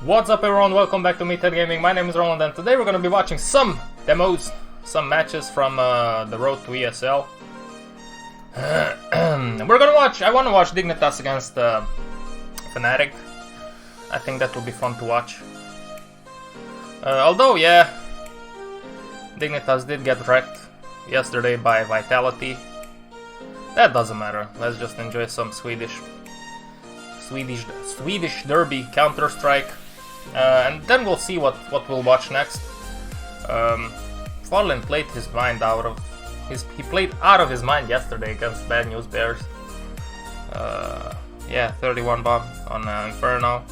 What's up everyone, welcome back to Meathead Gaming. My name is Roland and today we're going to be watching some demos, some matches from the Road to ESL. I want to watch DIGNITAS against fnatic. I think that will be fun to watch. Although, yeah, DIGNITAS did get wrecked yesterday by Vitality. That doesn't matter, let's just enjoy some Swedish derby, Counter-Strike. And then we'll see what we'll watch next. Fallen played his mind out of he played out of his mind yesterday against Bad News Bears. Yeah, 31 bomb on Inferno.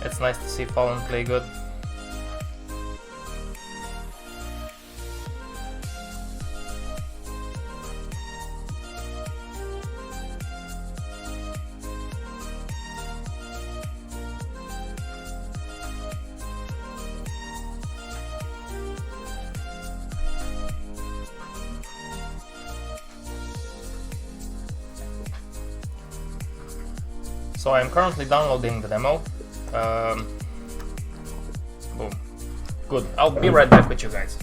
It's nice to see Fallen play good. So I'm currently downloading the demo. Boom. Good. I'll be right back with you guys.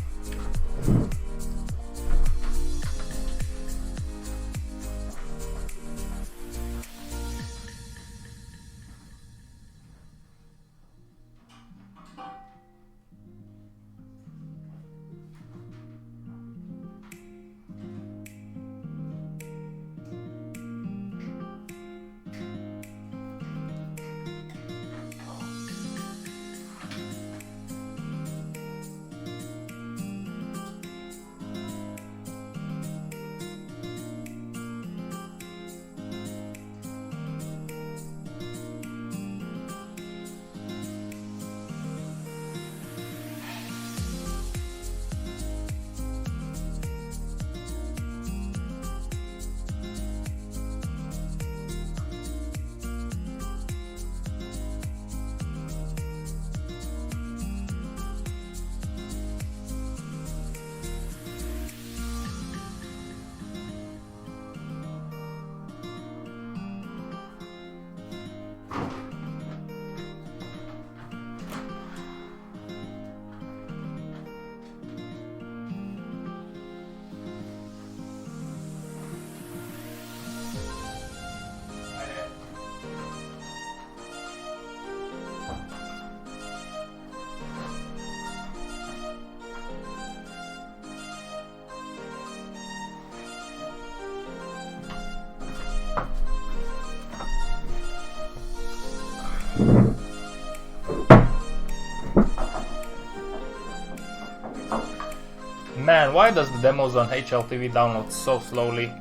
Man, why does the demos on HLTV download so slowly?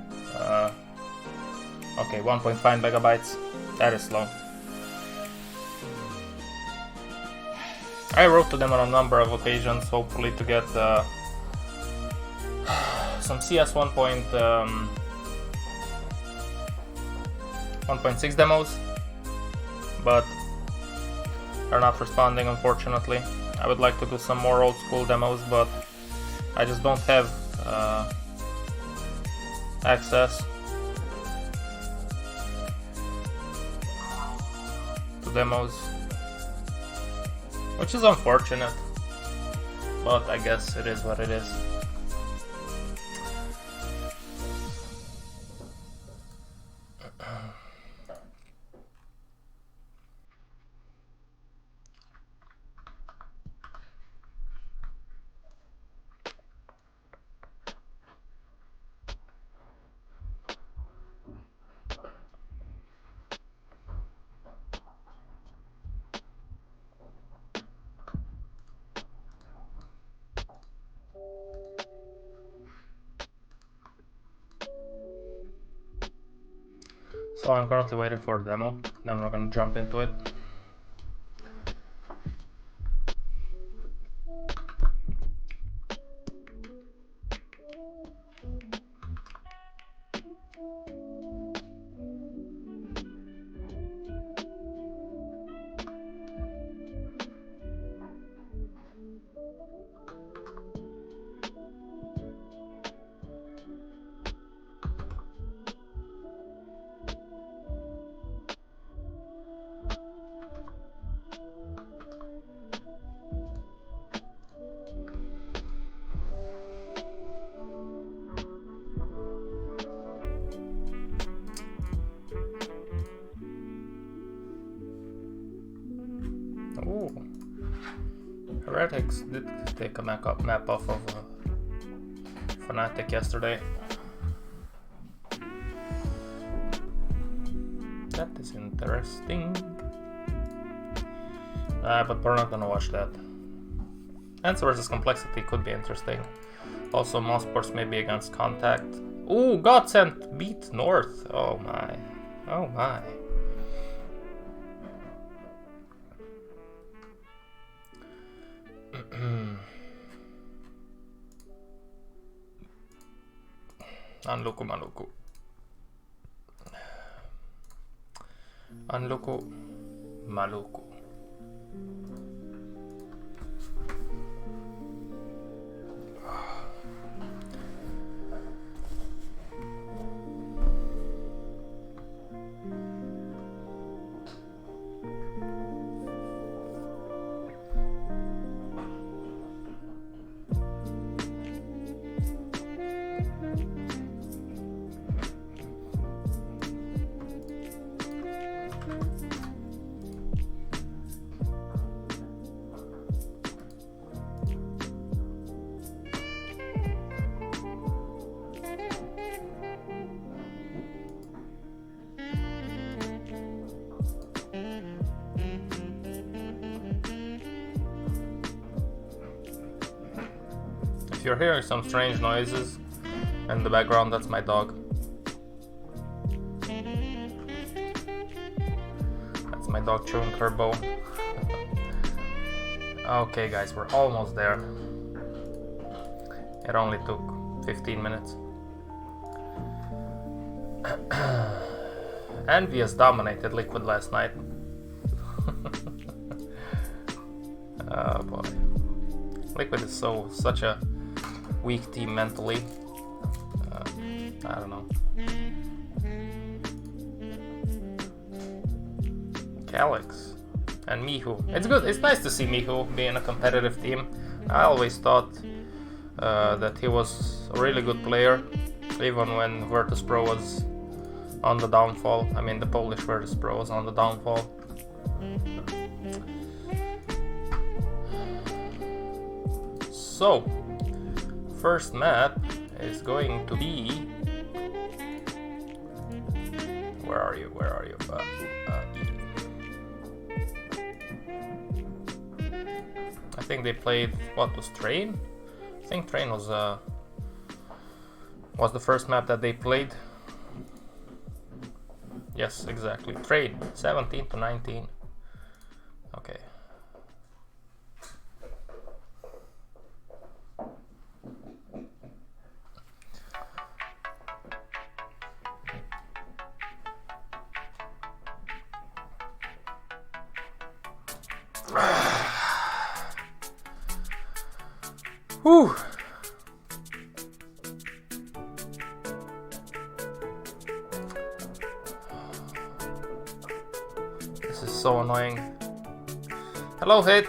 Okay, 1.5 megabytes. That is slow. I wrote to them on a number of occasions, hopefully to get some CS 1.6 demos, but they're not responding, unfortunately. I would like to do some more old school demos, but I just don't have access to demos, which is unfortunate, but I guess it is what it is. So I'm currently waiting for a demo, then we're gonna jump into it. Heretics did take a map off of Fnatic yesterday. That is interesting. But we're not gonna watch that. Answer versus Complexity could be interesting. Also, Mossports may be against Contact. Ooh, Godsent beat North. Oh my. Oh my. Unluku Maluku. Unluku Maluku. If you're hearing some strange noises in the background, that's my dog. That's my dog chewing her bone. Okay guys, we're almost there. It only took 15 minutes. Envious dominated Liquid last night. Oh boy. Liquid is such a weak team mentally. I don't know. Calyx and Mihu. It's good. It's nice to see Mihu be in a competitive team. I always thought that he was a really good player, even when Virtus Pro was on the downfall. I mean, the Polish Virtus Pro was on the downfall. So, first map is going to be... Where are you? Where are you? I think they played... What was Train? I think Train was the first map that they played. Yes, exactly. Train, 17 to 19. Okay. Whew. This is so annoying. Hello, Hit.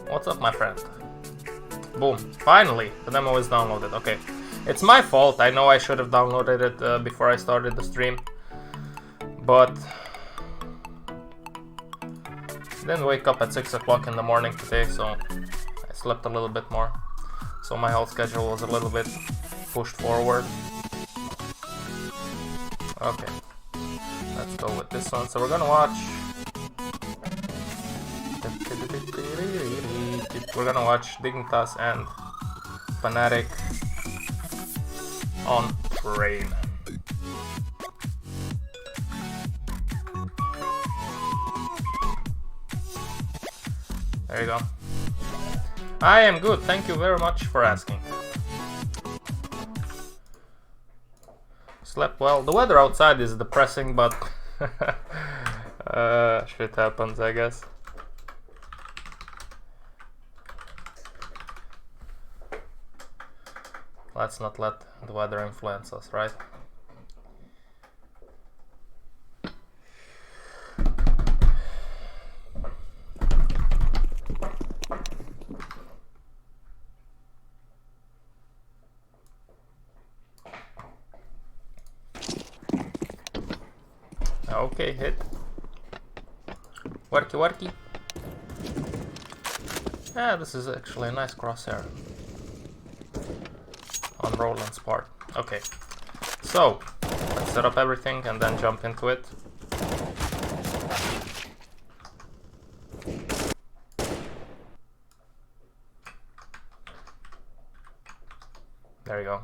What's up, my friend? Boom. Finally, the demo is downloaded. Okay. It's my fault. I know I should have downloaded it before I started the stream. But... I didn't wake up at 6 o'clock in the morning today, so... I slept a little bit more, so my health schedule was a little bit pushed forward. Okay, let's go with this one. So we're gonna watch... We're gonna watch Dignitas and fnatic on Train. There you go. I am good, thank you very much for asking. Slept well. The weather outside is depressing, but shit happens, I guess. Let's not let the weather influence us, right? Okay, hit. Worky, worky. Yeah, this is actually a nice crosshair on Roland's part. Okay, so let's set up everything and then jump into it. There you go.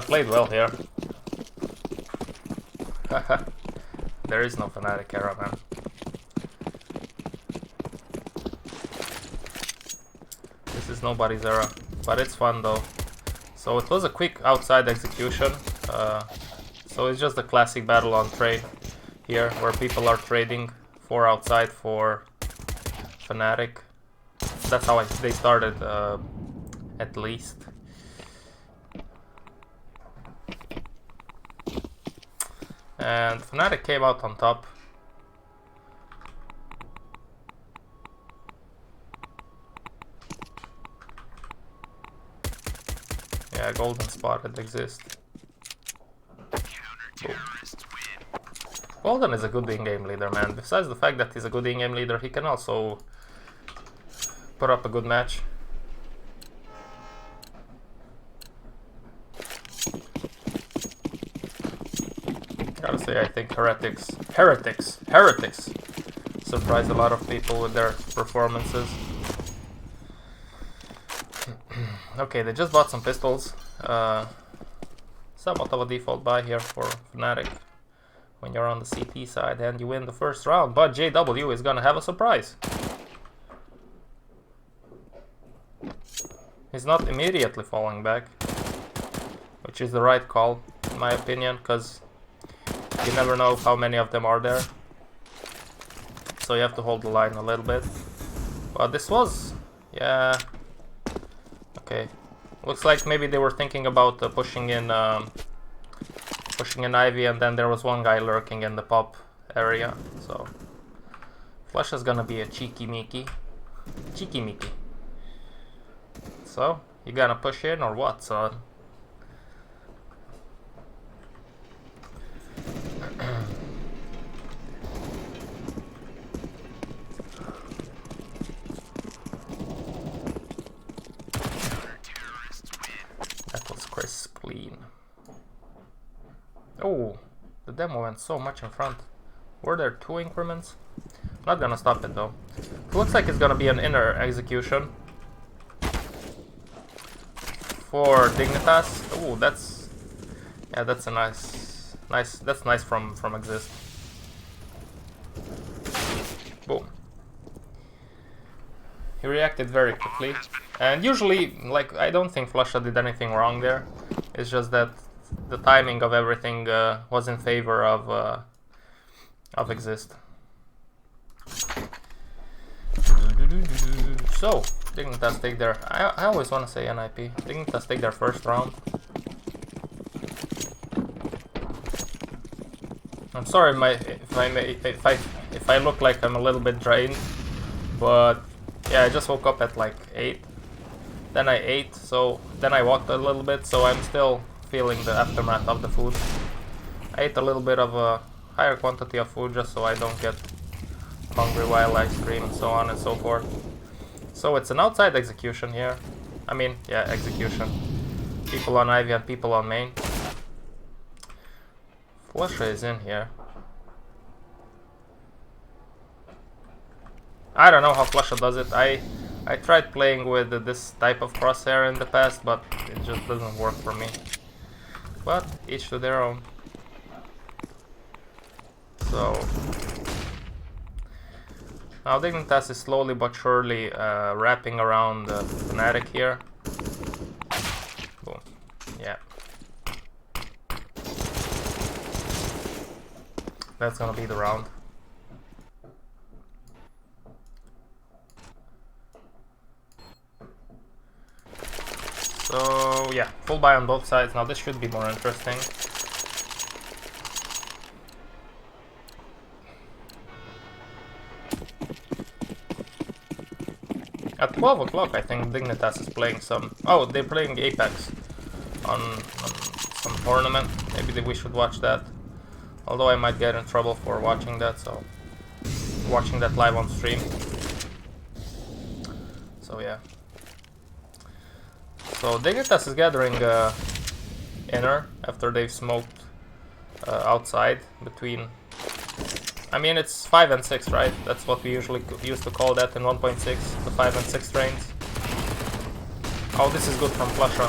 Played well here. There is no fnatic era, man. This is nobody's era, but it's fun though. So it was a quick outside execution. So it's just a classic battle on trade here, where people are trading for outside for fnatic. That's how they started, at least. And fnatic came out on top. Yeah, golden spotted exist. Boom. Golden is a good in-game leader, man. Besides the fact that he's a good in-game leader, he can also put up a good match. Gotta say, I think heretics surprised a lot of people with their performances. Okay, they just bought some pistols. Somewhat of a default buy here for fnatic when you're on the CT side and you win the first round, but JW is gonna have a surprise. He's not immediately falling back, which is the right call in my opinion, because you never know how many of them are there. So you have to hold the line a little bit. But this was, yeah, okay. Looks like maybe they were thinking about pushing in Ivy, and then there was one guy lurking in the pop area. So Flush is gonna be a cheeky Mickey. So you gonna push in or what, son? Clean. Oh, the demo went so much in front. Were there 2 increments? Not gonna stop it though. It looks like it's gonna be an inner execution for Dignitas. Oh, that's, yeah, that's a nice. That's nice from Exist. Boom. He reacted very quickly, and usually, like, I don't think Flusha did anything wrong there. It's just that the timing of everything was in favor of Exist. So Dignitas take their, I always want to say NIP. Dignitas take their first round. I'm sorry if I look like I'm a little bit drained, but yeah, I just woke up at like 8. Then I ate, so then I walked a little bit, so I'm still feeling the aftermath of the food. I ate a little bit of a higher quantity of food just so I don't get hungry while I stream and so on and so forth. So it's an outside execution here. I mean, yeah, execution. People on Ivy and people on main. Flusha is in here. I don't know how Flusha does it. I tried playing with this type of crosshair in the past, but it just doesn't work for me. But each to their own. So now Dignitas is slowly but surely wrapping around the fnatic here. Boom. Yeah. That's gonna be the round. So yeah, full buy on both sides. Now this should be more interesting. At 12 o'clock, I think Dignitas is playing some... Oh, they're playing Apex on some tournament. Maybe we should watch that. Although I might get in trouble for watching that, so... Watching that live on stream. So, yeah. So, Dignitas is gathering inner after they've smoked outside between... I mean, it's 5 and 6, right? That's what we usually used to call that in 1.6, the 5 and 6 trains. Oh, this is good from Flusha.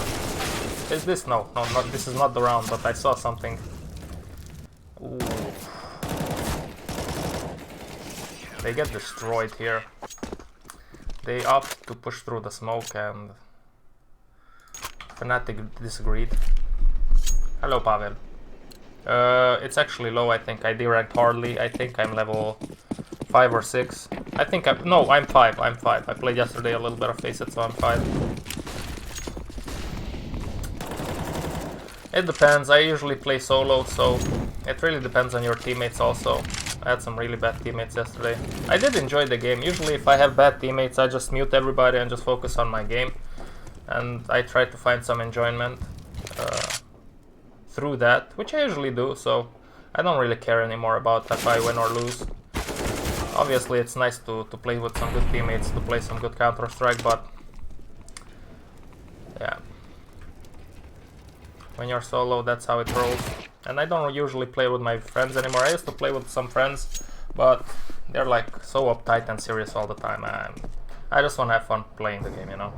Is this? No, this is not the round, but I saw something. Ooh. They get destroyed here. They opt to push through the smoke and... Fnatic disagreed. Hello, Pavel. It's actually low, I think. I deranked hardly. I think I'm level 5 or 6. I think I'm... No, I'm 5. I'm 5. I played yesterday a little bit of Faceit, so I'm 5. It depends. I usually play solo, so it really depends on your teammates also. I had some really bad teammates yesterday. I did enjoy the game. Usually if I have bad teammates, I just mute everybody and just focus on my game. And I try to find some enjoyment through that, which I usually do, so I don't really care anymore about if I win or lose. Obviously it's nice to play with some good teammates, to play some good Counter-Strike, but yeah. When you're solo, that's how it rolls. And I don't usually play with my friends anymore. I used to play with some friends, but they're like so uptight and serious all the time. I just want to have fun playing the game, you know?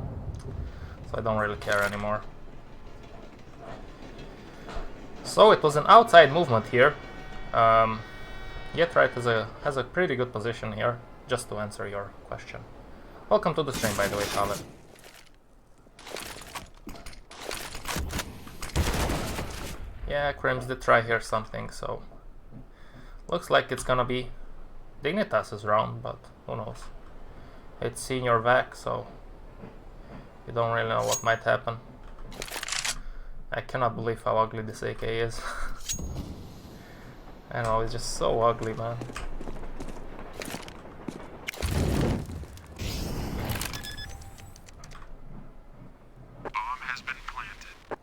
So I don't really care anymore. So it was an outside movement here. Yetright has a pretty good position here, just to answer your question. Welcome to the stream, by the way, Pavel. Yeah, Crims did try here something, so... Looks like it's gonna be Dignitas' round, but who knows. It's senior VAC, so... You don't really know what might happen. I cannot believe how ugly this AK is. I know, it's just so ugly, man. Bomb has been planted.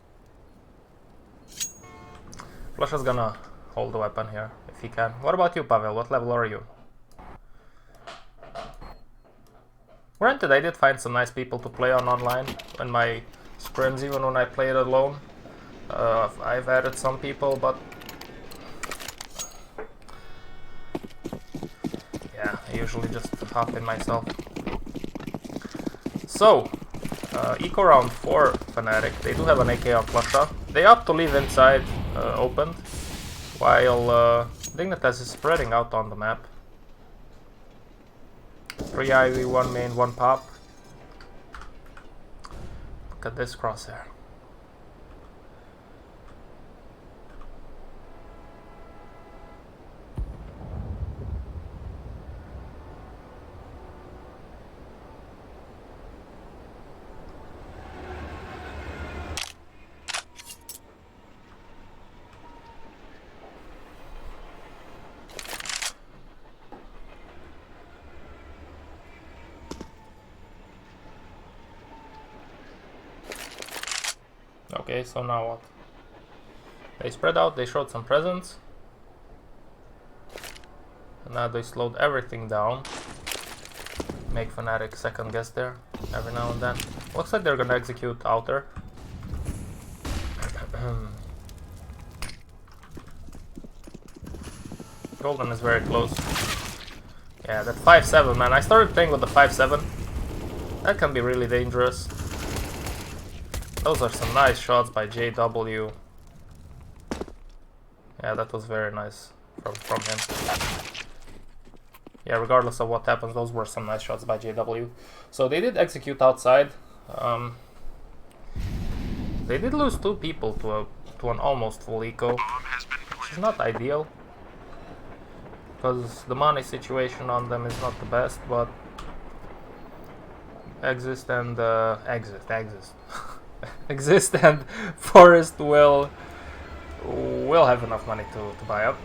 Flusha's gonna hold the weapon here, if he can. What about you, Pavel? What level are you? Granted, I did find some nice people to play on online in my scrims, even when I played alone. I've added some people, but yeah, I usually just hop in myself. So, eco round for Fnatic. They do have an AK on Flusha. They opt to leave inside opened, while Dignitas is spreading out on the map. 3 Ivy, 1 main, 1 pop. Look at this crosshair. Okay, so now what? They spread out, they showed some presence. And now they slowed everything down. Make Fnatic second guess there, every now and then. Looks like they're gonna execute outer. Golden is very close. Yeah, that 5-7, man. I started playing with the 5-7. That can be really dangerous. Those are some nice shots by JW. Yeah, that was very nice from him. Yeah, regardless of what happens, those were some nice shots by JW. So they did execute outside. They did lose 2 people to an almost full eco, which is not ideal, because the money situation on them is not the best, but exist and exist. exist, and Forest will have enough money to buy up.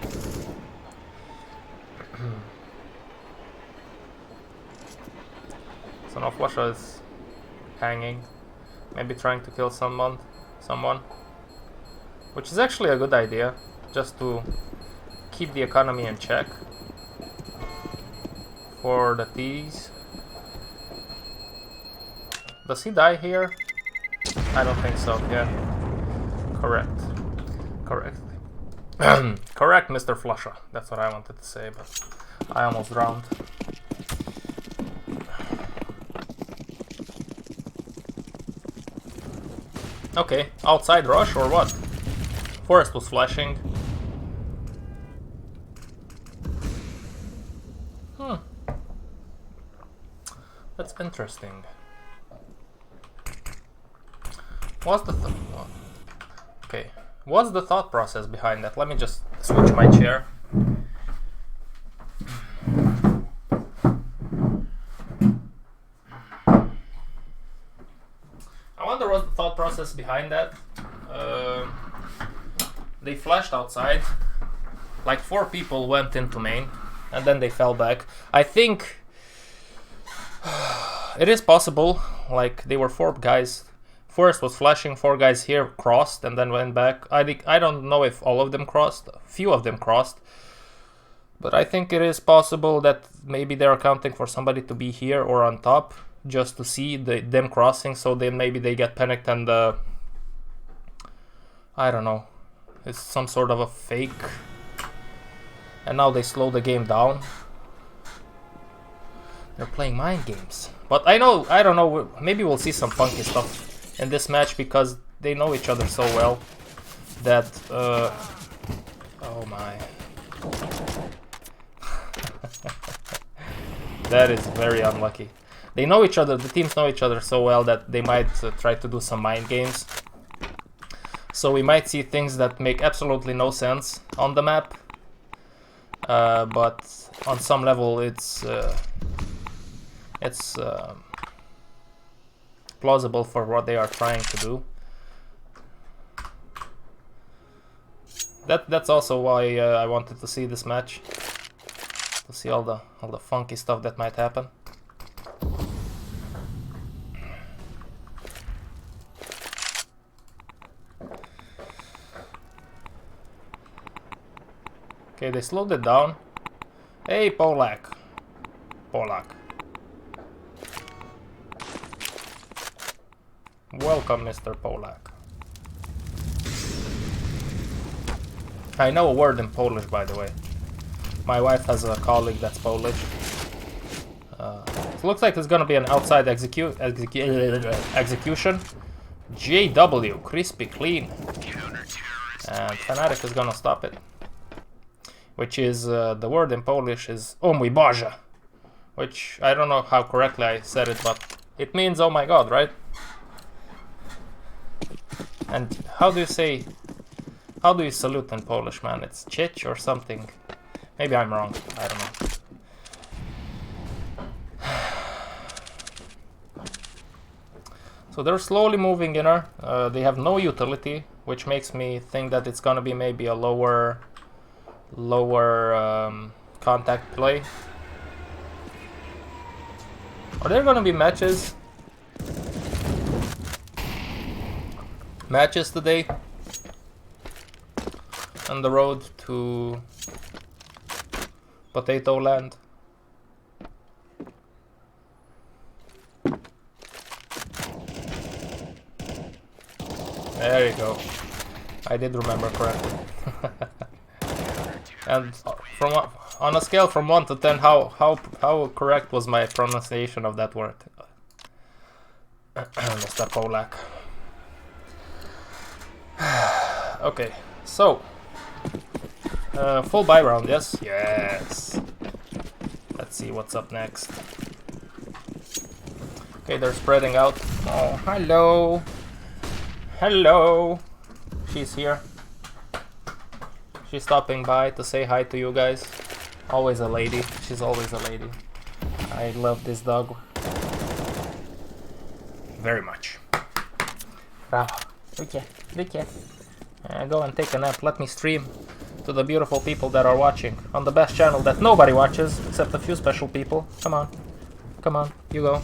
So now Flusha is hanging, maybe trying to kill someone, which is actually a good idea, just to keep the economy in check for the T's. Does he die here? I don't think so. Yeah, correct. Correct, Mr. Flusha. That's what I wanted to say, but I almost drowned. Okay, outside rush or what? Forest was flashing. That's interesting. What's the okay? What's the thought process behind that? Let me just switch my chair. I wonder what's the thought process behind that. They flashed outside. Like 4 people went into main, and then they fell back. I think it is possible. Like they were 4 guys. Forest was flashing, 4 guys here crossed and then went back. I don't know if all of them crossed. Few of them crossed. But I think it is possible that maybe they're accounting for somebody to be here or on top, just to see them crossing, so then maybe they get panicked and I don't know, it's some sort of a fake, and now they slow the game down. They're playing mind games. But I don't know, maybe we'll see some funky stuff in this match, because they know each other so well that oh my. That is very unlucky. They know each other, the teams know each other so well that they might try to do some mind games. So we might see things that make absolutely no sense on the map, but on some level it's plausible for what they are trying to do. That's also why I wanted to see this match, to see all the funky stuff that might happen. Okay, they slowed it down. Hey, Polak. Welcome, Mr. Polak. I know a word in Polish, by the way. My wife has a colleague that's Polish. It looks like there's gonna be an outside execution. JW, crispy clean. And fnatic is gonna stop it. Which is, the word in Polish is "O mój Boże," which I don't know how correctly I said it, but it means "oh my god," right? And how do you salute in Polish, man? It's "Chich" or something. Maybe I'm wrong, I don't know. So they're slowly moving inner. They have no utility, which makes me think that it's gonna be maybe a lower contact play. Are there gonna be matches today on the road to Potato Land? There you go. I did remember correctly. And on a scale from 1 to 10, how correct was my pronunciation of that word, Mr. Polak? Okay, so full buy round, yes? Yes. Let's see what's up next. Okay, they're spreading out. Oh, hello. Hello. She's here. She's stopping by to say hi to you guys. Always a lady. She's always a lady. I love this dog very much. Bravo. Lucia. Go and take a nap. Let me stream to the beautiful people that are watching on the best channel that nobody watches except a few special people. Come on. Come on. You go.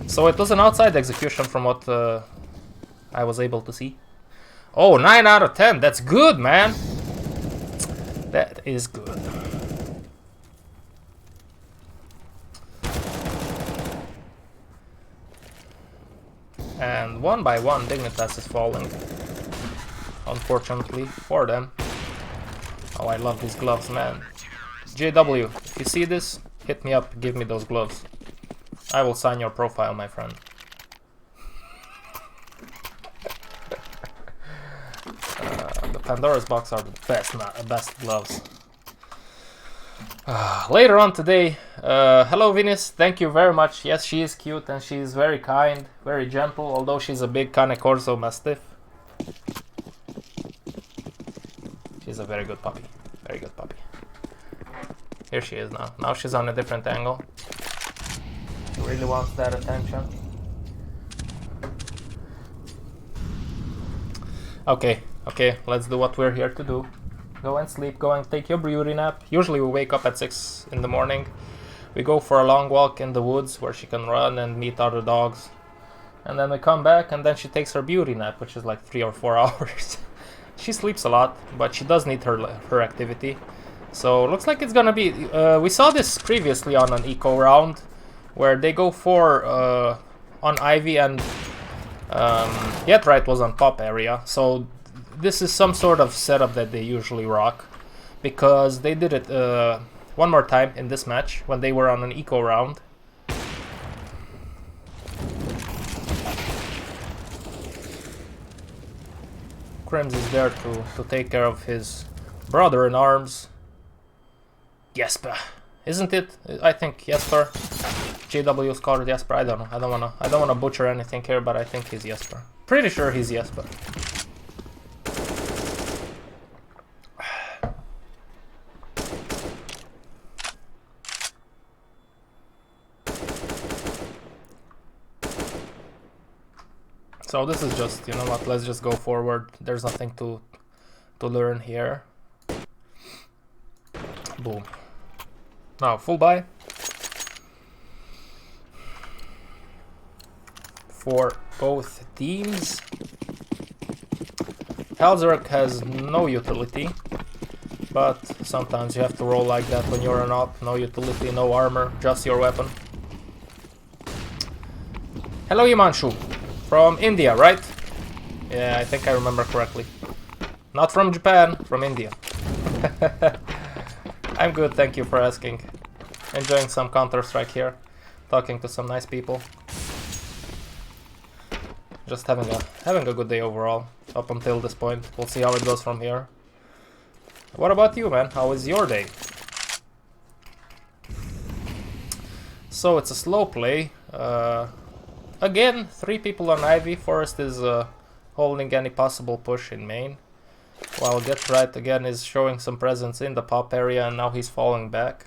So it was an outside execution from what I was able to see. Oh, 9 out of 10. That's good, man. That is good. And one by one, Dignitas is falling. Unfortunately for them. Oh, I love these gloves, man. JW, if you see this, hit me up, give me those gloves. I will sign your profile, my friend. The Pandora's box are the best gloves. Later on today, hello Venus, thank you very much. Yes, she is cute and she is very kind, very gentle, although she's a big Cane Corso Mastiff. She's a very good puppy, very good puppy. Here she is now. Now she's on a different angle. She really wants that attention. Okay, let's do what we're here to do. Go and sleep, go and take your beauty nap. Usually we wake up at 6 in the morning. We go for a long walk in the woods where she can run and meet other dogs. And then we come back and then she takes her beauty nap, which is like 3 or 4 hours. She sleeps a lot, but she does need her activity. So looks like it's gonna be... we saw this previously on an eco round, where they go for on Ivy and Yetright was on top area. So this is some sort of setup that they usually rock, because they did it one more time in this match when they were on an eco round. Crims is there to take care of his brother-in-arms, Jesper, isn't it? I think Jesper. JW's called Jesper. I don't know. I don't wanna butcher anything here, but I think he's Jesper. Pretty sure he's Jesper. So this is just, you know what, let's just go forward. There's nothing to learn here. Boom. Now, full buy. For both teams. Talzerk has no utility, but sometimes you have to roll like that when you're an op. No utility, no armor, just your weapon. Hello Imanshu. From India, right? Yeah, I think I remember correctly. Not from Japan, from India. I'm good, thank you for asking. Enjoying some Counter-Strike here. Talking to some nice people. Just having a good day overall, up until this point. We'll see how it goes from here. What about you, man? How is your day? So it's a slow play. Again, 3 people on Ivy. Forest is holding any possible push in main, while Getright again is showing some presence in the pop area, and now he's falling back.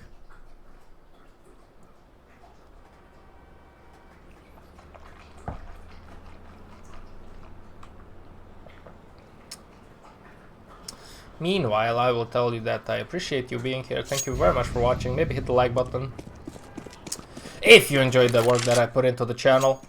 Meanwhile, I will tell you that I appreciate you being here. Thank you very much for watching. Maybe hit the like button if you enjoyed the work that I put into the channel.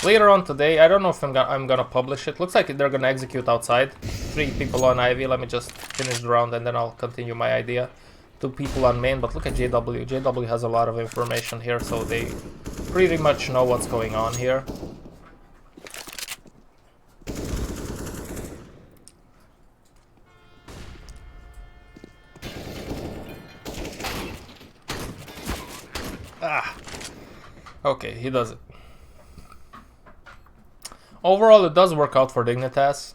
Later on today, I don't know if I'm gonna publish it. Looks like they're gonna execute outside. 3 people on Ivy. Let me just finish the round and then I'll continue my idea. 2 people on main, but look at JW. JW has a lot of information here, so they pretty much know what's going on here. Ah, okay, he does it. Overall, it does work out for Dignitas,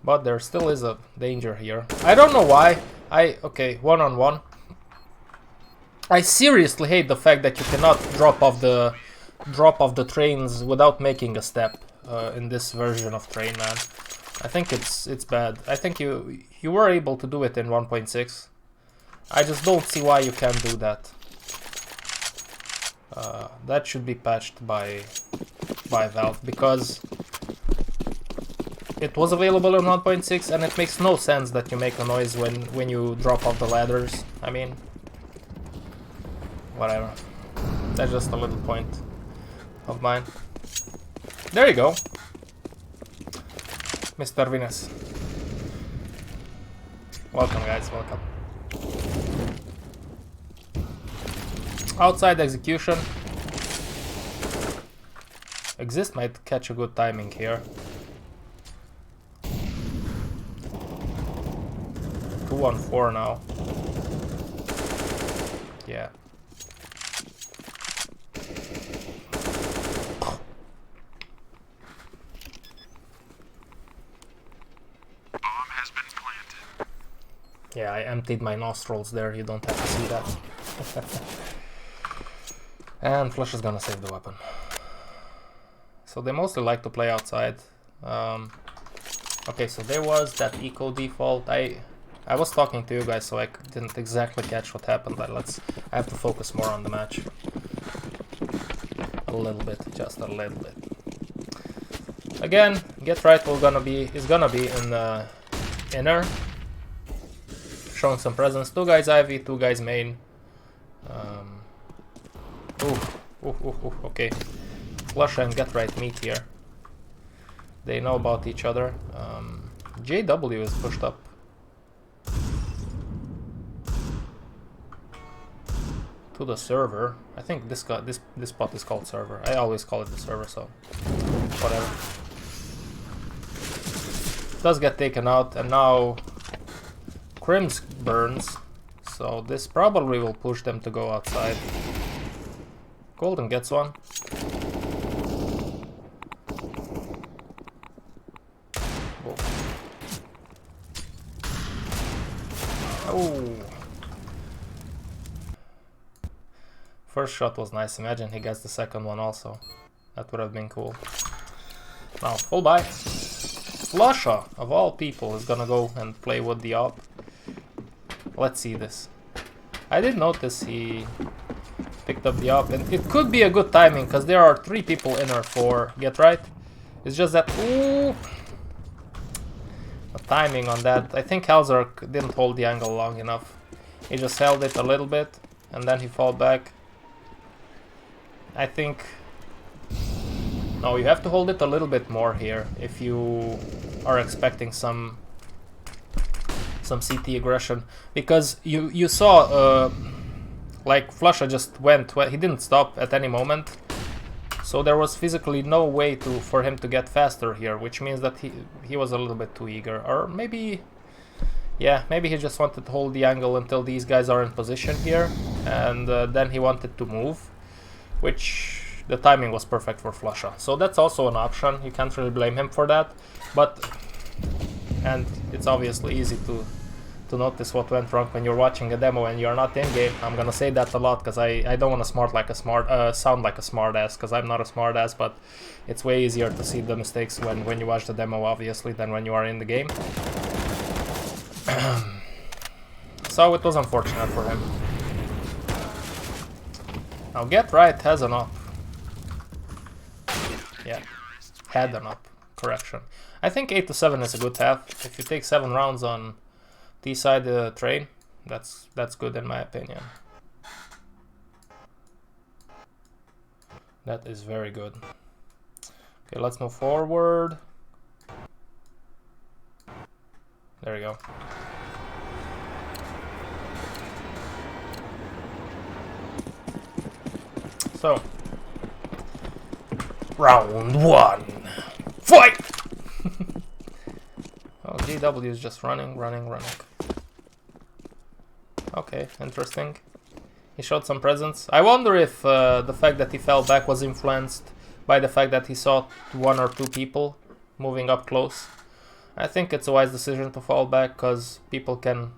but there still is a danger here. I don't know why. Okay, one-on-one. I seriously hate the fact that you cannot drop off the trains without making a step in this version of train, man. I think it's bad. I think you were able to do it in 1.6. I just don't see why you can't do that. That should be patched by Valve, because it was available in 1.6 and it makes no sense that you make a noise when you drop off the ladders. I mean, whatever. That's just a little point of mine. There you go, Mr. Venus. Welcome, guys, welcome. Outside execution. Exist might catch a good timing here. 2-on-4 now. Yeah. Bomb has been planted. Yeah, I emptied my nostrils there, you don't have to see that. And Flush is gonna save the weapon. So they mostly like to play outside. Okay, so there was that eco default. I was talking to you guys, so I didn't exactly catch what happened, but I have to focus more on the match. A little bit, just a little bit. Again, Get Right is gonna be in the inner, showing some presence. 2 guys Ivy, 2 guys main. Okay. Flush and Get Right meet here. They know about each other. JW is pushed up. To the server. I think this spot is called server. I always call it the server, so whatever. Does get taken out, and now Crims burns, so this probably will push them to go outside. Golden gets one. Whoa. Oh. First shot was nice. Imagine he gets the second one also. That would have been cool. Now, full buy. Flusha, of all people, is gonna go and play with the op. Let's see this. I did notice he picked up the op, and it could be a good timing, because there are 3 people in her for Get Right. It's just that, ooh, the timing on that. I think Halzark didn't hold the angle long enough. He just held it a little bit, and then he fell back. I think... No, you have to hold it a little bit more here if you are expecting some CT aggression, because you saw like Flusha just went, he didn't stop at any moment, so there was physically no way for him to get faster here, which means that he was a little bit too eager, or maybe, yeah, maybe he just wanted to hold the angle until these guys are in position here, and then he wanted to move, which the timing was perfect for Flusha. So that's also an option. You can't really blame him for that, and it's obviously easy to notice what went wrong when you're watching a demo and you're not in game. I'm gonna say that a lot because I don't want to sound like a smart ass, because I'm not a smart ass, but it's way easier to see the mistakes when you watch the demo, obviously, than when you are in the game. So it was unfortunate for him. Now Get Right has an up. Yeah, had an up. Correction. I think 8 to 7 is a good half. If you take 7 rounds on T-side train, that's good in my opinion. That is very good. Okay, let's move forward. There we go. So, round 1, fight! Oh, GW is just running. Okay, interesting. He showed some presence. I wonder if the fact that he fell back was influenced by the fact that he saw 1 or 2 people moving up close. I think it's a wise decision to fall back, because people can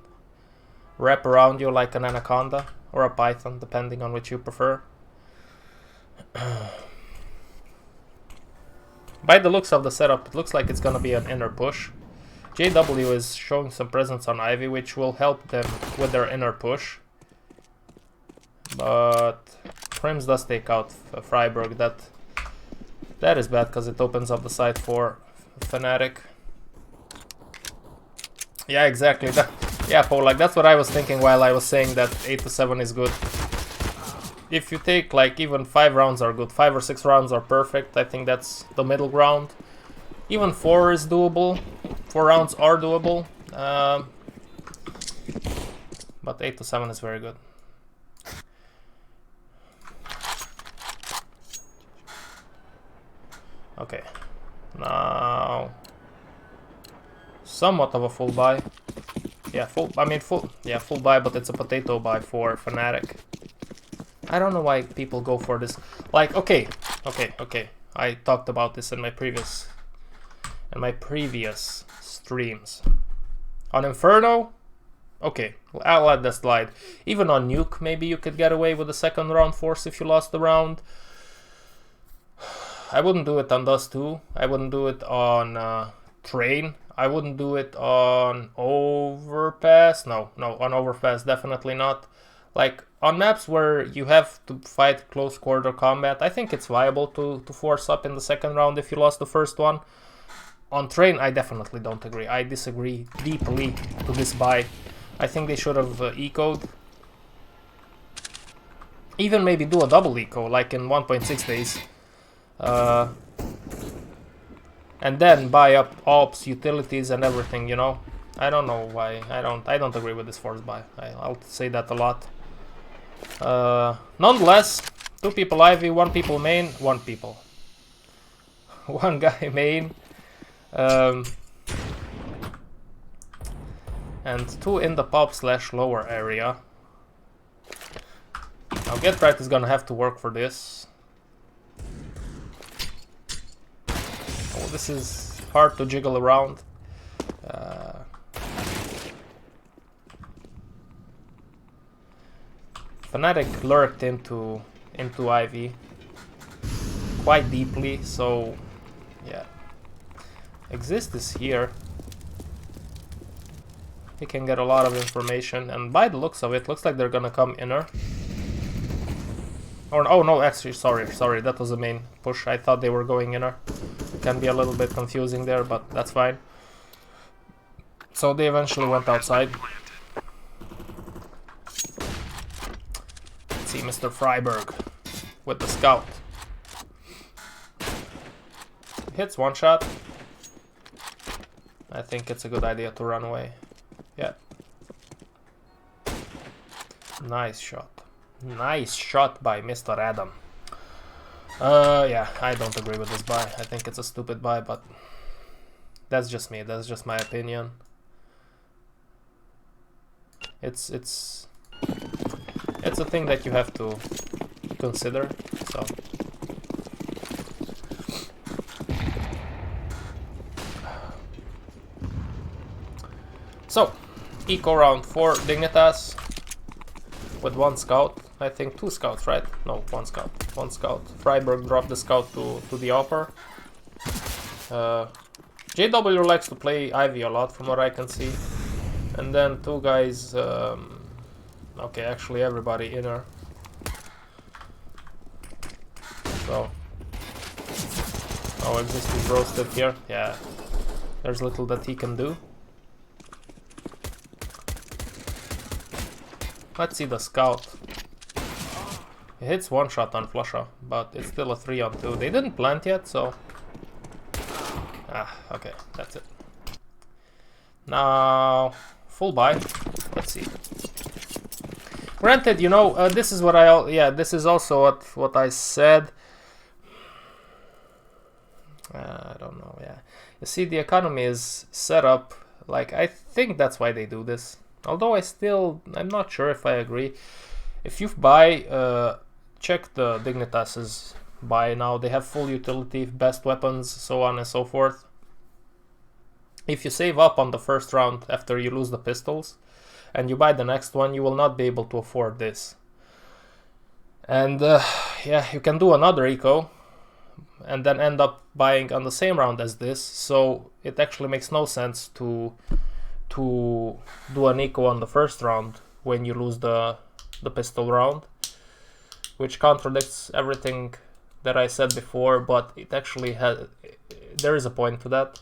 wrap around you like an anaconda or a python, depending on which you prefer. By the looks of the setup, it looks like it's gonna be an inner push. JW is showing some presence on Ivy, which will help them with their inner push. But Frames does take out Freiburg. That is bad because it opens up the side for Fnatic. Yeah, exactly. Yeah, Paul, like that's what I was thinking while I was saying that 8 to 7 is good. If you take like even 5 rounds are good, 5 or 6 rounds are perfect. I think that's the middle ground. Even 4 is doable. 4 rounds are doable. But 8 to 7 is very good. Okay, now somewhat of a full buy. Yeah, full buy, but it's a potato buy for Fnatic. I don't know why people go for this. Like, okay. I talked about this in my previous streams. On Inferno, okay, I'll let that slide. Even on Nuke, maybe you could get away with the second round force if you lost the round. I wouldn't do it on Dust 2. I wouldn't do it on Train. I wouldn't do it on Overpass. No, on Overpass definitely not. Like on maps where you have to fight close quarter combat, I think it's viable to force up in the second round if you lost the first one. On Train, I definitely don't agree. I disagree deeply to this buy. I think they should have ecoed. Even maybe do a double eco, like in 1.6 days. And then buy up ops, utilities, and everything. You know, I don't know why. I don't agree with this force buy. I'll say that a lot. Nonetheless, 2 people Ivy, 1 people main, 1 people. 1 guy main. And 2 in the pop / lower area. Now Get Right is gonna have to work for this. Oh, this is hard to jiggle around. Fnatic lurked into Ivy quite deeply, so yeah. Exist is here. He can get a lot of information, and by the looks of it, looks like they're gonna come inner. Or oh no, actually, sorry, that was the main push. I thought they were going inner. It can be a little bit confusing there, but that's fine. So they eventually went outside. Let's see Mr. Freiburg with the scout. Hits 1 shot. I think it's a good idea to run away. Yeah. Nice shot. Nice shot by Mr. Adam. Yeah, I don't agree with this buy. I think it's a stupid buy, but that's just me. That's just my opinion. It's a thing that you have to consider. So, eco round for Dignitas with 1 scout. I think 2 scouts, right? No, 1 scout. 1 scout. Freiburg dropped the scout to the upper. JW likes to play Ivy a lot, from what I can see. And then 2 guys. Okay, actually everybody inner. So, oh, Exist is roasted here. Yeah, there's little that he can do. Let's see the scout. He hits 1 shot on Flusha, but it's still a 3-on-2. They didn't plant yet, so... okay, that's it. Now, full buy. Let's see. Granted, you know, this is what this is also what I said. I don't know, yeah. You see, the economy is set up, like, I think that's why they do this. Although I'm not sure if I agree. If you buy, check the Dignitas' buy now. They have full utility, best weapons, so on and so forth. If you save up on the first round after you lose the pistols, and you buy the next one, you will not be able to afford this. And yeah, you can do another eco, and then end up buying on the same round as this. So it actually makes no sense to do an eco on the first round when you lose the pistol round. which contradicts everything that I said before, but it actually has, there is a point to that.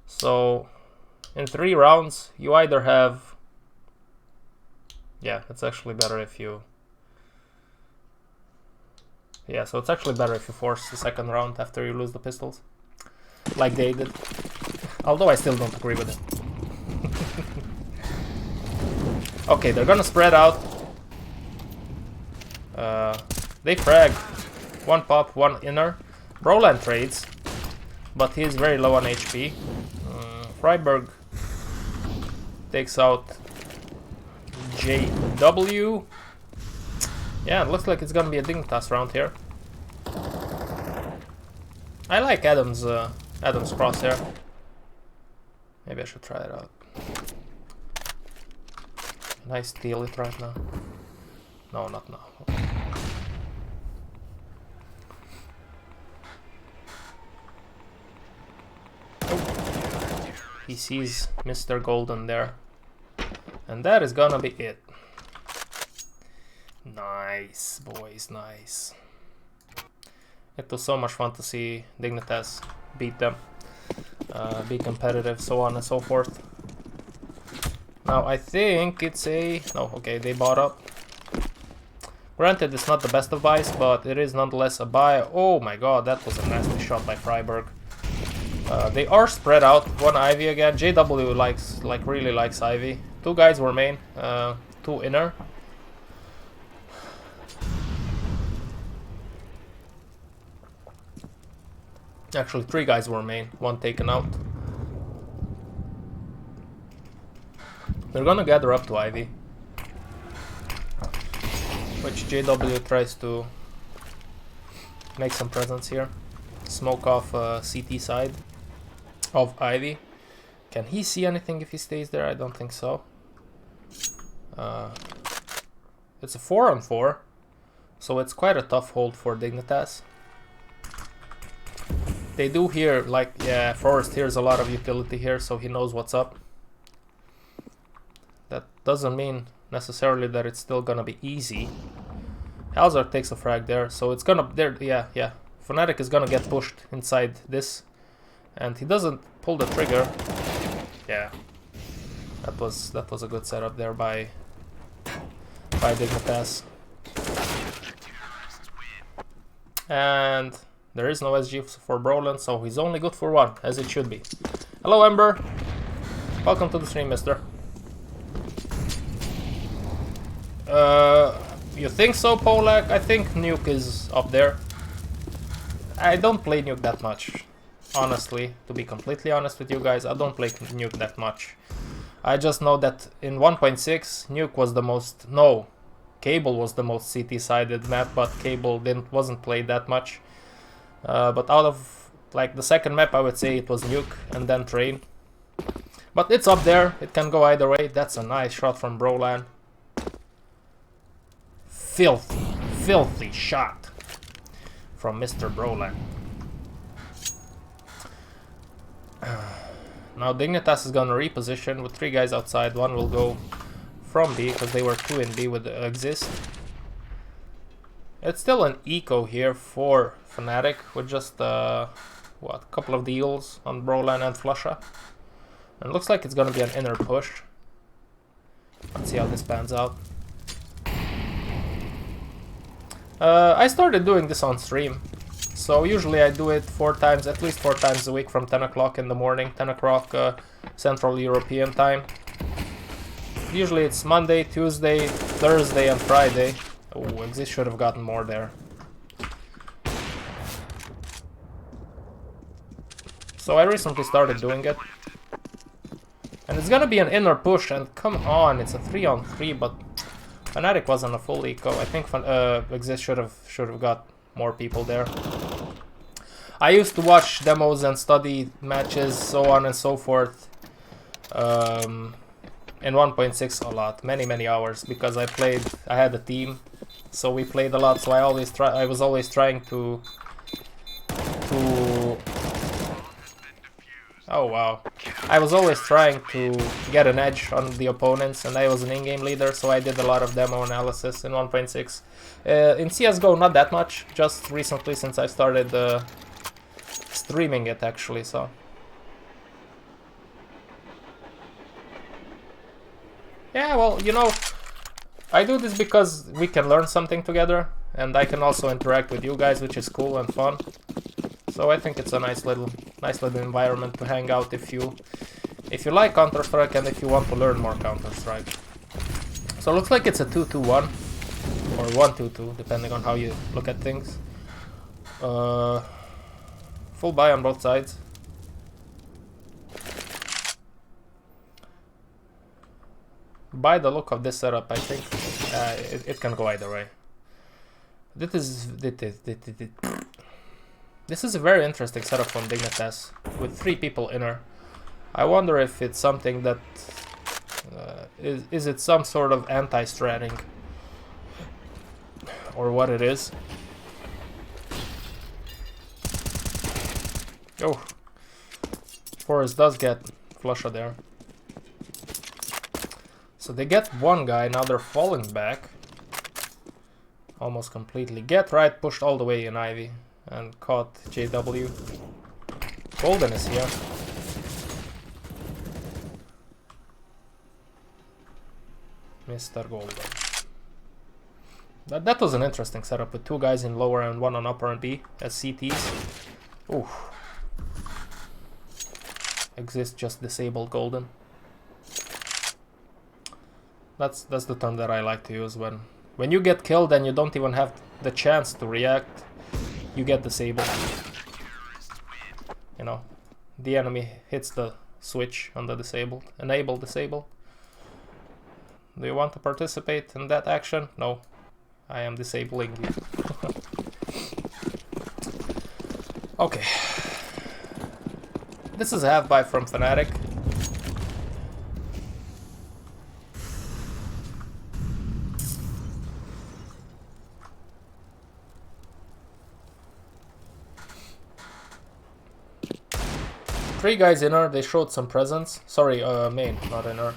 So in 3 rounds you either have, yeah, it's actually better if you, yeah, so it's actually better if you force the 2nd round after you lose the pistols, like they did. Although I still don't agree with it. Okay, they're gonna spread out. They frag. 1 pop, 1 inner. Brolan trades, but he is very low on HP. Freiburg takes out JW. Yeah, it looks like it's gonna be a Dignitas round here. I like Adam's crosshair. Maybe I should try it out. Can I steal it right now? No, not now. Oh. He sees Mr. Golden there. And that is gonna be it. Nice, boys, nice. It was so much fun to see Dignitas beat them, be competitive, so on and so forth. Now I think it's a... no, okay, they bought up. Granted, it's not the best of buys, but it is nonetheless a buy. Oh my god, that was a nasty shot by Freiburg. They are spread out. 1 Ivy again. JW really likes Ivy. 2 guys were main, 2 inner. Actually, 3 guys were main, 1 taken out. They're gonna gather up to Ivy, which JW tries to make some presence here. Smoke off CT side of Ivy. Can he see anything if he stays there? I don't think so. It's a 4-on-4, so it's quite a tough hold for Dignitas. They do hear, like, yeah, Forrest hears a lot of utility here, so he knows what's up. That doesn't mean necessarily that it's still gonna be easy. Halzard takes a frag there, so it's gonna, there, yeah. fnatic is gonna get pushed inside this, and he doesn't pull the trigger. Yeah, that was a good setup there by Dignitas. And there is no SG for Brolan, so he's only good for 1, as it should be. Hello, Ember. Welcome to the stream, mister. You think so, Polak? I think Nuke is up there. I don't play Nuke that much, honestly. To be completely honest with you guys, I don't play Nuke that much. I just know that in 1.6, Nuke was the most... no, Cable was the most CT-sided map, but Cable wasn't played that much. But out of, like, the 2nd map, I would say it was Nuke and then Train. But it's up there, it can go either way. That's a nice shot from Brolan. Filthy shot from Mr. Brolan. Now Dignitas is gonna reposition with 3 guys outside. 1 will go from B, because they were 2 in B with the Exist. It's still an eco here for fnatic, with just a couple of deals on Brolan and Flusha. And it looks like it's gonna be an inner push. Let's see how this pans out. I started doing this on stream, so usually I do it 4 times, at least 4 times a week from 10 o'clock in the morning, 10 o'clock Central European time. Usually it's Monday, Tuesday, Thursday and Friday. Oh, Exist should have gotten more there. So I recently started doing it. And it's gonna be an inner push, and come on, it's a 3-on-3, but fnatic wasn't a full eco. I think Exist should have got more people there. I used to watch demos and study matches, so on and so forth. In 1.6 a lot, many hours, because I had a team, so we played a lot. So I was always trying to. Oh wow! I was always trying to get an edge on the opponents, and I was an in-game leader, so I did a lot of demo analysis in 1.6. In CSGO, not that much, just recently since I started streaming it actually, so. Yeah, well, you know, I do this because we can learn something together, and I can also interact with you guys, which is cool and fun. So I think it's a nice little environment to hang out if you like Counter-Strike and if you want to learn more Counter-Strike. So it looks like it's a 2-2-1 or 1-2-2, depending on how you look at things. Full buy on both sides. By the look of this setup, I think it can go either way. This is a very interesting setup from DIGNITAS with 3 people inner. I wonder if it's something that is it some sort of anti-stratting or what it is. Oh, Forrest does get Flusha there. So they get one guy, now they're falling back. Almost completely. Get right, pushed all the way in Ivy and caught JW. Golden is here. Mr. Golden. That was an interesting setup with 2 guys in lower and 1 on upper and B as CTs. Ooh. Exist just disabled Golden. That's the term that I like to use when you get killed and you don't even have the chance to react. You get disabled. You know, the enemy hits the switch on the disabled. Enable disable. Do you want to participate in that action? No. I am disabling you. Okay. This is a half buy from fnatic. Three guys inner, they showed some presence. Sorry, main, not inner.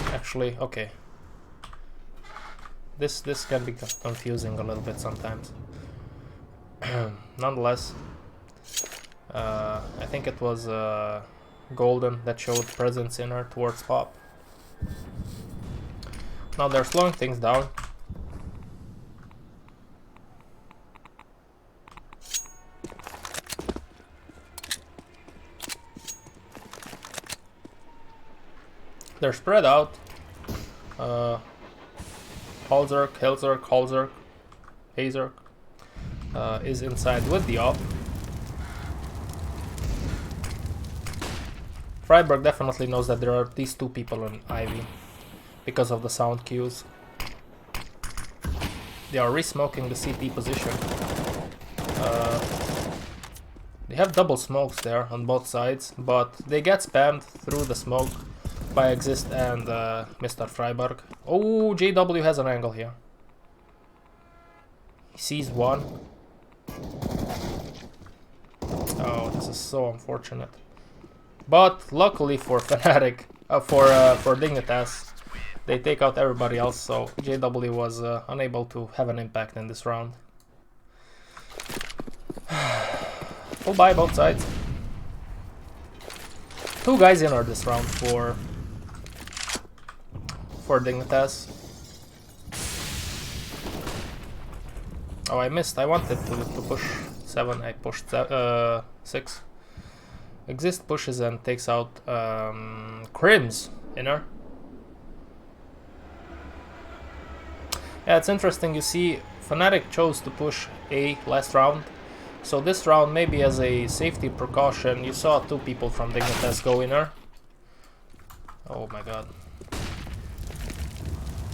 Actually, okay. This can be confusing a little bit sometimes. Nonetheless, I think it was Golden that showed presence inner towards Pop. Now they're slowing things down. They're spread out. Halzerk, Helzerk, Halzerk, Hazerk is inside with the op. Freiburg definitely knows that there are these 2 people in Ivy because of the sound cues. They are re-smoking the CT position. They have double smokes there on both sides, but they get spammed through the smoke by Exist and Mr. Freiburg. Oh, JW has an angle here. He sees one. Oh, this is so unfortunate. But luckily for fnatic, for Dignitas, they take out everybody else, so JW was unable to have an impact in this round. Full buy both sides. 2 guys in are this round for Dignitas. Oh, I missed. I wanted to push 7. I pushed 6. Exist pushes and takes out Crims inner. Yeah, it's interesting. You see, fnatic chose to push A last round. So this round, maybe as a safety precaution, you saw 2 people from Dignitas go inner. Oh my god.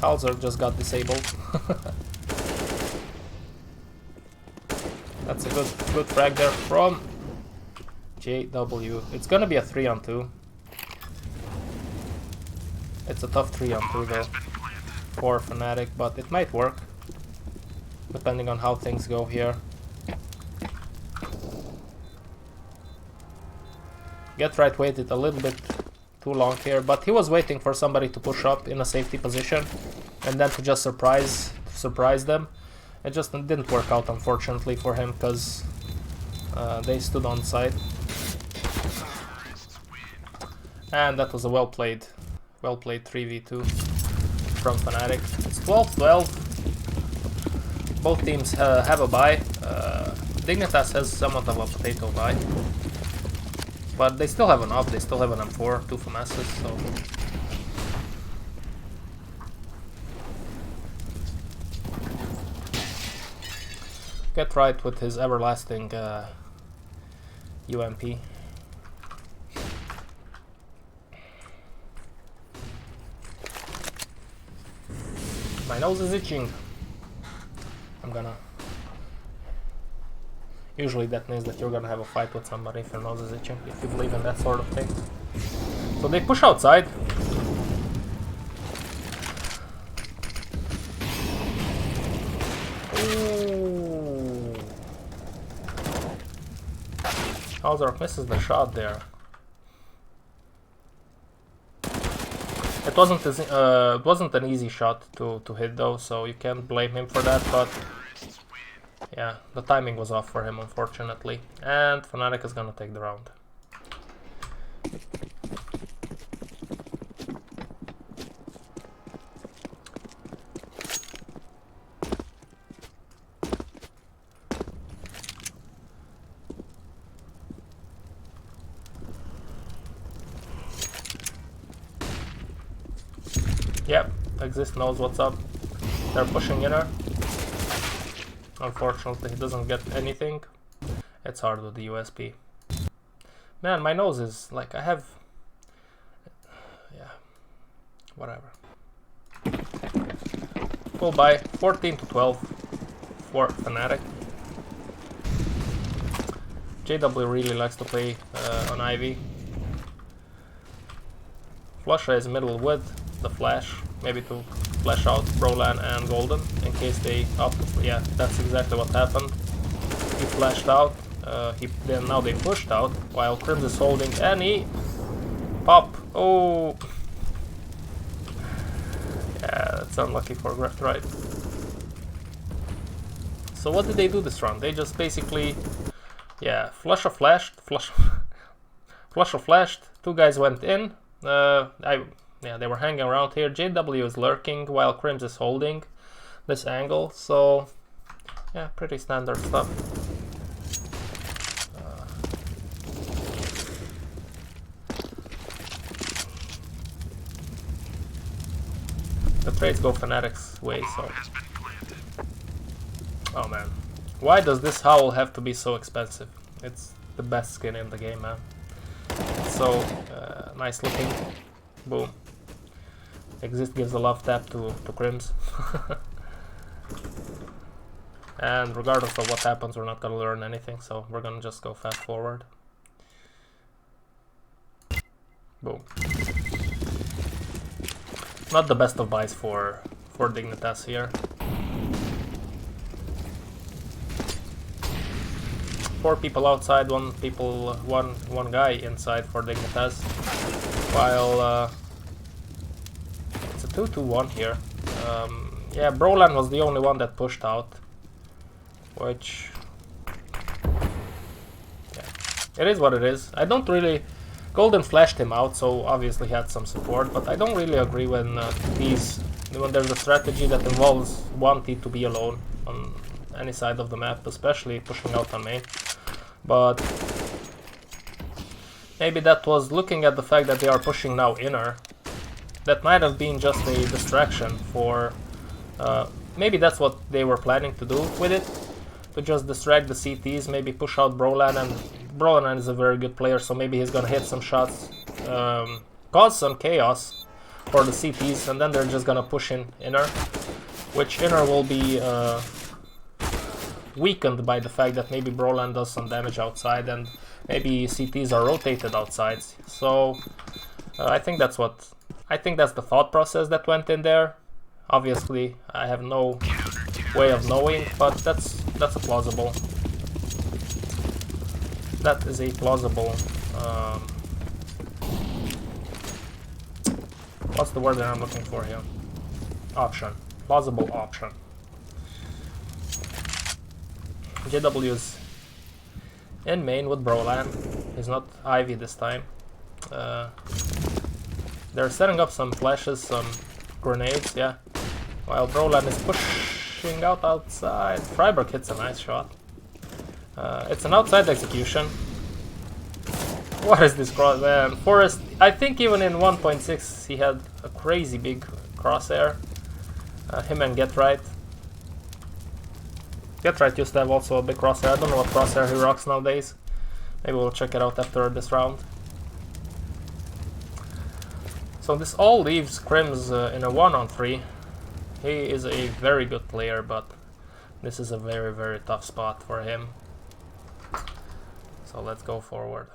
Halzer just got disabled. That's a good frag there from JW. It's gonna be a 3-on-2. It's a tough 3-on-2 though for fnatic, but it might work depending on how things go here. GetRight waited a little bit too long here, but he was waiting for somebody to push up in a safety position and then to just surprise them. It just didn't work out, unfortunately, for him, because they stood on side. And that was a well played 3v2 from Fnatic. It's 12-12. Both teams have a bye. Dignitas has somewhat of a potato bye. But they still have an up, they still have an M4, 2 FAMASes, so... GetRight with his everlasting UMP. My nose is itching. I'm gonna... Usually that means that you're gonna have a fight with somebody if your nose is itching, if you believe in that sort of thing. So they push outside. Ooh. Ozark misses the shot there. It wasn't an easy shot to hit though, so you can't blame him for that, but yeah, the timing was off for him, unfortunately. And Fnatic is gonna take the round. Yep, Exist knows what's up. They're pushing inner. Unfortunately, he doesn't get anything. It's hard with the USP. Man, my nose is like, I have... Yeah, whatever. Full buy, 14-12 for Fnatic. JW really likes to play on Ivy. Flusha is middle with the flash, maybe to flash out Brolan and Golden in case they opt. Yeah, that's exactly what happened. He flashed out. Then now they pushed out while Crims is holding, and he pop. Oh, yeah, that's unlucky for GetRight. So what did they do this round? They just basically, yeah, Flusha flashed. Flusha flashed. 2 guys went in. Yeah, they were hanging around here. JW is lurking while Crims is holding this angle, so yeah, pretty standard stuff. The trades go Fnatic's way, so... Oh man. Why does this Howl have to be so expensive? It's the best skin in the game, man. It's so nice looking. Boom. Exist gives a love tap to Crims. And regardless of what happens, we're not gonna learn anything, so we're gonna just go fast forward. Boom. Not the best of buys for Dignitas here. 4 people outside, one guy inside for Dignitas, while it's a 2-2-1 here. Yeah, Brolan was the only one that pushed out, which, yeah, it is what it is. I don't really... Golden flashed him out, so obviously he had some support, but I don't really agree when there's a strategy that involves one T to be alone on any side of the map, especially pushing out on main. But maybe that was looking at the fact that they are pushing now inner. That might have been just a distraction for... maybe that's what they were planning to do with it. To just distract the CTs, maybe push out Brolan, and Brolan is a very good player, so maybe he's gonna hit some shots, cause some chaos for the CTs, and then they're just gonna push in inner, which inner will be weakened by the fact that maybe Brolan does some damage outside, and maybe CTs are rotated outside. So I think that's the thought process that went in there. Obviously, I have no way of knowing, but that's a plausible. That is a plausible What's the word that I'm looking for here? Option. Plausible option. JW's in main with Brolan. He's not Ivy this time. They're setting up some flashes, some grenades, yeah. While Brolan is pushing out outside. Freiburg hits a nice shot. It's an outside execution. What is this cross? Man, Forrest, I think even in 1.6 he had a crazy big crosshair. Him and Get Right. Get Right used to have also a big crosshair. I don't know what crosshair he rocks nowadays. Maybe we'll check it out after this round. So this all leaves Crims in a 1-on-3. He is a very good player, but this is a very, very tough spot for him. So let's go forward.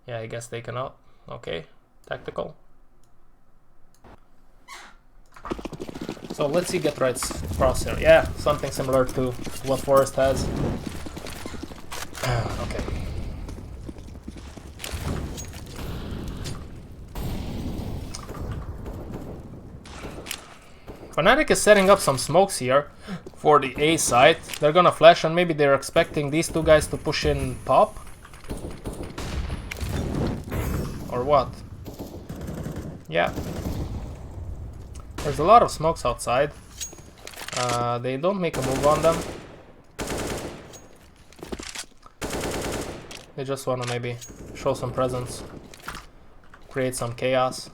Yeah, I guess taken out. Okay, tactical. So let's see Get Right's crosshair. Yeah, something similar to what Forrest has. Okay. Fnatic is setting up some smokes here for the A side. They're gonna flash and maybe they're expecting these two guys to push in Pop. Or what? Yeah. There's a lot of smokes outside. They don't make a move on them. They just wanna maybe show some presence. Create some chaos.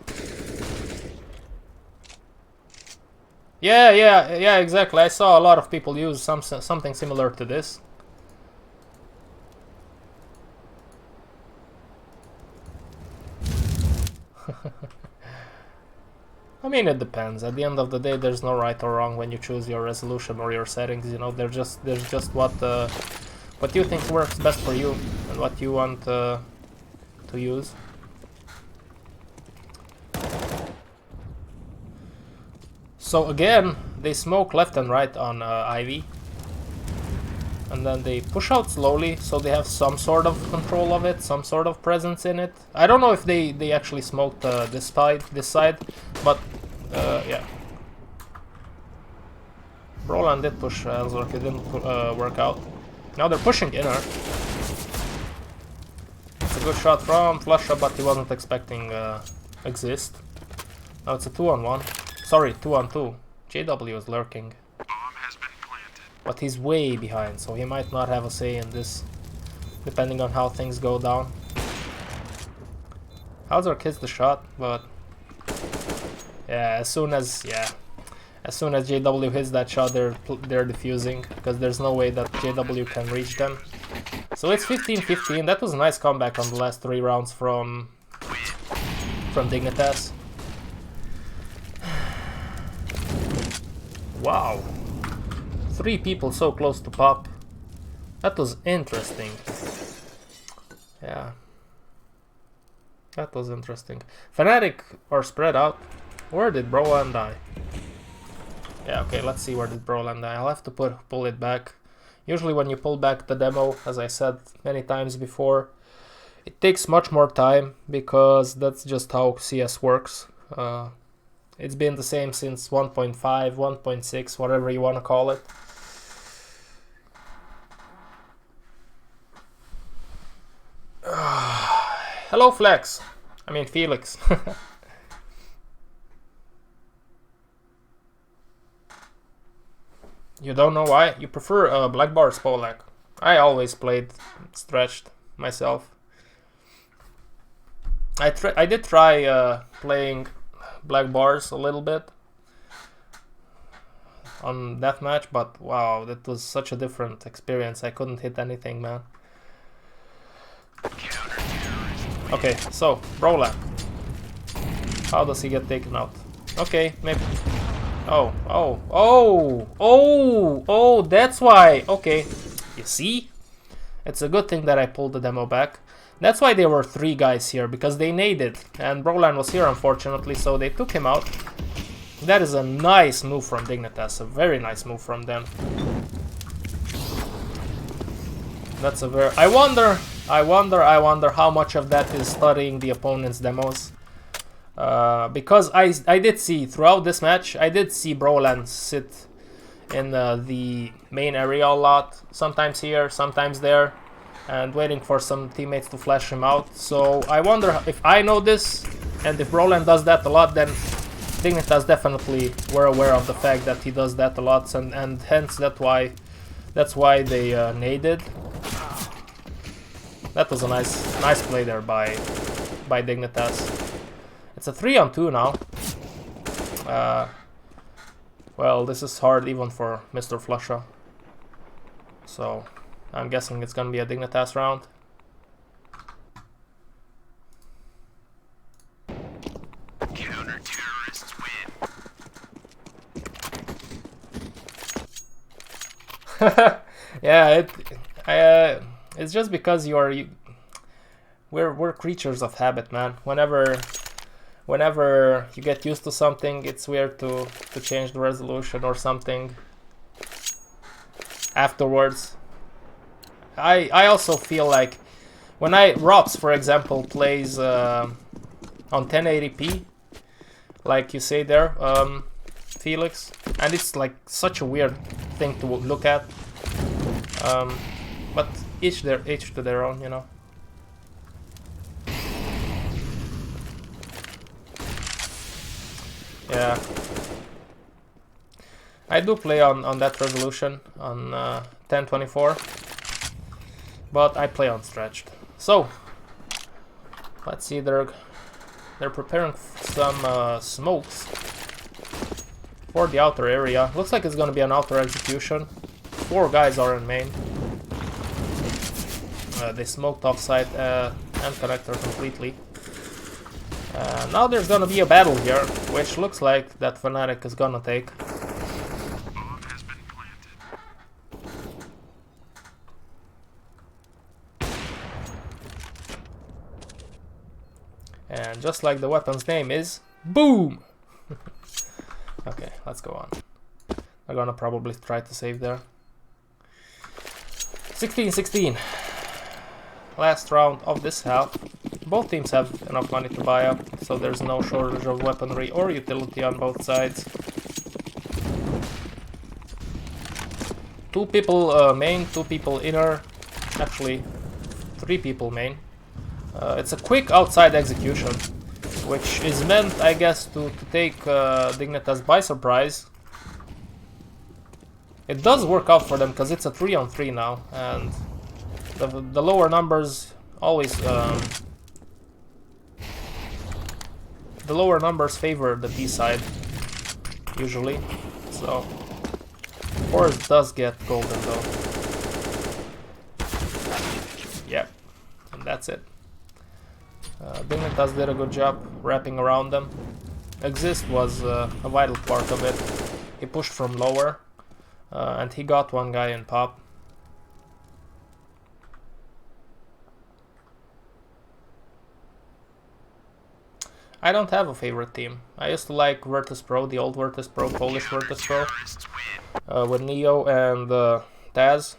Yeah, exactly. I saw a lot of people use something similar to this. I mean, it depends. At the end of the day, there's no right or wrong when you choose your resolution or your settings. You know, there's just what you think works best for you and what you want to use. So again, they smoke left and right on Ivy. And then they push out slowly, so they have some sort of control of it, some sort of presence in it. I don't know if they actually smoked this side, but yeah. Brolan did push Ellsworth, it didn't work out. Now they're pushing inner. It's a good shot from Flusha, but he wasn't expecting Exist. Now it's a 2-on-1. Sorry, 2-on-2. JW is lurking. Bomb has been planted. But he's way behind, so he might not have a say in this, depending on how things go down. Ellsworth hits the shot, but yeah, as soon as JW hits that shot, they're defusing, because there's no way that JW can reach them. So it's 15-15. That was a nice comeback on the last 3 rounds from Dignitas. Wow, 3 people so close to Pop. That was interesting. Yeah, that was interesting. Fnatic are spread out. Where did Brolan die? Yeah, okay, let's see where did Brolan die. I'll have to pull it back. Usually when you pull back the demo, as I said many times before, it takes much more time, because that's just how CS works. It's been the same since 1.5, 1.6, whatever you want to call it. Hello, Flex. I mean, Felix. You don't know why? You prefer Black Bar Spolak. I always played stretched myself. I did try playing Black Bars a little bit on deathmatch, but wow, that was such a different experience. I couldn't hit anything, man. Okay, so Brolan, how does he get taken out? Okay, maybe. Oh, that's why. Okay, you see, it's a good thing that I pulled the demo back. That's why there were 3 guys here, because they naded, and Brolan was here unfortunately, so they took him out. That is a nice move from Dignitas, a very nice move from them. That's a very... I wonder how much of that is studying the opponent's demos. Because I did see throughout this match, I did see Broland sit in the main area a lot, sometimes here, sometimes there, and waiting for some teammates to flash him out. So I wonder if I know this, and if Broland does that a lot, then Dignitas definitely were aware of the fact that he does that a lot, and hence that's why they naded. That was a nice play there by Dignitas. It's a 3-on-2 now. Well, this is hard even for Mr. Flusha. So I'm guessing it's gonna be a Dignitas round. Counter-terrorists win. Yeah, it's just because we're creatures of habit, man. Whenever you get used to something, it's weird to change the resolution or something afterwards. I also feel like when Rops, for example, plays on 1080p, like you say there, Felix, and it's like such a weird thing to look at. But each to their own, you know. Yeah, I do play on that resolution on 1024, but I play on stretched. So let's see, they're preparing some smokes for the outer area. Looks like it's gonna be an outer execution. 4 guys are in main. They smoked offside and connector completely. Now there's gonna be a battle here, which looks like that fnatic is gonna take. Bomb has been planted. And just like the weapon's name is, boom! Okay, let's go on. They're gonna probably try to save there. 16-16. Last round of this half. Both teams have enough money to buy up, so there's no shortage of weaponry or utility on both sides. 2 people main, 2 people inner, actually 3 people main. It's a quick outside execution, which is meant, I guess, to take Dignitas by surprise. It does work out for them because it's a 3-on-3 now, and the lower numbers always the lower numbers favor the B side usually. So Forest does get golden though. Yep, and that's it. Dignitas did a good job wrapping around them. Exist was a vital part of it. He pushed from lower, and he got 1 guy in pop. I don't have a favorite team. I used to like Virtus Pro, the old Virtus Pro, Polish Virtus Pro, with Neo and Taz.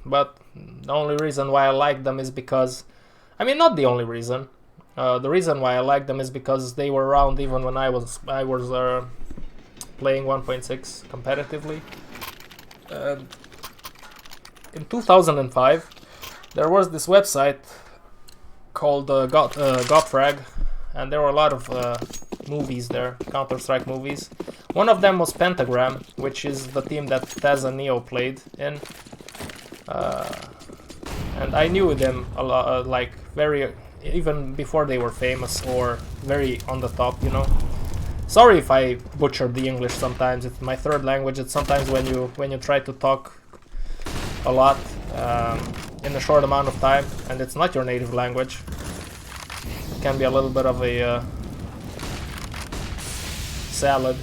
But the only reason why I like them is because, I mean, not the only reason. The reason why I like them is because they were around even when I was playing 1.6 competitively. In 2005, there was this website called Godfrag, and there were a lot of movies there, Counter-Strike movies. One of them was Pentagram, which is the team that Taz and Neo played in. And I knew them a lot, like very, even before they were famous or very on the top, you know. Sorry if I butchered the English sometimes. It's my 3rd language. It's sometimes when you try to talk a lot in a short amount of time, and it's not your native language. It can be a little bit of a salad.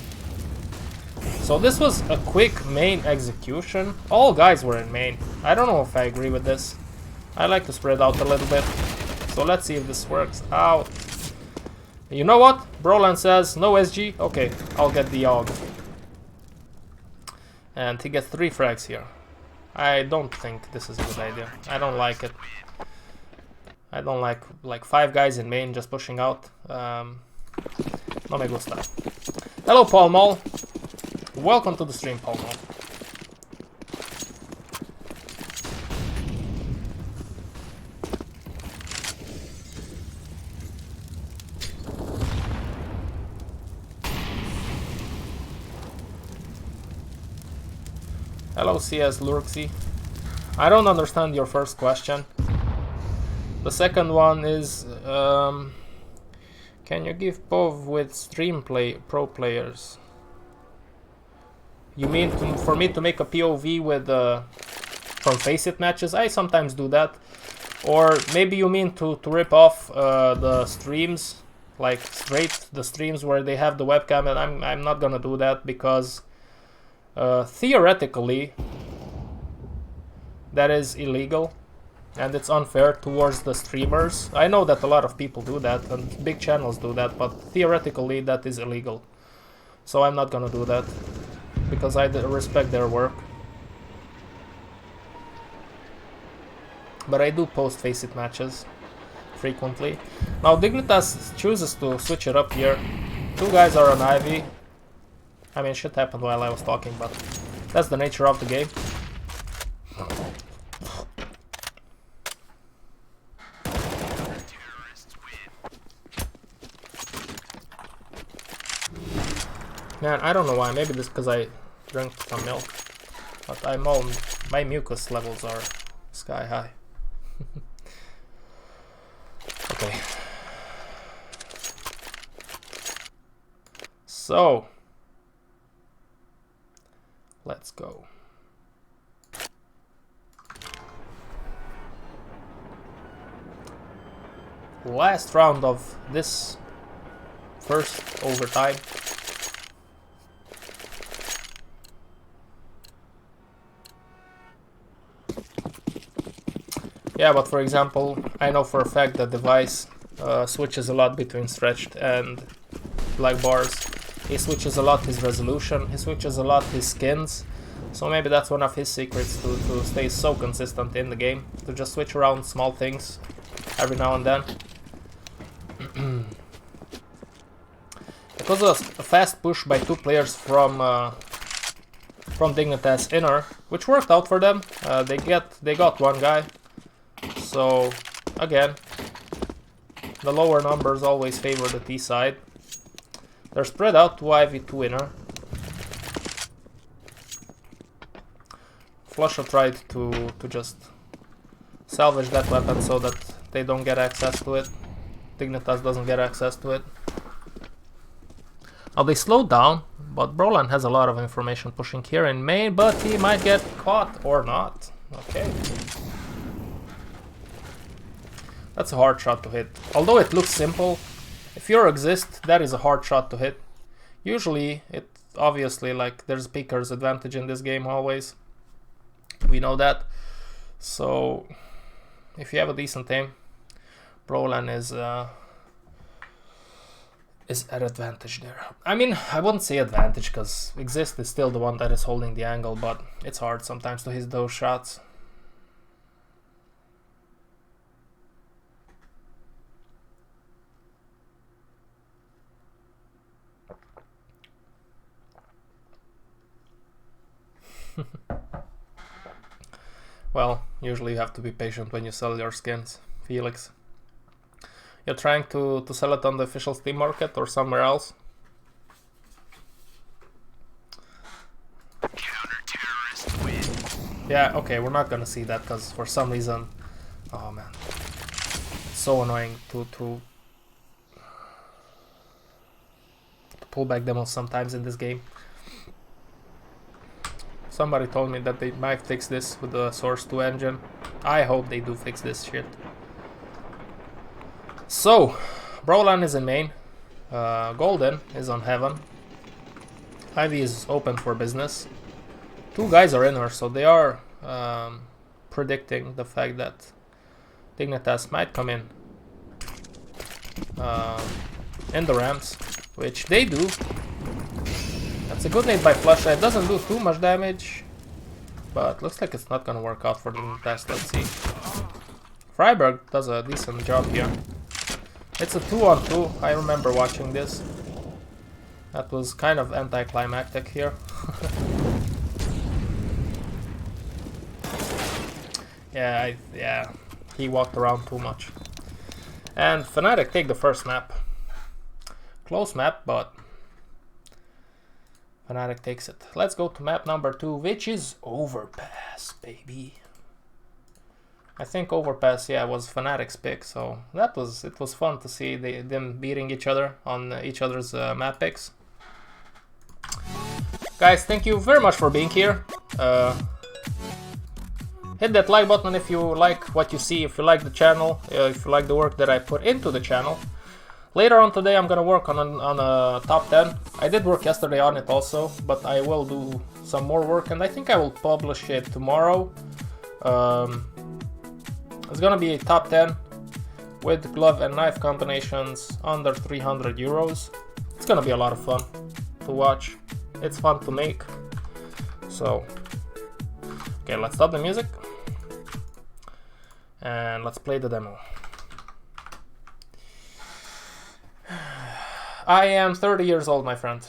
So this was a quick main execution. All guys were in main. I don't know if I agree with this. I like to spread out a little bit. So let's see if this works out. You know what? Broland says no SG. Okay, I'll get the AUG. And he gets 3 frags here. I don't think this is a good idea. I don't like it. I don't like 5 guys in main just pushing out. No me gusta. Hello, Paul Mall. Welcome to the stream, Paul Mall. Hello, CS Lurksy. I don't understand your first question. The second one is, can you give POV with stream pro players? You mean for me to make a POV with from FACEIT matches? I sometimes do that. Or maybe you mean to rip off the streams, like straight the streams where they have the webcam, and I'm not gonna do that because theoretically that is illegal and it's unfair towards the streamers. I know that a lot of people do that and big channels do that, but theoretically that is illegal. So I'm not gonna do that because I respect their work. But I do post FACEIT matches frequently. Now Dignitas chooses to switch it up here. Two guys are on Ivy. I mean, shit happened while I was talking, but that's the nature of the game. Man, I don't know why. Maybe this because I drank some milk. But my mucus levels are sky high. Okay. So let's go. Last round of this first overtime. Yeah, but for example, I know for a fact that Device switches a lot between stretched and black bars. He switches a lot his resolution, he switches a lot his skins. So maybe that's one of his secrets to stay so consistent in the game, to just switch around small things every now and then. It was a fast push by two players from Dignitas inner, which worked out for them. They got one guy. So again, the lower numbers always favor the T side. They're spread out to IV2 inner. Flusha tried to just salvage that weapon so that they don't get access to it. Dignitas doesn't get access to it. Now they slowed down, but Brolan has a lot of information pushing here in main, but he might get caught or not. Okay. That's a hard shot to hit. Although it looks simple, if you're exist, that is a hard shot to hit. Usually, obviously, like, there's Piker's advantage in this game always. We know that. So, if you have a decent aim, Brolan is at advantage there. I mean, I wouldn't say advantage, because Exist is still the one that is holding the angle, but it's hard sometimes to hit those shots. Well, usually you have to be patient when you sell your skins, Felix. You're trying to sell it on the official Steam market or somewhere else? Counter-terrorist win. Yeah, okay, we're not gonna see that because for some reason, oh man, it's so annoying to pull back demos sometimes in this game. Somebody told me that they might fix this with the Source 2 engine. I hope they do fix this shit. So, Brolan is in main. Golden is on Heaven. Ivy is open for business. Two guys are inner, so they are predicting the fact that Dignitas might come in the ramps, which they do. That's a good nade by Flusha. It doesn't do too much damage, but looks like it's not gonna work out for Dignitas. Let's see. Freiberg does a decent job here. It's a 2-on-2. I remember watching this. That was kind of anticlimactic here. Yeah, he walked around too much. And Fnatic take the first map. Close map, but Fnatic takes it. Let's go to map number 2, which is Overpass, baby. I think Overpass, yeah, was Fnatic's pick, so it was fun to see them beating each other on each other's map picks. Guys, thank you very much for being here. Hit that like button if you like what you see, if you like the channel, if you like the work that I put into the channel. Later on today I'm gonna work on a top 10. I did work yesterday on it also, but I will do some more work and I think I will publish it tomorrow. It's gonna be a top 10 with glove and knife combinations under 300 euros. It's gonna be a lot of fun to watch. It's fun to make. So, okay, let's stop the music and let's play the demo. I am 30 years old, my friend.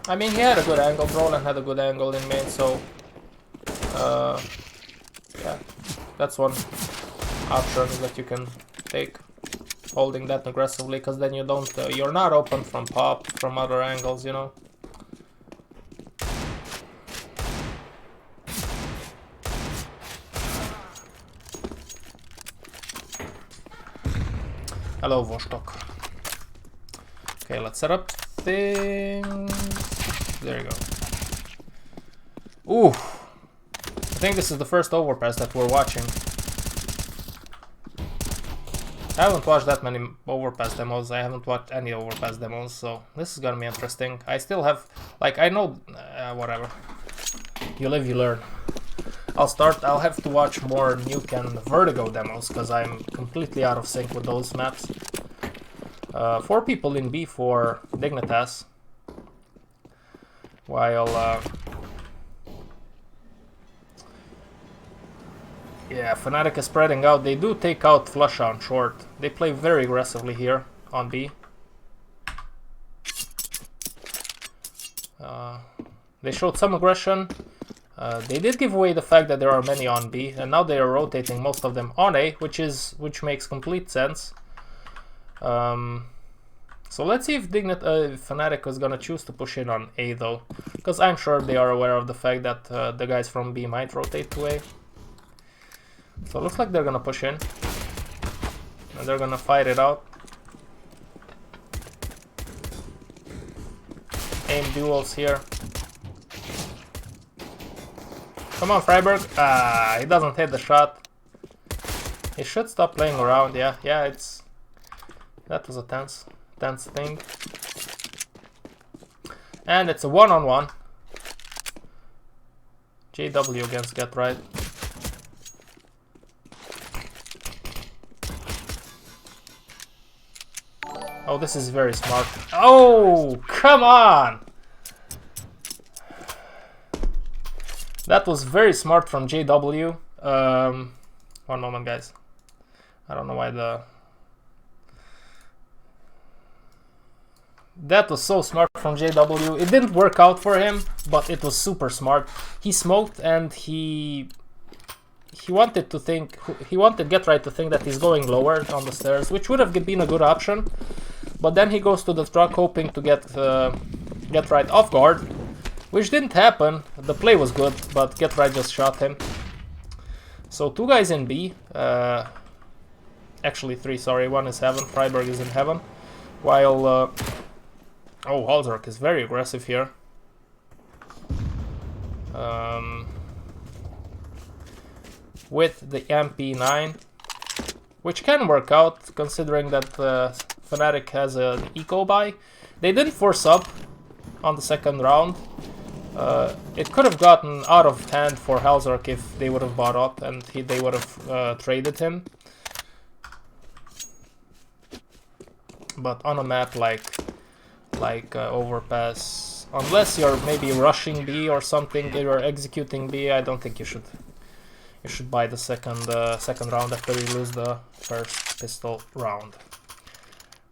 I mean, he had a good angle, Roland had a good angle in main, so yeah, that's one option that you can take, holding that aggressively, because then you don't, you're not open from pop, from other angles, you know. Hello, Vostok. Okay, let's set up things. There you go. Ooh, I think this is the first overpass that we're watching. I haven't watched that many overpass demos. I haven't watched any overpass demos, so this is gonna be interesting. I still have, like, I know, whatever. You live, you learn. I'll have to watch more Nuke and Vertigo demos, because I'm completely out of sync with those maps. 4 people in B for Dignitas. While, yeah, Fnatic is spreading out. They do take out Flush on short. They play very aggressively here on B. They showed some aggression. They did give away the fact that there are many on B, and now they are rotating most of them on A, which makes complete sense. So let's see if Fnatic is gonna choose to push in on A though, because I'm sure they are aware of the fact that the guys from B might rotate to A. So it looks like they're gonna push in, and they're gonna fight it out. Aim duels here. Come on, Freiburg. Ah, he doesn't hit the shot. He should stop playing around. Yeah, that was a tense thing. And it's a one-on-one. JW against Get Right. Oh, this is very smart. Oh, come on! That was very smart from JW. One moment, guys. I don't know why that was so smart from JW. It didn't work out for him, but it was super smart. He smoked and he wanted Get Right to think that he's going lower on the stairs, which would have been a good option. But then he goes to the truck hoping to get Right off guard, which didn't happen. The play was good, but Get Right just shot him. So 2 guys in B, actually 3, sorry, 1 is heaven, Freiburg is in heaven, while, oh, Halzark is very aggressive here. With the MP9, which can work out considering that Fnatic has an eco buy. They didn't force up on the second round. It could have gotten out of hand for Halzark if they would have bought up and they would have traded him. But on a map like Overpass unless you're maybe rushing B or something, you're executing B, I don't think you should. You should buy the second round after you lose the first pistol round.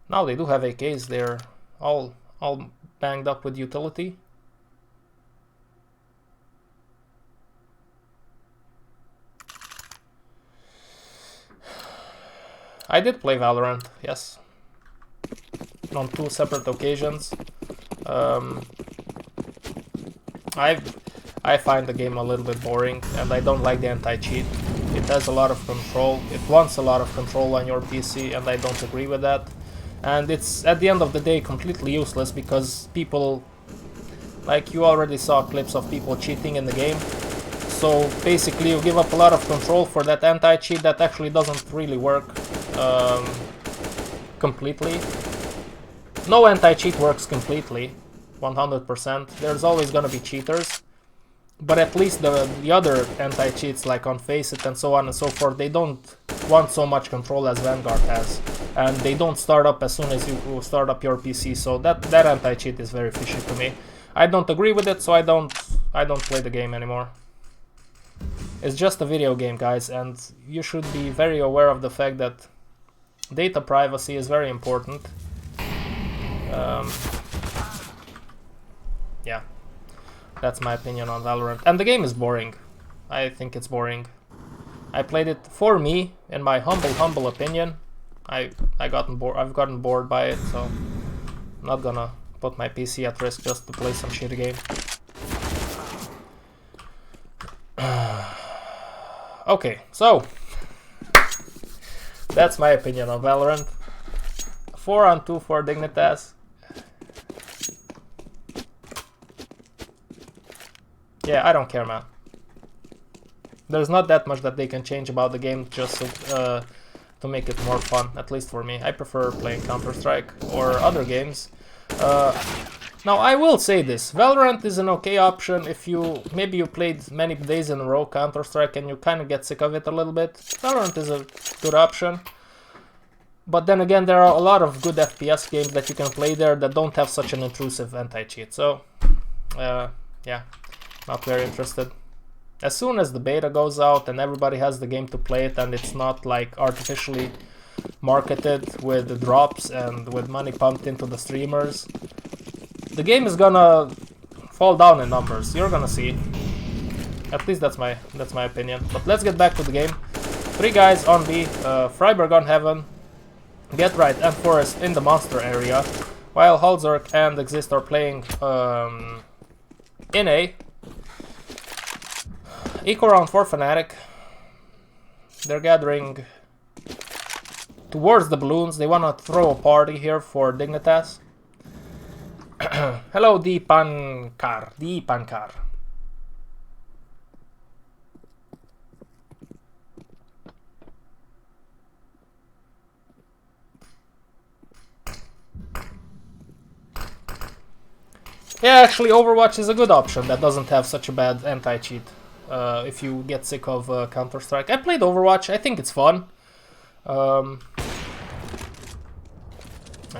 Now they do have AKs, they're all banged up with utility. I did play Valorant, yes, on 2 separate occasions. I find the game a little bit boring, and I don't like the anti-cheat. It has a lot of control. It wants a lot of control on your PC, and I don't agree with that. And it's, at the end of the day, completely useless because people, like you already saw clips of people cheating in the game. So basically you give up a lot of control for that anti-cheat that actually doesn't really work completely. No anti-cheat works completely, 100%. There's always gonna be cheaters. But at least the other anti-cheats, like on Faceit and so on and so forth, they don't want so much control as Vanguard has. And they don't start up as soon as you start up your PC, so that anti-cheat is very fishy to me. I don't agree with it, so I don't play the game anymore. It's just a video game, guys, and you should be very aware of the fact that data privacy is very important. Yeah. That's my opinion on Valorant. And the game is boring. I think it's boring. I played it for me, in my humble opinion. I've gotten bored by it, so I'm not gonna put my PC at risk just to play some shitty game. Okay, so that's my opinion on Valorant. 4-on-2 for Dignitas. Yeah, I don't care, man. There's not that much that they can change about the game just to make it more fun, at least for me. I prefer playing Counter-Strike or other games. Now, I will say this. Valorant is an okay option if maybe you played many days in a row Counter-Strike and you kind of get sick of it a little bit. Valorant is a good option. But then again, there are a lot of good FPS games that you can play there that don't have such an intrusive anti-cheat. So, yeah. Not very interested. As soon as the beta goes out and everybody has the game to play it and it's not like artificially marketed with the drops and with money pumped into the streamers, the game is gonna fall down in numbers. You're gonna see. At least that's my opinion. But let's get back to the game. 3 guys on B, Freiburg on Heaven, Get Right and Forest in the monster area, while Halzerk and Exist are playing in A. Eco round for Fnatic. They're gathering towards the balloons. They wanna throw a party here for Dignitas. Hello, Deepankar. Yeah, actually Overwatch is a good option that doesn't have such a bad anti-cheat. If you get sick of Counter-Strike. I played Overwatch, I think it's fun. I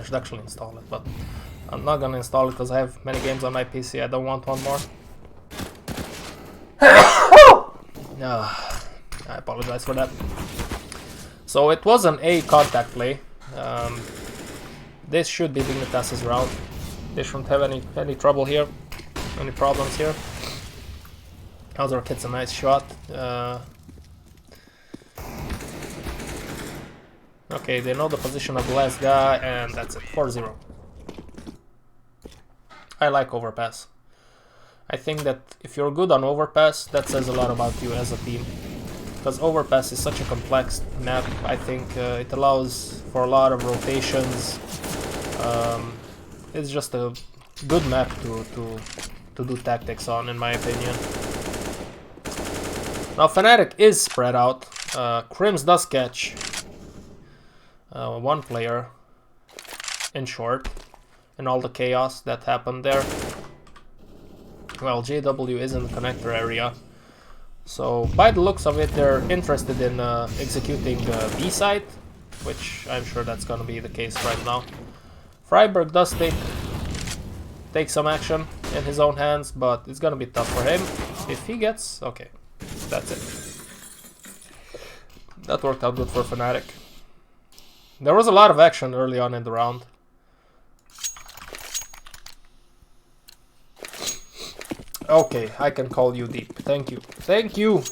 should actually install it, but I'm not gonna install it because I have many games on my PC. I don't want one more. I apologize for that. So it was an A contact play. This should be Dignitas' round. They shouldn't have any trouble here, any problems here. Halzerk hits a nice shot. Okay, they know the position of the last guy, and that's it. 4-0. I like Overpass. I think that if you're good on Overpass, that says a lot about you as a team. Because Overpass is such a complex map. I think it allows for a lot of rotations. It's just a good map to do tactics on, in my opinion. Now Fnatic is spread out. Crims does catch one player in short in all the chaos that happened there. Well, JW is in the connector area. So by the looks of it, they're interested in executing B side, which I'm sure that's gonna be the case right now. Freiburg does take some action in his own hands, but it's gonna be tough for him if he gets... Okay, that's it. That worked out good for fnatic. There was a lot of action early on in the round. Okay, I can call you deep. Thank you. Thank you!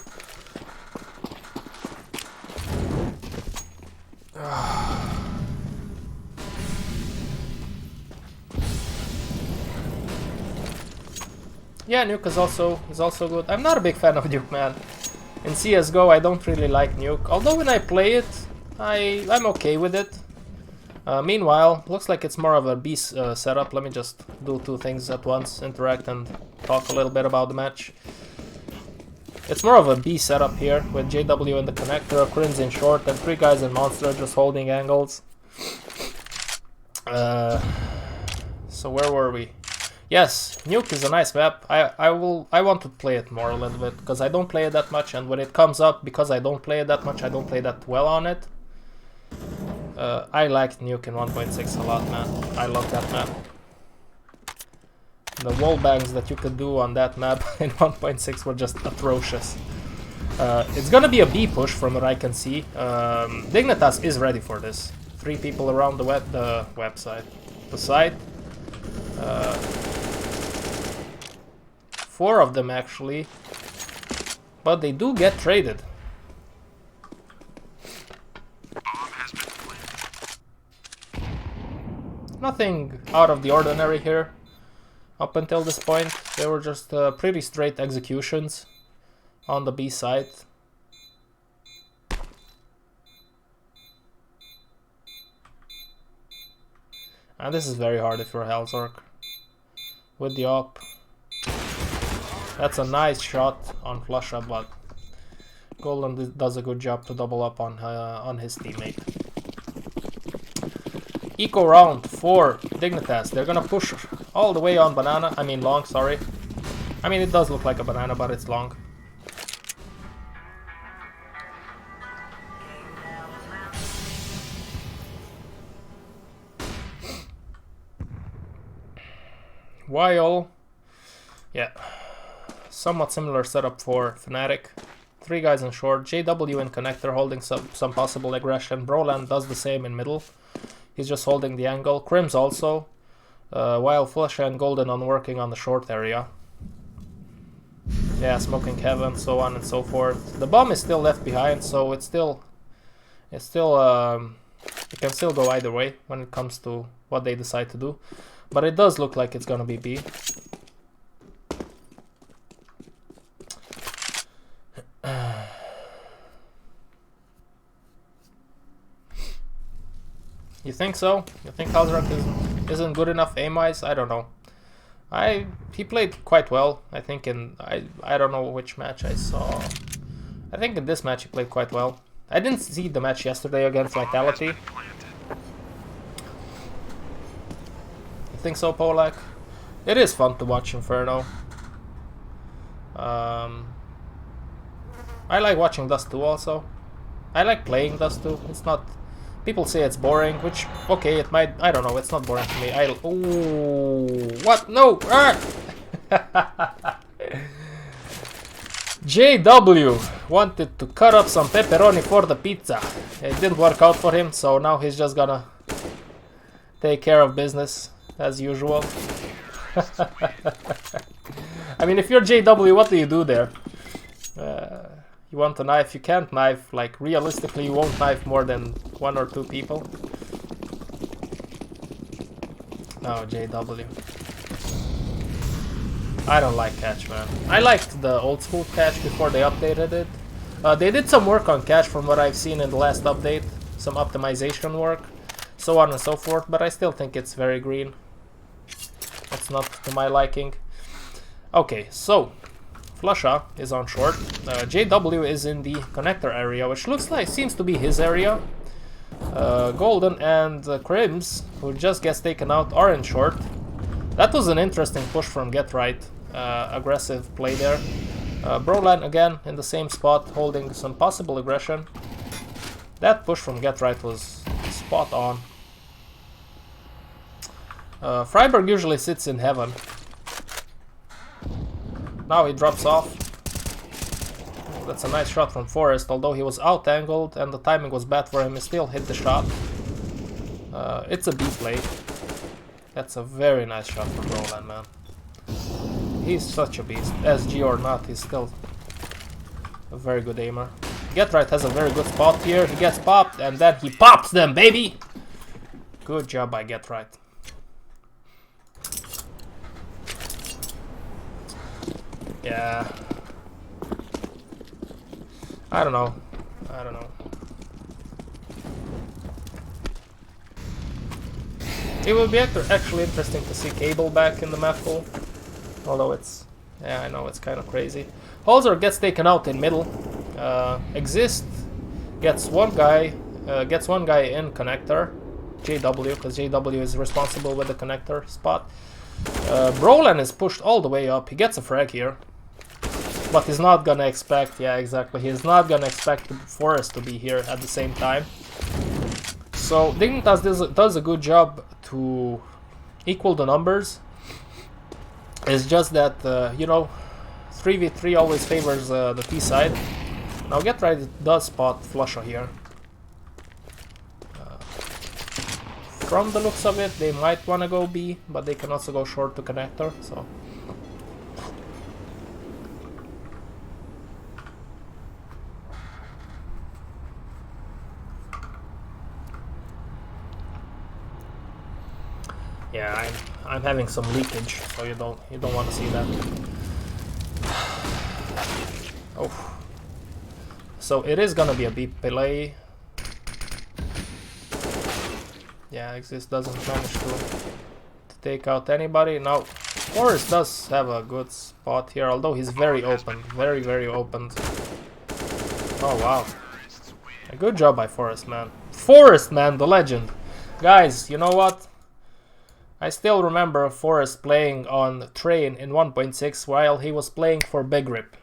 Yeah, Nuke is also good. I'm not a big fan of Nuke, man. In CSGO, I don't really like Nuke. Although when I play it, I'm okay with it. Meanwhile, looks like it's more of a B setup. Let me just do two things at once, interact and talk a little bit about the match. It's more of a B setup here, with JW in the connector, Crim's in short, and 3 guys in Monster just holding angles. So where were we? Yes, Nuke is a nice map. I want to play it more a little bit, because I don't play it that much, and when it comes up, because I don't play it that much, I don't play that well on it. I liked Nuke in 1.6 a lot, man. I love that map. The wall bangs that you could do on that map in 1.6 were just atrocious. It's gonna be a B push from what I can see. DIGNITAS is ready for this. 3 people around the website. The site. 4 of them actually. But they do get traded. Nothing out of the ordinary here. Up until this point, they were just pretty straight executions on the B side. And this is very hard if you're a Hellzork. With the op. That's a nice shot on Flusha, but Golden does a good job to double up on his teammate. Eco round for DIGNITAS. They're gonna push all the way on banana. I mean long, sorry. I mean it does look like a banana, but it's long. While, yeah, somewhat similar setup for fnatic. 3 guys in short, JW in connector holding some possible aggression. Broland does the same in middle. He's just holding the angle. Crim's also, while Flusha and Golden on working on the short area. Yeah, smoking heaven, so on and so forth. The bomb is still left behind, so it can still go either way when it comes to what they decide to do. But it does look like it's gonna be B. You think so? You think Hellzork isn't good enough aim-wise? I don't know. He played quite well. I think I don't know which match I saw. I think in this match he played quite well. I didn't see the match yesterday against Vitality. You think so, Polak? It is fun to watch Inferno. I like watching Dust 2 also. I like playing Dust 2. It's not... People say it's boring, which, okay, it might... I don't know, it's not boring to me. Ooh, what? No! Ah! JW wanted to cut up some pepperoni for the pizza. It didn't work out for him, so now he's just gonna take care of business as usual. I mean, if you're JW, what do you do there? You want to knife, you can't knife, like realistically you won't knife more than 1 or 2 people. Oh, JW. I don't like catch, man. I liked the old school catch before they updated it. They did some work on catch from what I've seen in the last update. Some optimization work, so on and so forth, but I still think it's very green. It's not to my liking. Okay, so Flusha is on short. JW is in the connector area, which looks like seems to be his area. Golden and Crims, who just gets taken out, are in short. That was an interesting push from Get Right. Aggressive play there. Broland again in the same spot, holding some possible aggression. That push from Get Right was spot on. Freiburg usually sits in heaven. Now he drops off. Oh, that's a nice shot from Forest, although he was out-angled and the timing was bad for him, he still hit the shot. It's a B play. That's a very nice shot from Roland, man. He's such a beast. SG or not, he's still a very good aimer. GetRight has a very good spot here. He gets popped and then he pops them, baby! Good job by GetRight. Yeah. I don't know. It would be actually interesting to see Cable back in the map pool. Although it's... yeah, I know, it's kind of crazy. Holzer gets taken out in middle. Exist gets one guy in connector. JW, because JW is responsible with the connector spot. Brolan is pushed all the way up. He gets a frag here. But he's not gonna expect... yeah, exactly. He's not gonna expect the Forest to be here at the same time. So Dignitas does a good job to equal the numbers. It's just that, you know, 3v3 always favors the T side. Now GetRight does spot Flusha here. From the looks of it, they might want to go B, but they can also go short to connector, so... yeah, I'm having some leakage, so you don't want to see that. Oh, so it is gonna be a B play. Yeah, Exist doesn't manage to take out anybody. Now, Forest does have a good spot here, although he's very open, very open. Oh wow, a good job by Forest, man. Forest, man, the legend. Guys, you know what? I still remember Forest playing on Train in 1.6 while he was playing for Bigrip.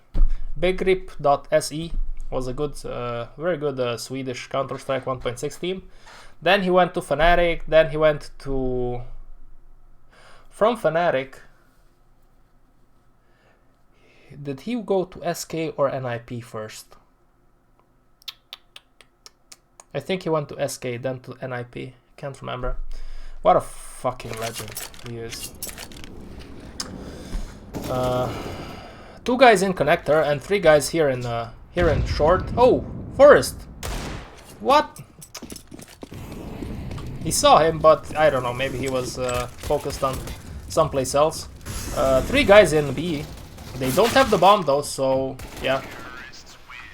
Bigrip.se was a good, very good Swedish Counter-Strike 1.6 team. Then he went to Fnatic, then he went to... from Fnatic... did he go to SK or NIP first? I think he went to SK, then to NIP. Can't remember. What a fucking legend he is. 2 guys in connector and 3 guys here in short. Oh, Forest! What? He saw him, but I don't know. Maybe he was focused on someplace else. 3 guys in B. They don't have the bomb though, so yeah.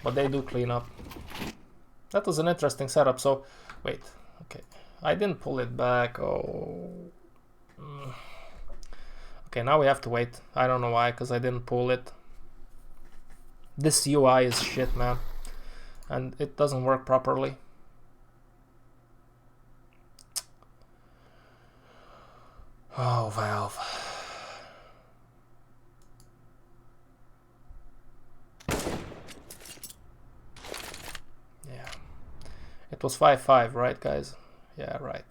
But they do clean up. That was an interesting setup. So wait, okay. I didn't pull it back. Oh. Okay, now we have to wait. I don't know why, because I didn't pull it. This UI is shit, man. And it doesn't work properly. Oh, Valve. Yeah. It was 5-5, right, guys? Yeah, right.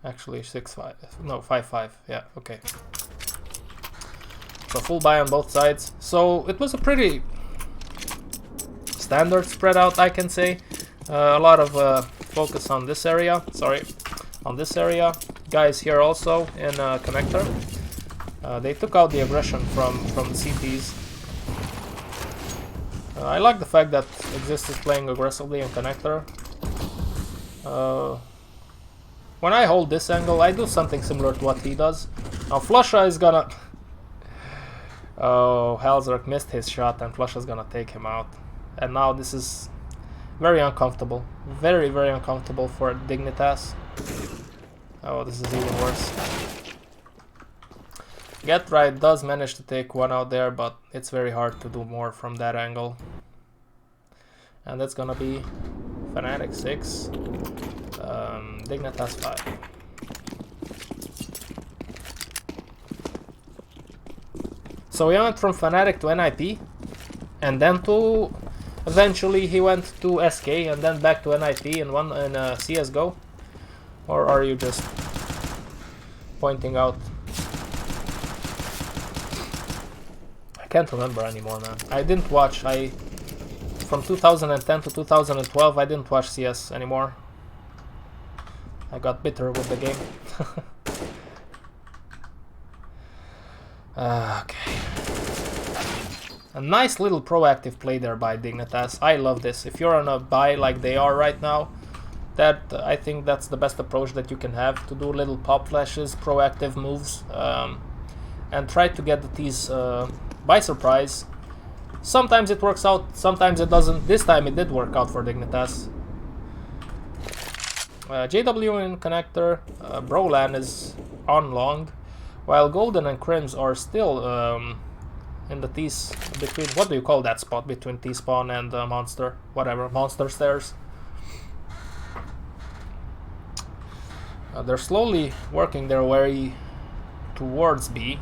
Actually 6-5. No, 5-5. Yeah, okay. So full buy on both sides. So it was a pretty standard spread out, I can say. A lot of focus on this area. Sorry, on this area. Guys here also in connector. They took out the aggression from the CTs. I like the fact that Exist is playing aggressively in connector. When I hold this angle, I do something similar to what he does. Now Flusha is gonna... oh, Halzerk missed his shot and Flusha's gonna take him out. And now this is very uncomfortable. Very uncomfortable for Dignitas. Oh, this is even worse. GetRight does manage to take one out there, but it's very hard to do more from that angle. And that's gonna be Fnatic 6, Dignitas 5. So we went from Fnatic to NIP, and then to... eventually he went to SK, and then back to NIP in CSGO? Or are you just pointing out? can't remember anymore, man. I didn't watch. From 2010 to 2012, I didn't watch CS anymore. I got bitter with the game. Okay. A nice little proactive play there by Dignitas. I love this. If you're on a buy like they are right now, I think that's the best approach that you can have, to do little pop flashes, proactive moves, and try to get the T's by surprise. Sometimes it works out, sometimes it doesn't. This time it did work out for Dignitas. JW in connector, Brolan is on long, while Golden and Crims are still in the T's between, what do you call that spot between T-spawn and monster, whatever, monster stairs. They're slowly working their way towards B.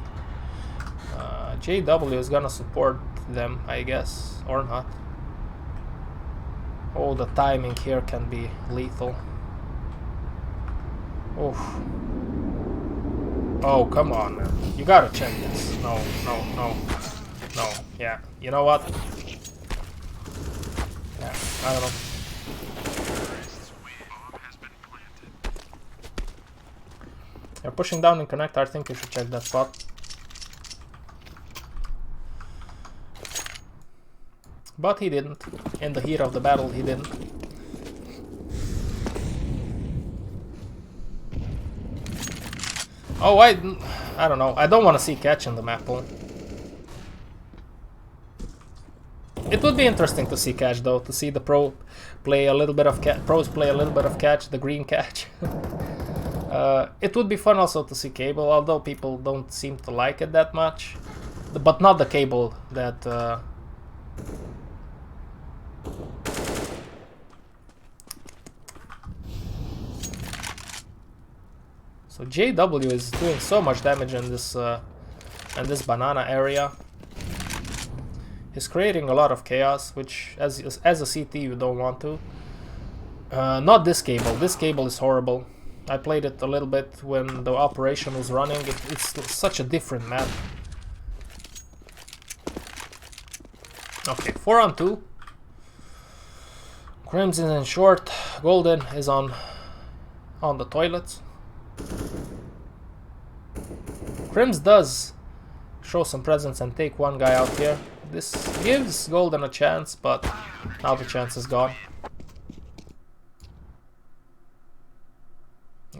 JW is gonna support them, I guess, or not. Oh, the timing here can be lethal. Oof. Oh, come on, man. You gotta check this. No, no, no. No, yeah. You know what? Yeah, I don't know. You're pushing down in connect. I think you should check that spot. But he didn't. In the heat of the battle, he didn't. Oh, I don't know. I don't want to see catch in the map pool. It would be interesting to see catch, though, to see the pros play a little bit of catch, the green catch. It would be fun also to see cable, although people don't seem to like it that much. But not the cable that... So JW is doing so much damage in this banana area. He's creating a lot of chaos, which as a CT you don't want to. Not this cable. This cable is horrible. I played it a little bit when the operation was running. It's such a different map. Okay, 4-on-2. Crims is in short. Golden is on the toilets. Crims does show some presence and take one guy out here. This gives Golden a chance, but now the chance is gone.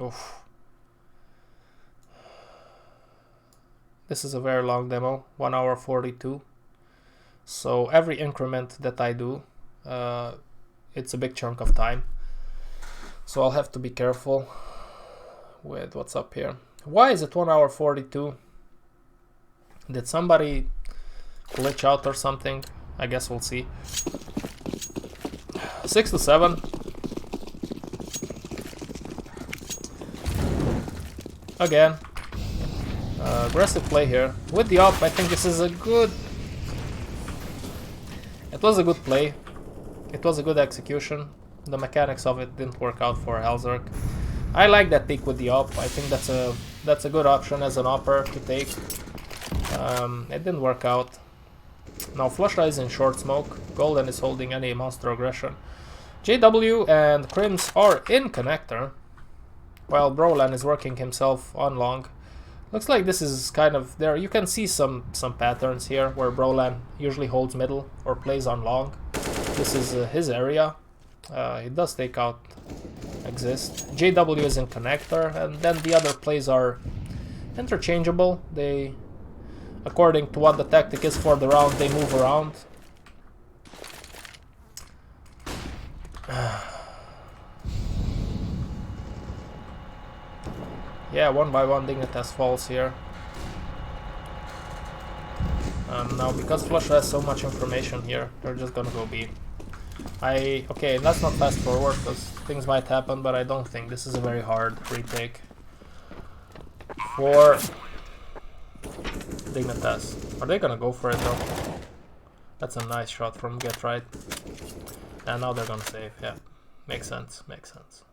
Oof. This is a very long demo, 1 hour 42. So every increment that I do, it's a big chunk of time. So I'll have to be careful with what's up here. Why is it 1 hour 42? Did somebody glitch out or something? I guess we'll see. 6-7. Again, aggressive play here with the op. I think this is a good... It was a good play. It was a good execution. The mechanics of it didn't work out for Hellzerk. I like that pick with the op. I think that's a good option as an opper to take. It didn't work out. Now Flushra is in short smoke. Golden is holding any monster aggression. JW and Crims are in connector, while Brolan is working himself on long. Looks like this is kind of there. You can see some patterns here where Brolan usually holds middle or plays on long. This is his area. He does take out Exist. JW is in connector, and then the other plays are interchangeable. They, according to what the tactic is for the round, they move around. Yeah, 1 by 1 Dignitas falls here. Now because Flush has so much information here, they're just gonna go B. Okay, let's not fast forward because things might happen, but I don't think this is a very hard retake for Dignitas. Are they gonna go for it though? That's a nice shot from Get Right. And now they're gonna save, yeah. Makes sense, makes sense.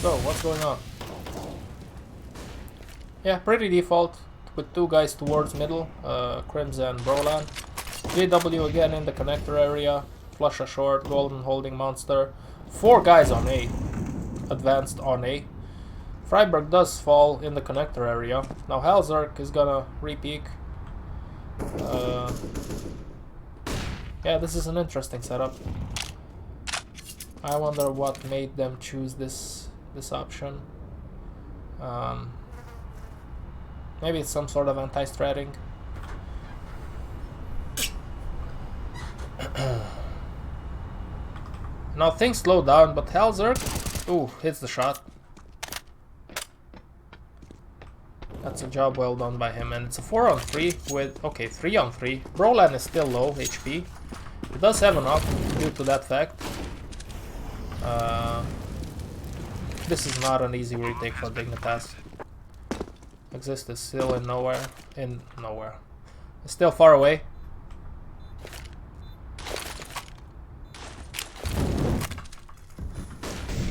So, what's going on? Yeah, pretty default, with two guys towards middle, Crims and Brolan. JW again in the connector area, Flusha short, Golden holding Monster. 4 guys on A, advanced on A. Freiburg does fall in the connector area. Now Halzerk is gonna re-peek. Yeah, this is an interesting setup. I wonder what made them choose this option. Maybe it's some sort of anti-stratting. Now things slow down, but Halzerk, ooh, hits the shot. That's a job well done by him, and it's a 4-on-3 with, okay, 3-on-3. Brolan is still low HP. He does have an up due to that fact. This is not an easy retake for Dignitas. Exist is still in nowhere. It's still far away.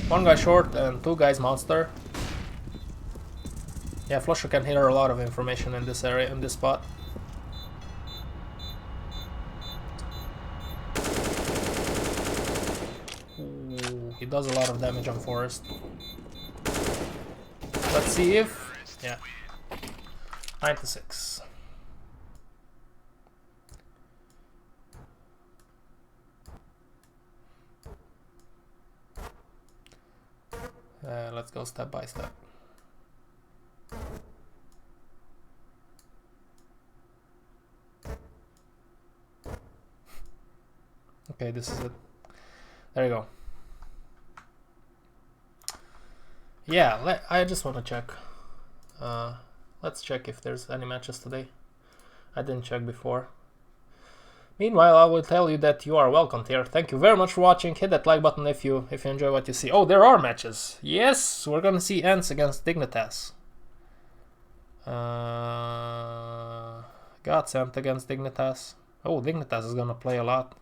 One guy short and 2 guys monster. Yeah, Flusha can hear a lot of information in this area, in this spot. Ooh, he does a lot of damage on Forest. Let's see if... yeah. 9-6. Let's go step by step. Okay, this is it. There you go. Yeah, I just want to check. Let's check if there's any matches today. I didn't check before. Meanwhile, I will tell you that you are welcomed here. Thank you very much for watching. Hit that like button if you enjoy what you see. Oh, there are matches. Yes, we're gonna see Ents against Dignitas. Godsent against Dignitas. Oh, Dignitas is gonna play a lot.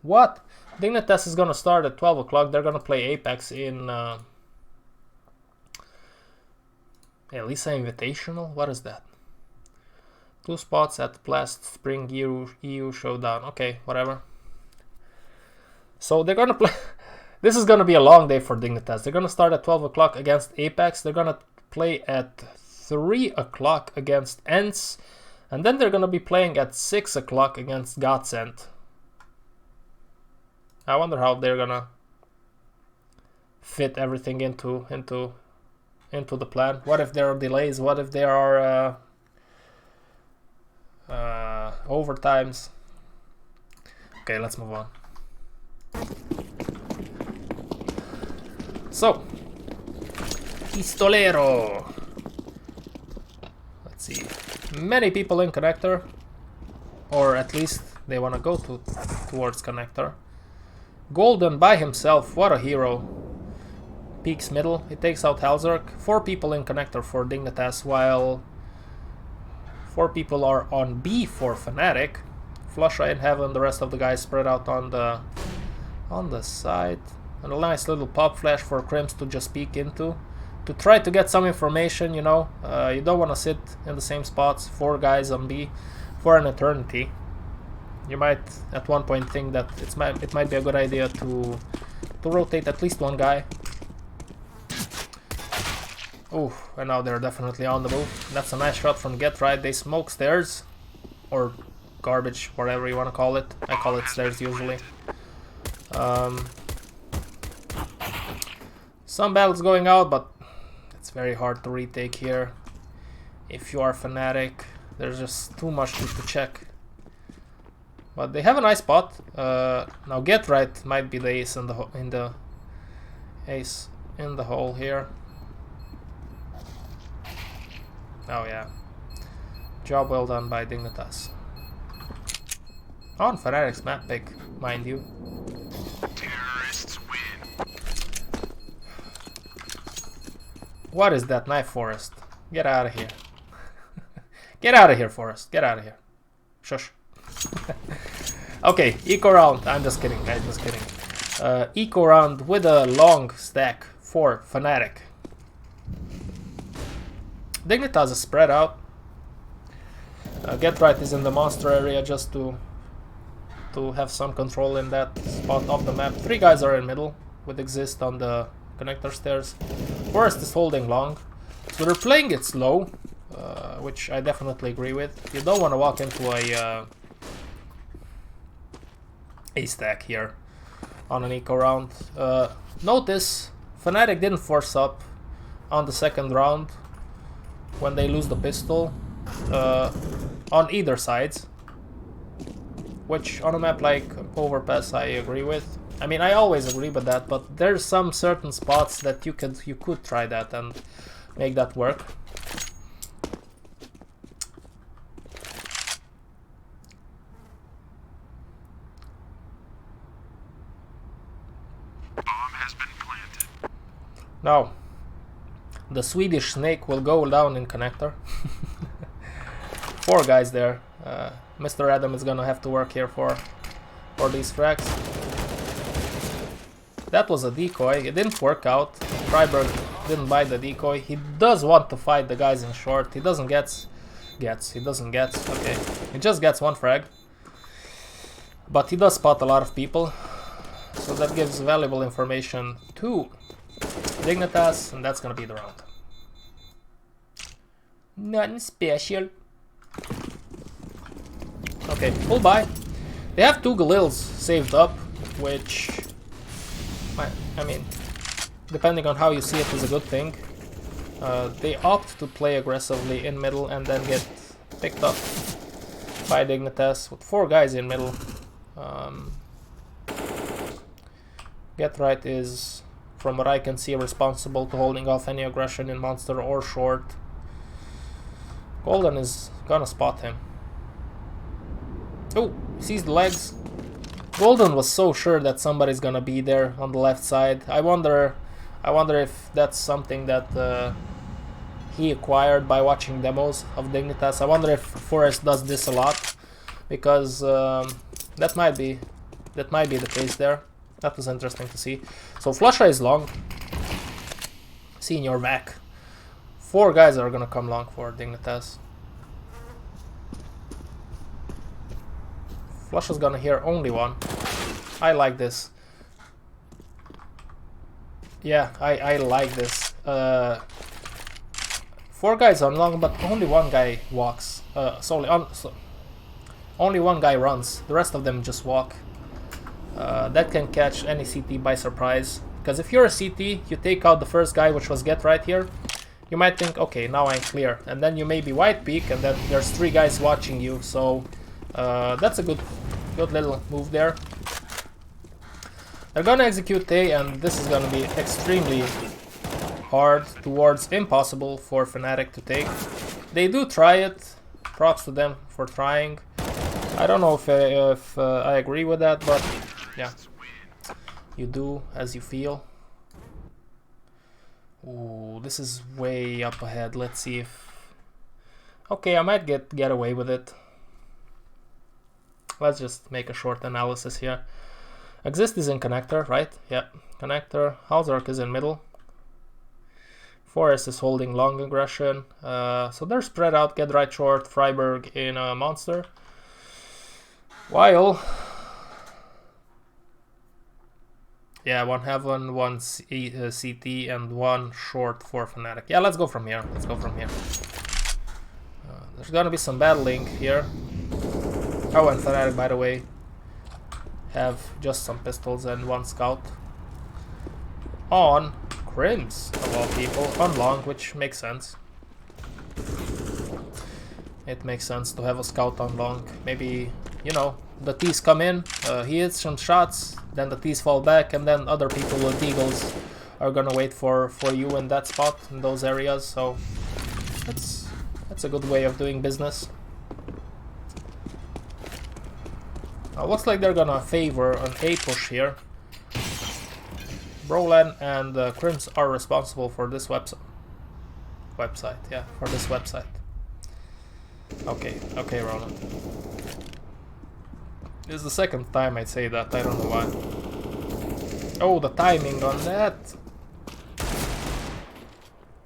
What? Dignitas is gonna start at 12 o'clock. They're gonna play Apex in Elisa Invitational? What is that? 2 spots at Blast Spring EU Showdown. Okay, whatever. So they're gonna play... This is gonna be a long day for Dignitas. They're gonna start at 12 o'clock against Apex. They're gonna play at 3 o'clock against Ents. And then they're gonna be playing at 6 o'clock against Godsent. I wonder how they're gonna fit everything into the plan. What if there are delays? What if there are overtimes? Okay, let's move on. So, Pistolero. Let's see. Many people in connector, or at least they want to go towards connector. Golden by himself, what a hero. Peaks middle, he takes out Halzerk. 4 people in connector for Dignitas, while 4 people are on B for Fnatic. Flusha in heaven, the rest of the guys spread out on the side. And a nice little pop flash for Crims to just peek into. To try to get some information, you know. You don't want to sit in the same spots, 4 guys on B for an eternity. You might at one point think that it might be a good idea to rotate at least 1 guy. Oh, and now they're definitely on the move. That's a nice shot from Get Right. They smoke stairs, or garbage, whatever you want to call it. I call it stairs usually. Some battles going out, but it's very hard to retake here. If you are Fnatic, there's just too much to check. But they have a nice spot. Now Get Right might be the ace in the hole here. Oh yeah. Job well done by Dignitas. On Fnatic's map pick, mind you. Terrorists win. What is that knife, Forest? Get out of here. Get out of here, Forest. Get out of here. Shush. Okay, eco round. I'm just kidding, guys. Just kidding. Eco round with a long stack for fnatic. DIGNITAS is spread out. Get Right is in the monster area just to have some control in that spot of the map. 3 guys are in middle with Exist on the connector stairs. Forest is holding long. So they're playing it slow, which I definitely agree with. You don't want to walk into a stack here on an eco round. Notice fnatic didn't force up on the second round when they lose the pistol on either sides, which on a map like Overpass I agree with. I mean, I always agree with that, but there's some certain spots that you could try that and make that work. Bomb has been planted. Now, the Swedish snake will go down in connector. 4 guys there. Mr. Adam is gonna have to work here for these frags. That was a decoy. It didn't work out. Freiberg didn't buy the decoy. He does want to fight the guys in short. He doesn't get. He doesn't get. Okay, he just gets 1 frag. But he does spot a lot of people. So that gives valuable information to DIGNITAS, and that's gonna be the round. Nothing special. Okay, full buy. They have 2 Galils saved up, which, I mean, depending on how you see it, is a good thing. They opt to play aggressively in middle and then get picked up by DIGNITAS with 4 guys in middle. Get Right is, from what I can see, responsible to holding off any aggression in monster or short. Golden is gonna spot him. Oh, sees the legs. Golden was so sure that somebody's gonna be there on the left side. I wonder if that's something that he acquired by watching demos of DIGNITAS. I wonder if Forest does this a lot, because that might be the case there. That was interesting to see. So Flusha is long. Senior Vac. 4 guys are gonna come long for DIGNITAS. Flusha's gonna hear only 1. I like this. Yeah, I like this. 4 guys are long, but only 1 guy walks. Only 1 guy runs. The rest of them just walk. That can catch any CT by surprise. Because if you're a CT, you take out the first guy, which was Get Right here. You might think, okay, now I'm clear. And then you maybe white peek, and then there's 3 guys watching you. So that's a good little move there. They're gonna execute A, and this is gonna be extremely hard towards impossible for fnatic to take. They do try it. Props to them for trying. I don't know if I agree with that, but yeah, you do as you feel. Ooh, this is way up ahead. Let's see if... Okay, I might get away with it. Let's just make a short analysis here. Exist is in connector, right? Yeah, connector. Hausark is in middle. Forest is holding long aggression. So they're spread out. Get Right short. Freiberg in a monster. While... Yeah, 1 heaven, 1 CT, and 1 short for fnatic. Yeah, let's go from here. Let's go from here. There's gonna be some battling here. Oh, and fnatic, by the way, have just some pistols and 1 scout on Crims, of all people, on long, which makes sense. It makes sense to have a scout on long. Maybe, you know, the T's come in, he hits some shots, then the T's fall back, and then other people with deagles are gonna wait for you in that spot, in those areas. So that's a good way of doing business. Looks like they're gonna favor an A push here. Brolan and Crims are responsible for this website. Yeah, for this website. Okay, Roland. This is the second time I'd say that, I don't know why. Oh, the timing on that!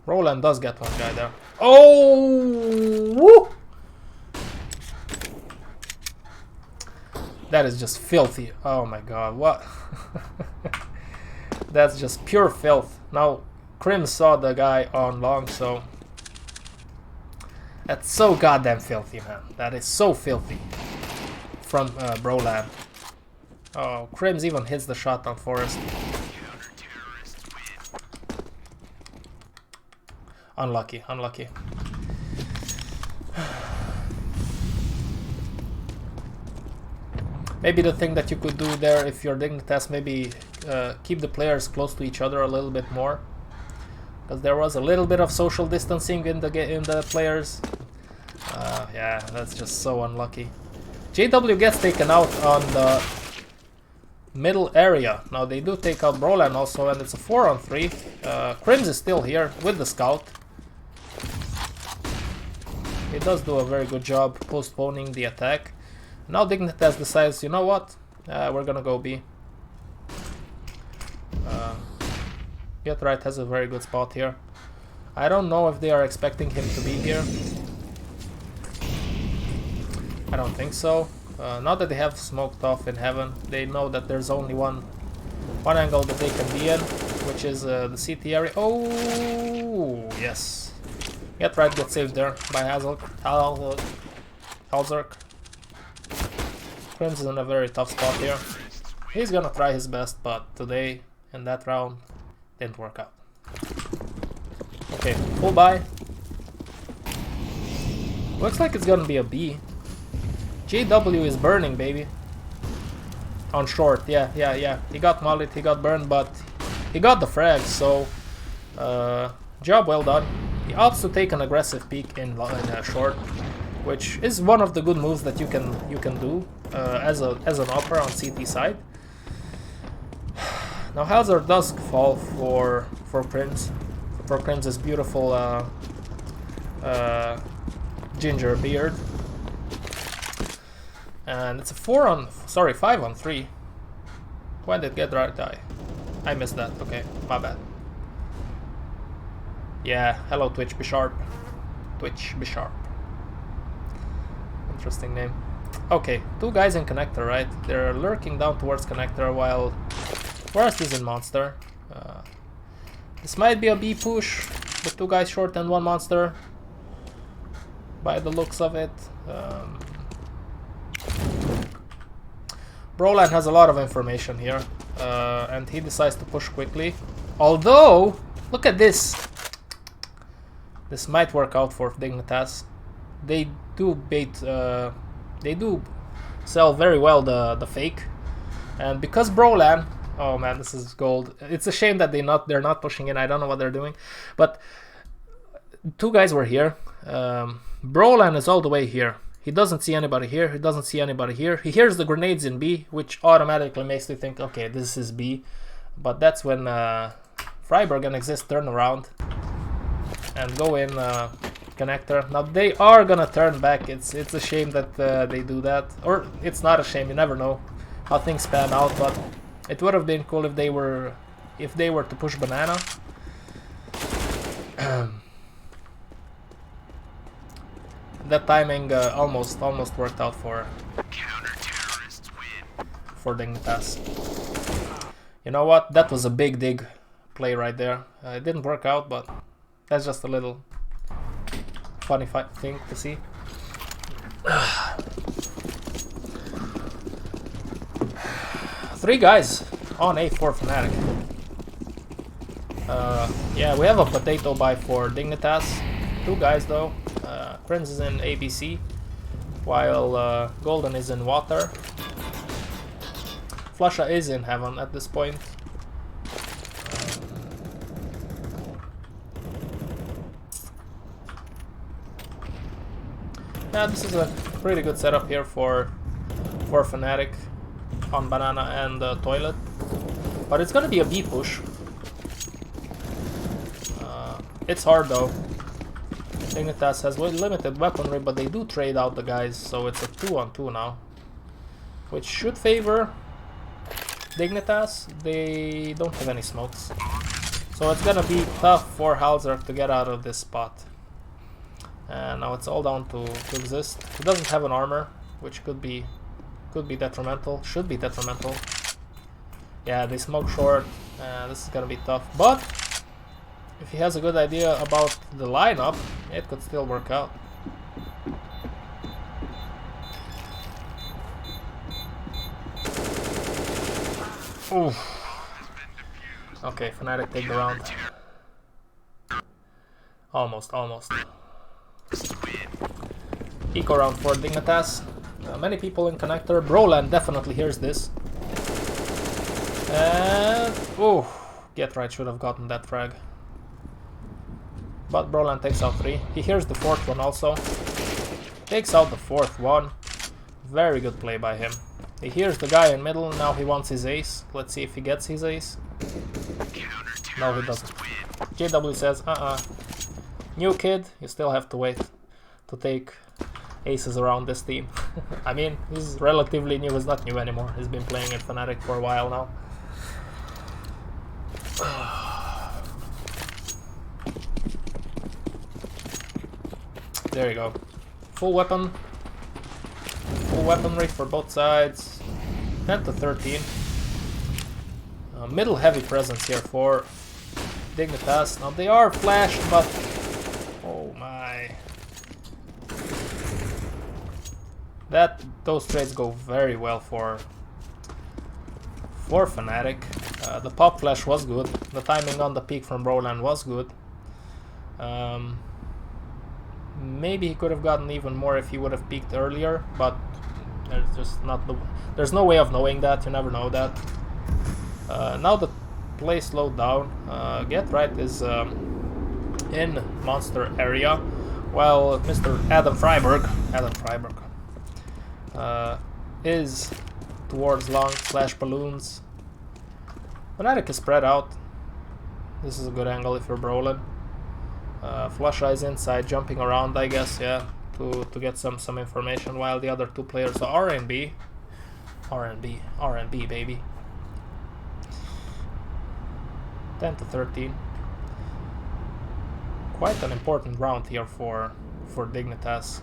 Roland does get one guy there. Oh! Woo! That is just filthy. Oh my god, what? That's just pure filth. Now, Krim saw the guy on long, so... That's so goddamn filthy, man. That is so filthy. From Broland. Oh, Krims even hits the shot on Forest. Unlucky, unlucky. Maybe the thing that you could do there if you're Dignitas, maybe keep the players close to each other a little bit more, because there was a little bit of social distancing in the players. Yeah, that's just so unlucky. JW gets taken out on the middle area. Now they do take out Broland also, and it's a 4-on-3. Krims is still here with the scout. He does do a very good job postponing the attack. Now Dignitas decides, you know what? We're gonna go B. Get Right has a very good spot here. I don't know if they are expecting him to be here. I don't think so. Now that they have smoked off in heaven, they know that there's only one angle that they can be in, which is the CT area. Oh, yes. Get Right gets saved there by Halzerk. Krims is in a very tough spot here. He's gonna try his best, but today, in that round, didn't work out. Okay, full buy. Looks like it's gonna be a B. JW is burning, baby. On short, yeah. He got mullet, he got burned, but he got the frag, so job well done. He opts to take an aggressive peek in short, which is one of the good moves that you can do as an upper on CT side. Now Halzer does fall for Krims. For Krims' beautiful ginger beard. And it's a 5-on-3. When did Get Right die? I missed that. Okay, my bad. Yeah, hello Twitch, be sharp. Twitch, be sharp. Interesting name. Okay, two guys in connector, right? They're lurking down towards connector while Forest is in monster. This might be a B push with two guys short and one monster, by the looks of it. Broland has a lot of information here, and he decides to push quickly. Although, look at this. This might work out for Dignitas. They do they do sell very well the fake, and because Broland, oh man, this is gold. It's a shame that they're not pushing in. I don't know what they're doing, but two guys were here. Broland is all the way here. He doesn't see anybody here. He doesn't see anybody here. He hears the grenades in B, which automatically makes you think, okay, this is B. But that's when Freiburg and Exist turn around and go in connector. Now they are gonna turn back. It's a shame that they do that, or it's not a shame. You never know how things pan out. But it would have been cool if they were to push banana. That timing almost worked out for Dignitas. You know what? That was a big dig play right there. It didn't work out, but that's just a little funny thing to see. Three guys on A for Fnatic. Yeah, we have a potato buy for Dignitas. Two guys though. Prince is in ABC, while Golden is in water. Flusha is in heaven at this point. Yeah, this is a pretty good setup here for Fnatic on banana and toilet, but it's gonna be a B push. It's hard though. Dignitas has limited weaponry, but they do trade out the guys, so it's a 2-on-2 now, which should favor Dignitas. They don't have any smokes. So it's gonna be tough for Halzark to get out of this spot. And now it's all down to exist. He doesn't have an armor, which could be detrimental. Should be detrimental. Yeah, they smoke short. This is gonna be tough. But if he has a good idea about the lineup, it could still work out. Oof. Okay, Fnatic take the round. Almost. Eco round for Dignitas. Many people in connector. Broland definitely hears this. And oh, Get Right should have gotten that frag. But Broland takes out 3. He hears the 4th one also. Takes out the 4th one. Very good play by him. He hears the guy in middle, now he wants his ace. Let's see if he gets his ace. No, he doesn't. JW says, new kid, you still have to wait to take aces around this team. I mean, he's relatively new, he's not new anymore. He's been playing at Fnatic for a while now. There you go. Full weapon. Full weaponry for both sides. 10 to 13. Middle heavy presence here for Dignitas. Now they are flashed, but oh my. Those trades go very well for Fnatic. The pop flash was good. The timing on the peak from Broland was good. Maybe he could have gotten even more if he would have peaked earlier, but there's no way of knowing that. You never know that. Now the play slowed down. Get Right is in monster area, while Mr. Adam Freiberg is towards long / balloons. Fnatic is spread out. This is a good angle if you're Broland. Flush Eyes inside, jumping around, I guess, yeah, to get some information, while the other 2 players are R&B, baby. 10 to 13. Quite an important round here for Dignitas.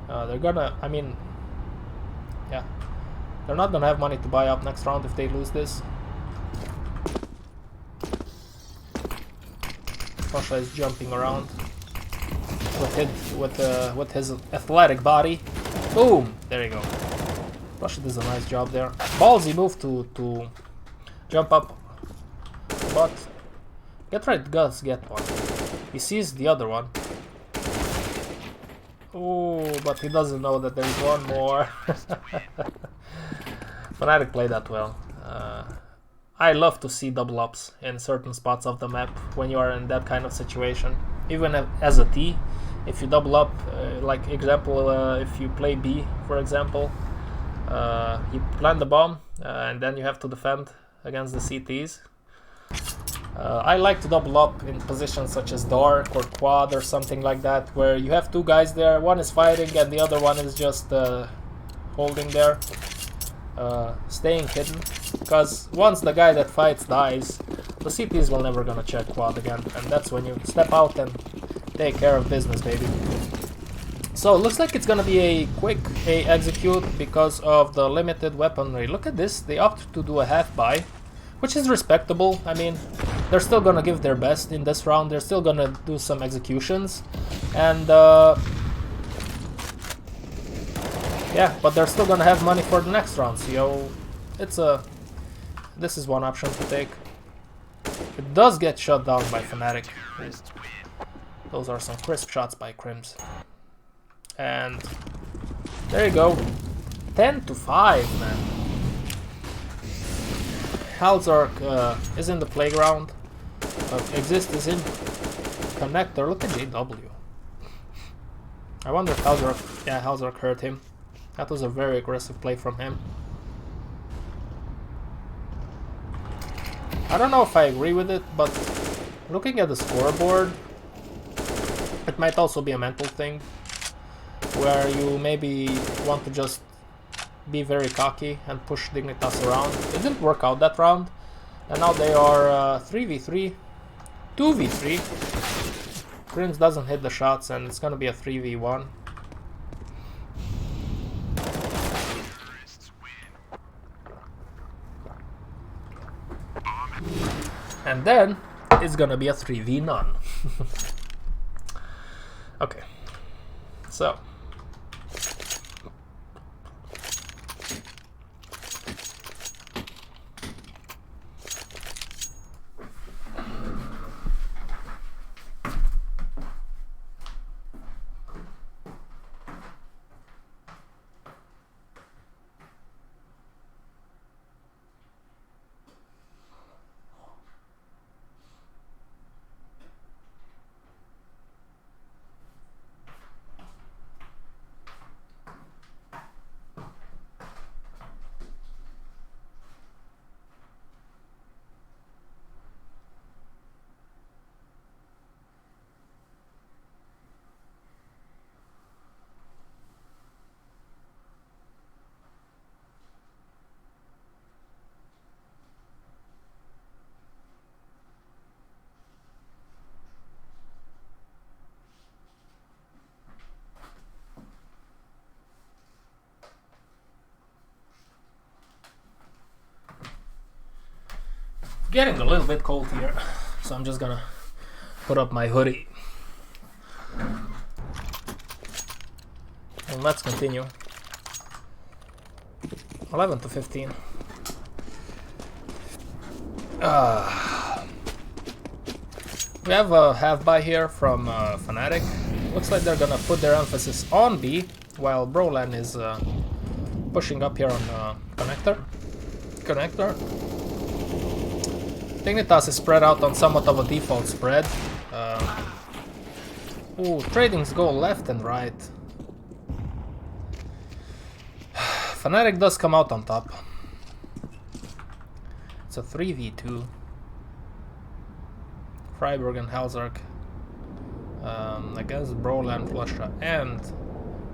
They're gonna, I mean, yeah, they're not gonna have money to buy up next round if they lose this. Pasha is jumping around with his athletic body. Boom! There you go. Pasha does a nice job there. Ballsy move to jump up, but Get Right does get one. He sees the other one. Oh, but he doesn't know that there's one more. Fnatic played that well. I love to see double ups in certain spots of the map when you are in that kind of situation. Even as a T, if you double up, like example, if you play B, for example, you plant the bomb and then you have to defend against the CTs. I like to double up in positions such as Dark or Quad or something like that, where you have 2 guys there, one is fighting and the other one is just holding there, staying hidden. Because once the guy that fights dies, the CTs will never gonna check Quad again, and that's when you step out and take care of business, baby. So it looks like it's gonna be a quick execute because of the limited weaponry. Look at this, they opted to do a half buy, which is respectable. I mean, they're still gonna give their best in this round, they're still gonna do some executions, and yeah, but they're still gonna have money for the next round, so this is one option to take. It does get shut down by Fnatic. Those are some crisp shots by Crims. And there you go. 10 to 5, man. Halzark is in the playground. Exist is in connector. Look at JW. I wonder if Halzark hurt him. That was a very aggressive play from him. I don't know if I agree with it, but looking at the scoreboard, it might also be a mental thing, where you maybe want to just be very cocky and push Dignitas around. It didn't work out that round, and now they are 3v3 2v3. Prince doesn't hit the shots and it's gonna be a 3v1. And then it's gonna be a 3v none. Okay, so getting a little bit cold here, so I'm just gonna put up my hoodie. And let's continue. 11 to 15. We have a half buy here from Fnatic. Looks like they're gonna put their emphasis on B, while Brolan is pushing up here on connector. Dignitas is spread out on somewhat of a default spread. Ooh, tradings go left and right. Fnatic does come out on top. It's a 3v2. Freiburg and Halzark against Brolan, Flusha, and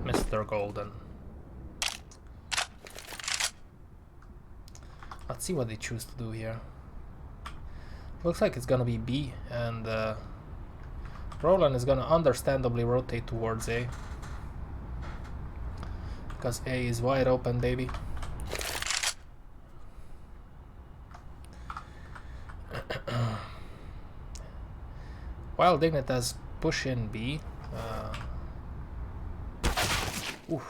Mr. Golden. Let's see what they choose to do here. Looks like it's gonna be B, and Brolan is gonna understandably rotate towards A. Because A is wide open, baby. While Dignitas push in B. Oof.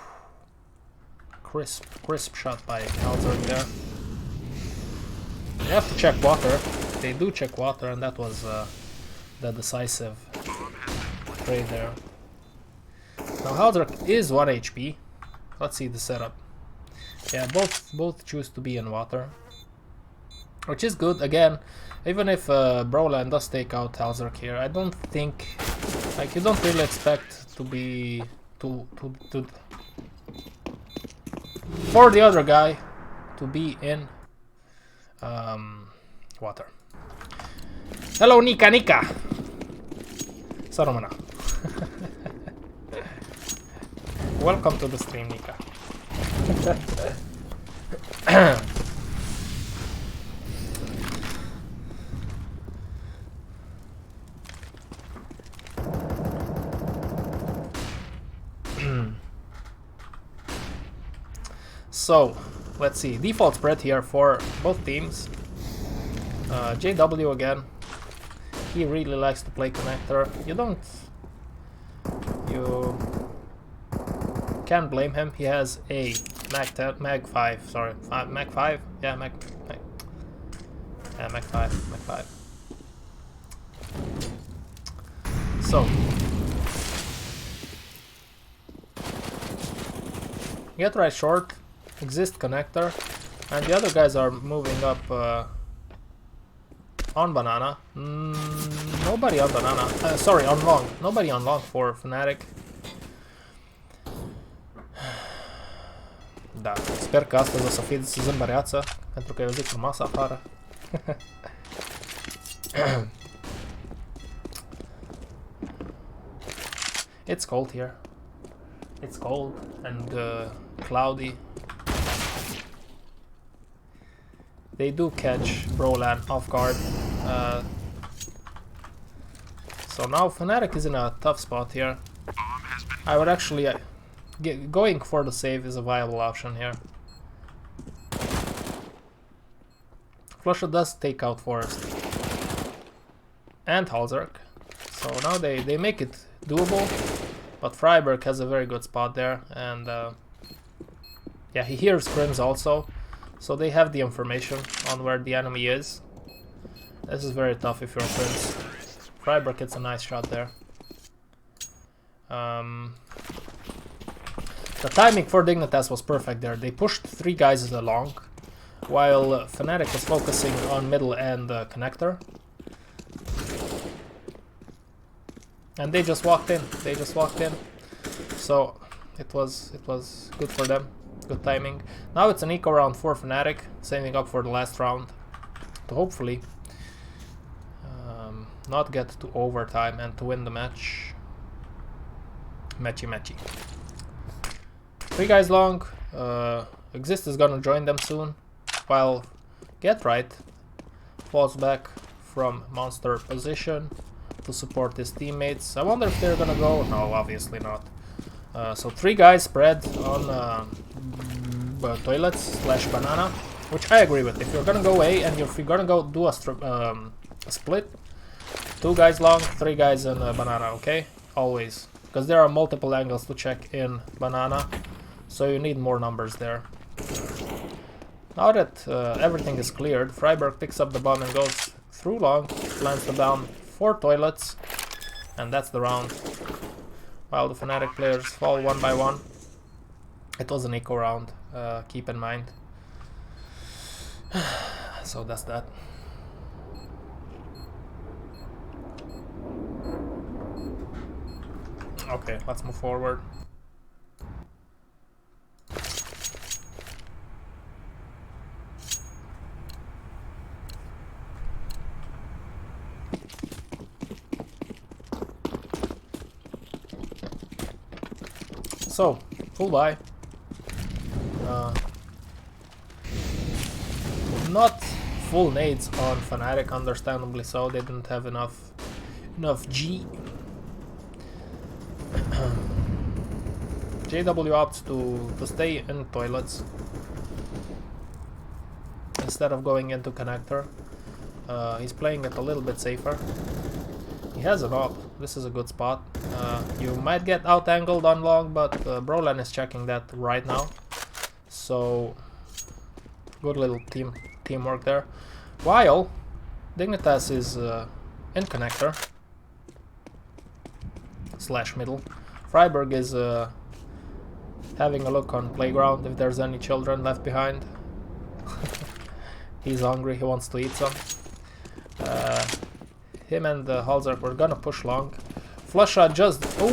Crisp shot by Halzard there. You have to check water. They do check water, and that was the decisive trade there. Now Halzard is 1 HP. Let's see the setup. Yeah, both choose to be in water, which is good. Again, even if Brolan does take out Halzard here, I don't think, like, you don't really expect to be for the other guy to be in water. Hello, Nika. Saromana. Welcome to the stream, Nika. So, let's see. Default spread here for both teams. JW again. He really likes to play connector. You can't blame him. He has a Mag 5, sorry. Mag 5? Yeah, Mag 5. So, get right short, exist connector, and the other guys are moving up on banana. Nobody on banana. Sorry, on long. Nobody on long for Fnatic. Da, sper că astăzi o să fiți zâmbăreață, pentru că eu zic frumos afară. It's cold here. It's cold and cloudy. They do catch Brolan off guard. So now fnatic is in a tough spot here. I would actually going for the save is a viable option here. Flusha does take out Forest and Halzerk, so now they make it doable, but Freiberg has a very good spot there, and yeah, he hears Crims also, so they have the information on where the enemy is. This is very tough if you're Crims. Freiberg gets a nice shot there. The timing for Dignitas was perfect there. They pushed 3 guys along, while fnatic was focusing on middle and connector. And they just walked in. So it was good for them. Good timing. Now it's an eco round for fnatic, saving up for the last round to hopefully not get to overtime and to win the match. Matchy. 3 guys long. Exist is gonna join them soon, while Get Right falls back from monster position to support his teammates. I wonder if they're gonna go. No, obviously not. So 3 guys spread on toilets slash banana, which I agree with. If you're gonna go A and if you're gonna go do a split, 2 guys long, 3 guys in banana, okay? Always. Because there are multiple angles to check in banana, so you need more numbers there. Now that everything is cleared, Freiberg picks up the bomb and goes through long, lands the bomb 4 toilets, and that's the round. While the fnatic players fall 1 by 1. It was an eco round, keep in mind. So that's that. Okay, let's move forward. So, full buy. Not full nades on fnatic, understandably so. They didn't have enough G. JW opts to stay in toilets instead of going into connector. He's playing it a little bit safer. He has an op. This is a good spot. You might get out-angled on long, but Brolan is checking that right now. So, good little teamwork there. While Dignitas is in connector slash middle. Freiberg is having a look on playground if there's any children left behind. He's hungry, he wants to eat some. Him and Halzerk were gonna push long. Flusha just... Ooh!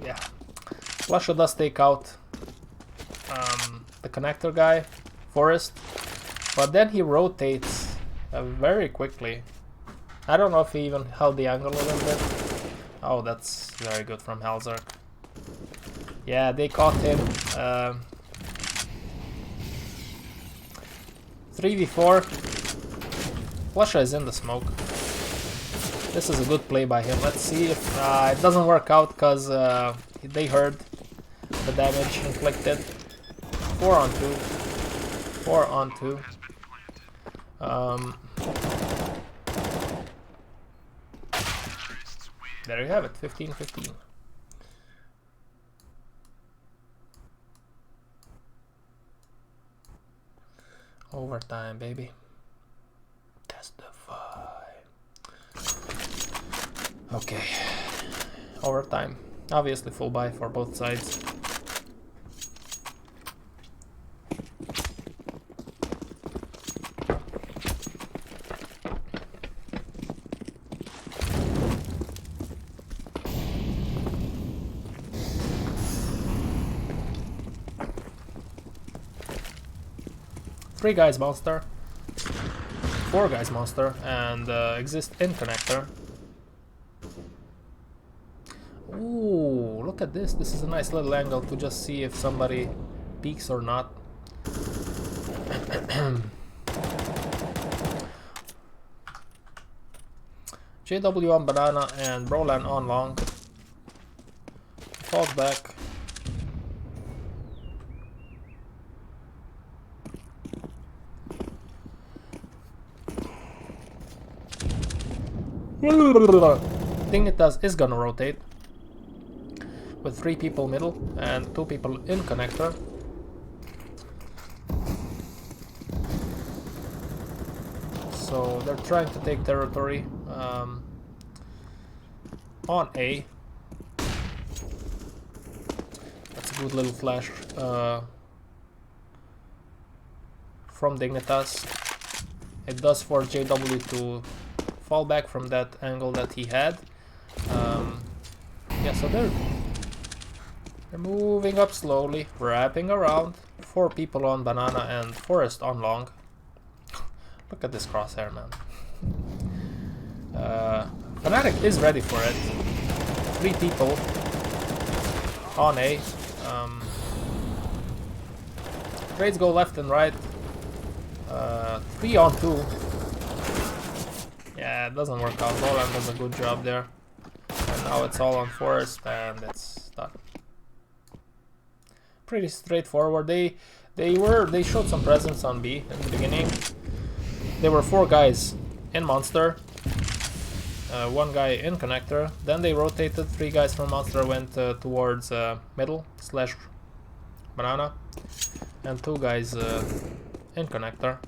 Yeah. Flusha does take out the connector guy, Forest. But then he rotates very quickly. I don't know if he even held the angle a little bit. Oh, that's very good from Halzerk. Yeah, they caught him. 3v4. Flusha is in the smoke. This is a good play by him. Let's see if it doesn't work out because they heard the damage inflicted. 4 on 2. 4 on 2. There you have it, 15-15. Overtime, baby. Testify. Okay. Overtime. Obviously full buy for both sides. Three guys monster, 4 guys monster, and exist in connector. Ooh, look at this. This is a nice little angle to just see if somebody peeks or not. JW on banana and Brolan on long. Falls back. Dignitas is gonna rotate with 3 people middle and 2 people in connector. So they're trying to take territory on A. That's a good little flash from Dignitas. It does force JW to fall back from that angle that he had. Yeah, so they're moving up slowly, wrapping around. 4 people on banana and Forest on long. Look at this crosshair, man. Fnatic is ready for it. 3 people on A. Trades go left and right. 3 on 2. Yeah, it doesn't work out. Roland does a good job there. And now it's all on Forest and it's done. Pretty straightforward. They showed some presence on B in the beginning. There were 4 guys in Monster, 1 guy in Connector. Then they rotated. 3 guys from Monster went towards middle / banana, and 2 guys in Connector.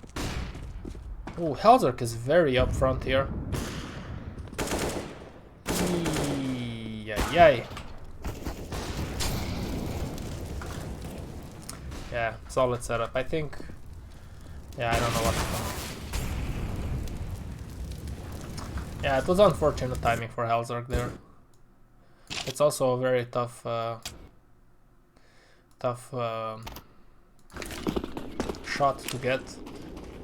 Ooh, Helzerk is very up front here. Yay. Yeah, solid setup. I think. Yeah, I don't know what to do. Yeah, it was unfortunate timing for Helzerk there. It's also a very tough shot to get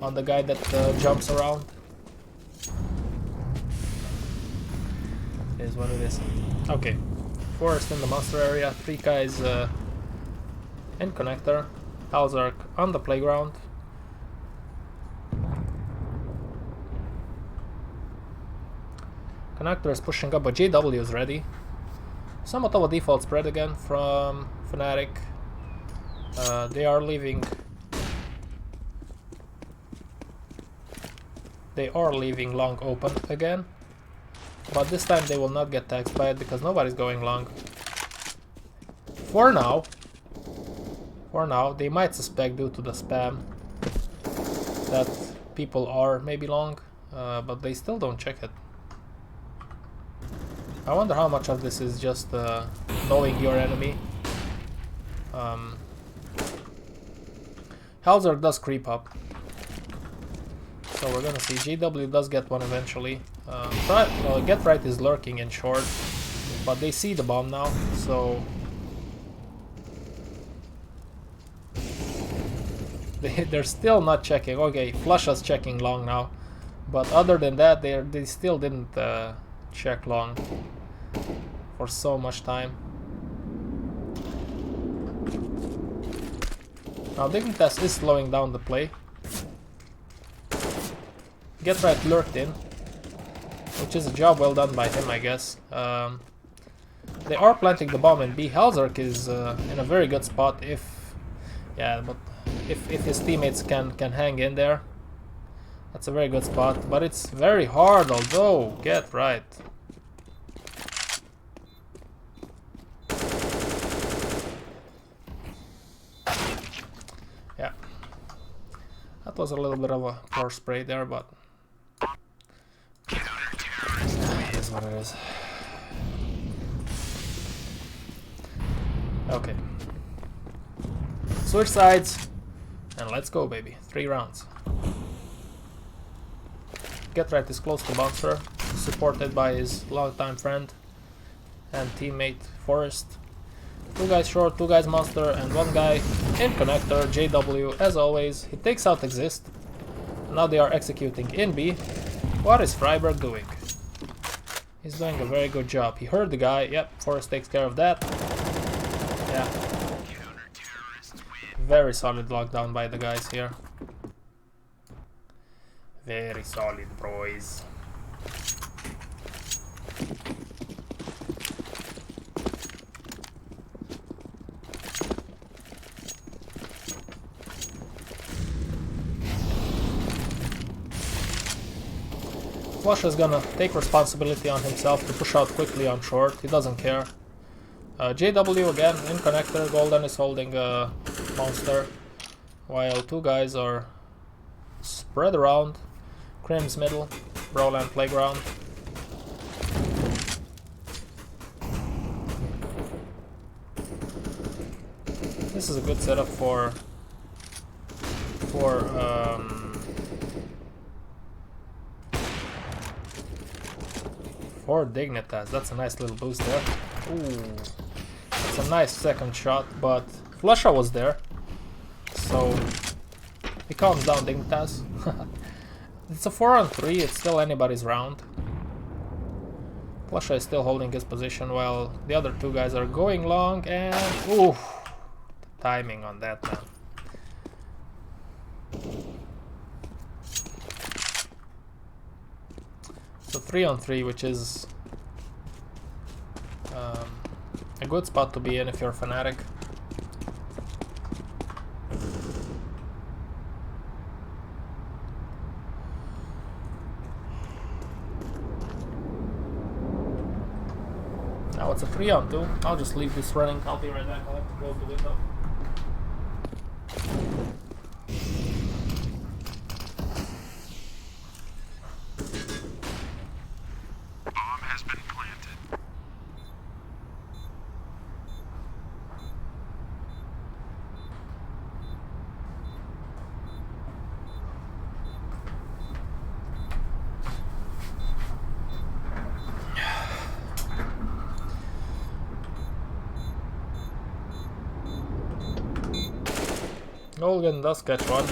on the guy that jumps around. It is what it is. Okay, Forest in the monster area, 3 guys in connector, Helzerk on the playground. Connector is pushing up, but JW is ready. Somewhat of a default spread again from Fnatic. They are leaving. They are leaving long open again, but this time they will not get taxed by it because nobody's going long. For now, they might suspect due to the spam that people are maybe long, but they still don't check it. I wonder how much of this is just knowing your enemy. Helzerk does creep up, so we're gonna see. JW does get one eventually. Get right is lurking in short, but they see the bomb now, so they're still not checking. Okay, Flusha's checking long now, but other than that, they still didn't check long for so much time. Now Dignitas is slowing down the play. Get right lurked in, which is a job well done by him, I guess. They are planting the bomb in B. Helzerk is in a very good spot if his teammates can hang in there. That's a very good spot, but it's very hard, although get right. Yeah, that was a little bit of a poor spray there, but it is what it is. Okay, switch sides and let's go, baby. 3 rounds. Get right is close to Bouncer, supported by his longtime friend and teammate Forest. 2 guys short, 2 guys monster, and 1 guy in connector. JW, as always, he takes out Exist. Now they are executing in B. What is Freiberg doing? He's doing a very good job. He heard the guy. Yep, Forest takes care of that. Yeah. Very solid lockdown by the guys here. Very solid, boys. Flush is gonna take responsibility on himself to push out quickly on short. He doesn't care. JW again in connector. Golden is holding a monster, while two guys are spread around. Crim's middle, Broland playground. This is a good setup for Dignitas. That's a nice little boost there. Ooh, that's a nice second shot, but Flusha was there, so he calms down Dignitas. It's a 4-on-3, it's still anybody's round. Flusha is still holding his position while the other two guys are going long, and ooh, the timing on that, man. So 3-on-3, which is a good spot to be in if you're a Fnatic. Now it's a 3-on-2. I'll just leave this running. I'll be right back. I'll have to close the window. Bomb has been planted. Golden does catch one,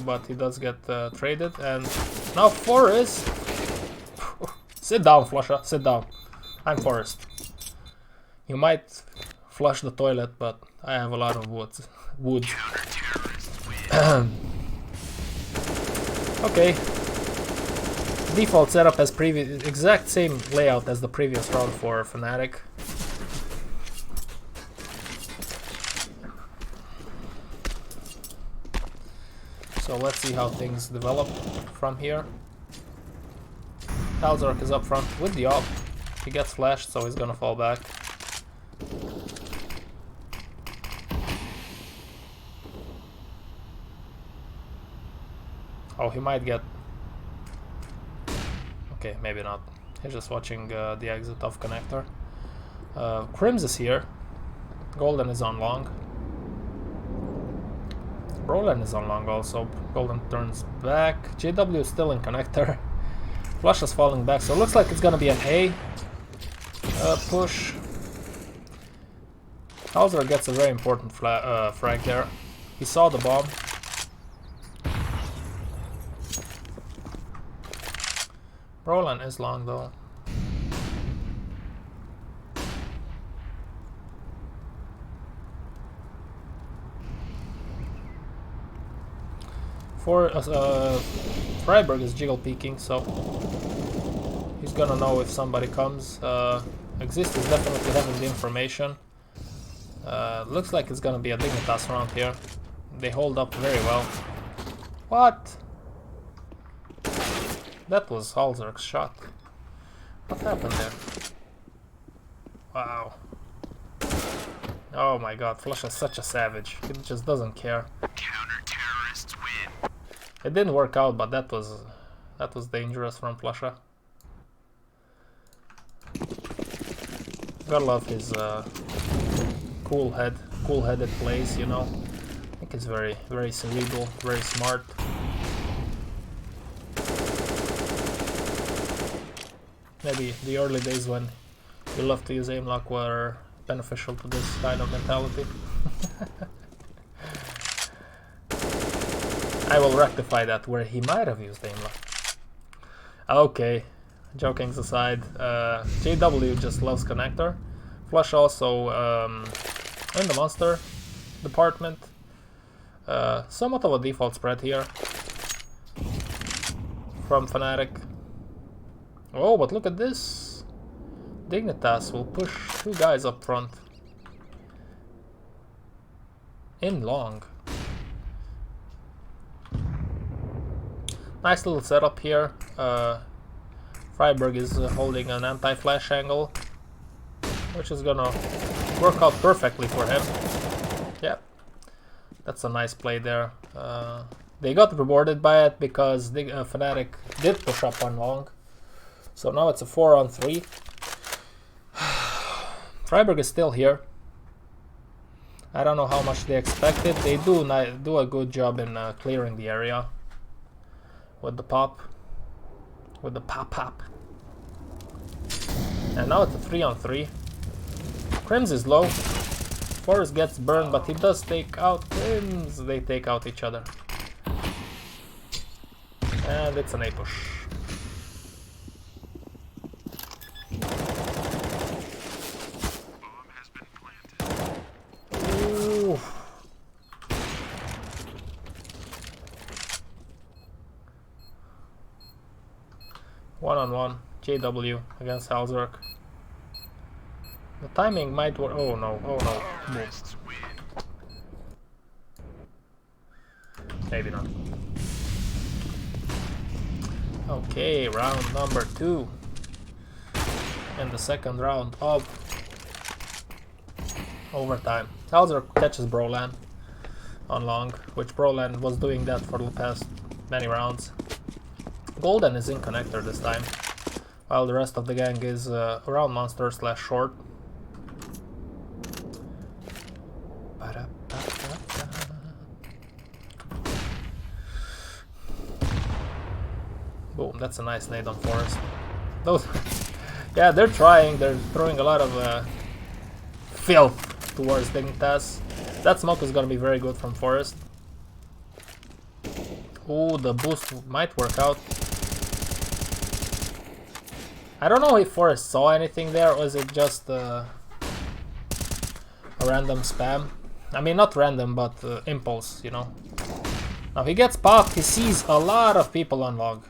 but he does get traded, and now Forest. Sit down, Flusha, sit down. I'm Forest. You might flush the toilet, but I have a lot of wood. Okay. Default setup as previous, exact same layout as the previous round for Fnatic. So let's see how things develop from here. Talzark is up front with the op. He gets flashed, so he's gonna fall back. Oh, he might get... Okay, maybe not. He's just watching the exit of connector. Crims is here. Golden is on long. Broland is on long also. Golden turns back. JW is still in connector. Flush is falling back, so it looks like it's gonna be an A push. Hauser gets a very important frag there. He saw the bomb. Broland is long though. Freiburg is jiggle peeking, so he's gonna know if somebody comes. Exist is definitely having the information. Looks like it's gonna be a Dignitas round here. They hold up very well. What? That was Halzerk's shot. What happened there? Wow. Oh my god, Flush is such a savage. He just doesn't care. Counter-terrorists win. It didn't work out, but that was dangerous from Flusha. Gotta love his cool-headed plays, you know. I think he's very cerebral, very smart. Maybe the early days when you love to use aim lock were beneficial to this kind of mentality. I will rectify that where he might have used aim lock. Okay, jokings aside, JW just loves connector. Flush also in the monster department. Somewhat of a default spread here from Fnatic. Oh, but look at this. Dignitas will push two guys up front. In long. Nice little setup here. Freiburg is holding an anti-flash angle, which is gonna work out perfectly for him. Yeah, that's a nice play there. They got rewarded by it because the fnatic did push up on long. So now it's a 4-on-3. Freiburg is still here. I don't know how much they expected. They do a good job in clearing the area with the pop. With the pop. And now it's a 3-on-3. Crims is low. Forest gets burned, but he does take out Crims. They take out each other. And it's an A push. Ooh. One-on-one, JW against Halzerk. The timing might work. Oh no, oh no. Boom. Maybe not. Okay, round number 2. In the second round of overtime. Halzerk catches Brolan on long, which Brolan was doing that for the past many rounds. Golden is in connector this time, while the rest of the gang is around monster / short. Boom, that's a nice nade on Forest. Those, yeah, they're trying, they're throwing a lot of filth towards Dignitas. That smoke is gonna be very good from Forest. Oh, the boost might work out. I don't know if Forest saw anything there, or is it just a random spam? I mean, not random, but impulse, you know. Now he gets popped, he sees a lot of people on log.